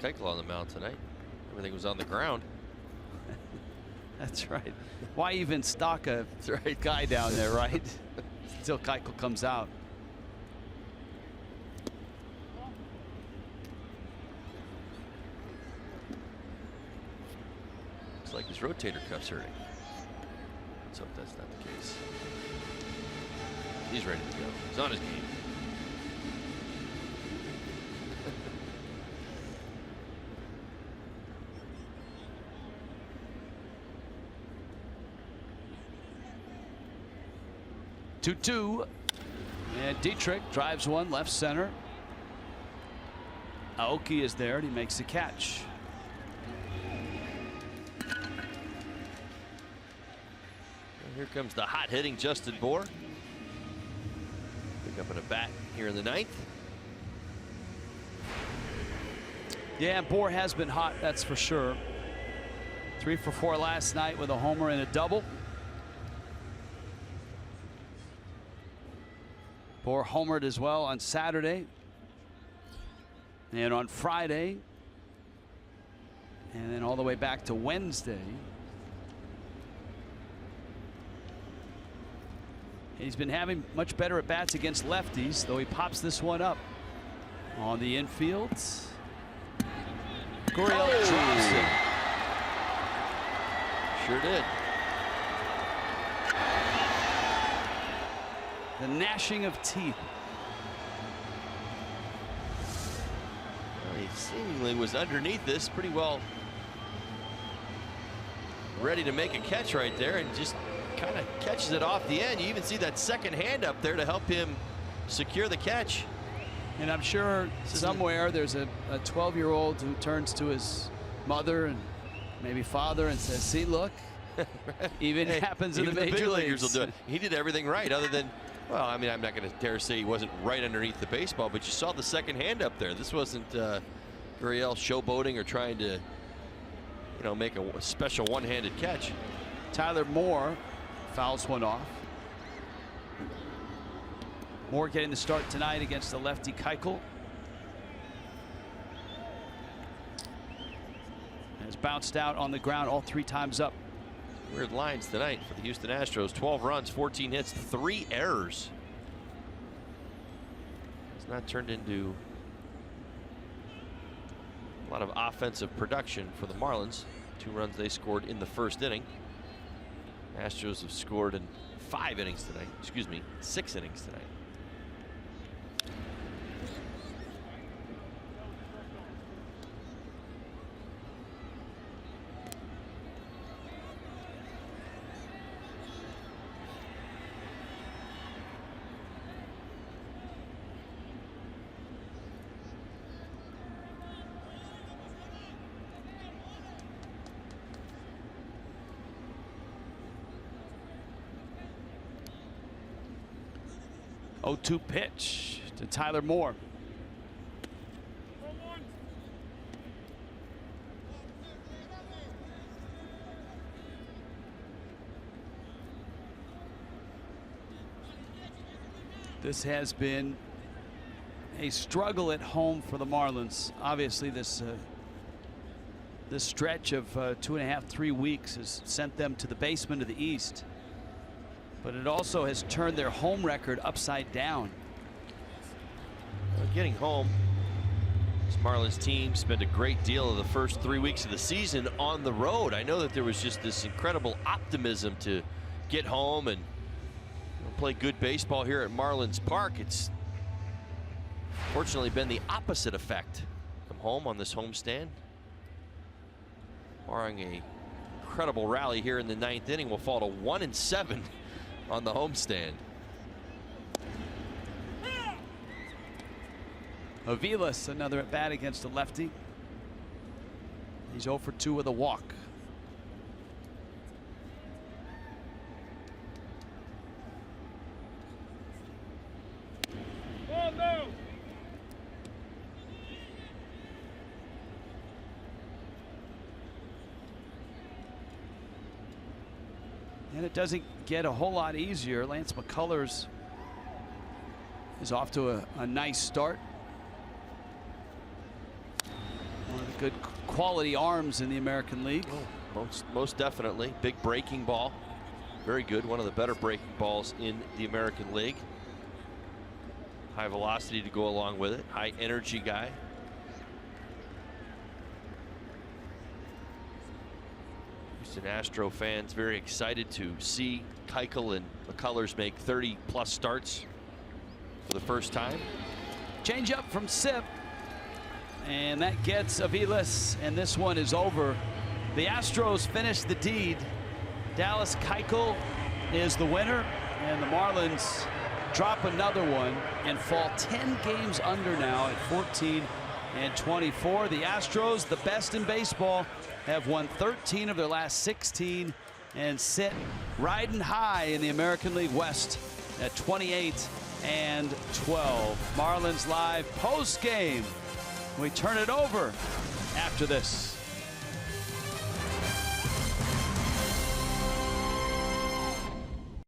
Keuchel on the mound tonight. Everything was on the ground. That's right. Why even stock a guy down there, right? Until Keuchel comes out. Looks like his rotator cuff's hurting. Let's hope that's not the case. He's ready to go. He's on his game. (2-2), and Dietrich drives one left center. Aoki is there, and he makes the catch. Here comes the hot hitting Justin Bour. Pick up in a bat here in the 9th. Yeah, Bour has been hot, that's for sure. 3 for 4 last night with a homer and a double. Bour homered as well on Saturday and on Friday, and then all the way back to Wednesday. He's been having much better at bats against lefties, though he pops this one up on the infield. Gurriel drops it. Sure did. The gnashing of teeth. Well, he seemingly was underneath this pretty well, ready to make a catch right there, and just kind of catches it off the end. You even see that second hand up there to help him secure the catch. And I'm sure somewhere there's a 12-year-old who turns to his mother and maybe father and says, see, look, even happens in the major leaguers leagues. will do it. He did everything right, other than, well, I mean, I'm not going to dare say he wasn't right underneath the baseball, but you saw the second hand up there. This wasn't Gurriel showboating or trying to, you know, make a special one-handed catch. Tyler Moore fouls one off. Moore getting the start tonight against the lefty Keuchel. Has bounced out on the ground all 3 times up. Weird lines tonight for the Houston Astros. 12 runs, 14 hits, 3 errors. It's not turned into a lot of offensive production for the Marlins. 2 runs they scored in the first inning. Astros have scored in 5 innings tonight. Excuse me, 6 innings tonight. Oh-2 pitch to Tyler Moore. This has been a struggle at home for the Marlins. Obviously, this stretch of 2.5, 3 weeks has sent them to the basement of the East. But it also has turned their home record upside down. Well, getting home, this Marlins team spent a great deal of the first 3 weeks of the season on the road. I know that there was just this incredible optimism to get home and play good baseball here at Marlins Park. It's fortunately been the opposite effect. Come home on this homestand, barring a incredible rally here in the 9th inning, will fall to 1-7 on the homestand. Aviles, another at bat against the lefty. He's 0 for 2 with a walk. Oh, no. And it doesn't get a whole lot easier. Lance McCullers is off to a nice start. One of the good quality arms in the American League. Oh, most definitely. Big breaking ball. Very good. One of the better breaking balls in the American League. High velocity to go along with it. High energy guy. Houston Astro fans very excited to see Keuchel and McCullers make 30+ starts for the first time. Change up from Sip. And that gets Aviles, and this one is over. The Astros finish the deed. Dallas Keuchel is the winner, and the Marlins drop another one and fall 10 games under now at 14-24. The Astros, the best in baseball, have won 13 of their last 16 and sit riding high in the American League West at 28-12. Marlins Live post game. We turn it over after this.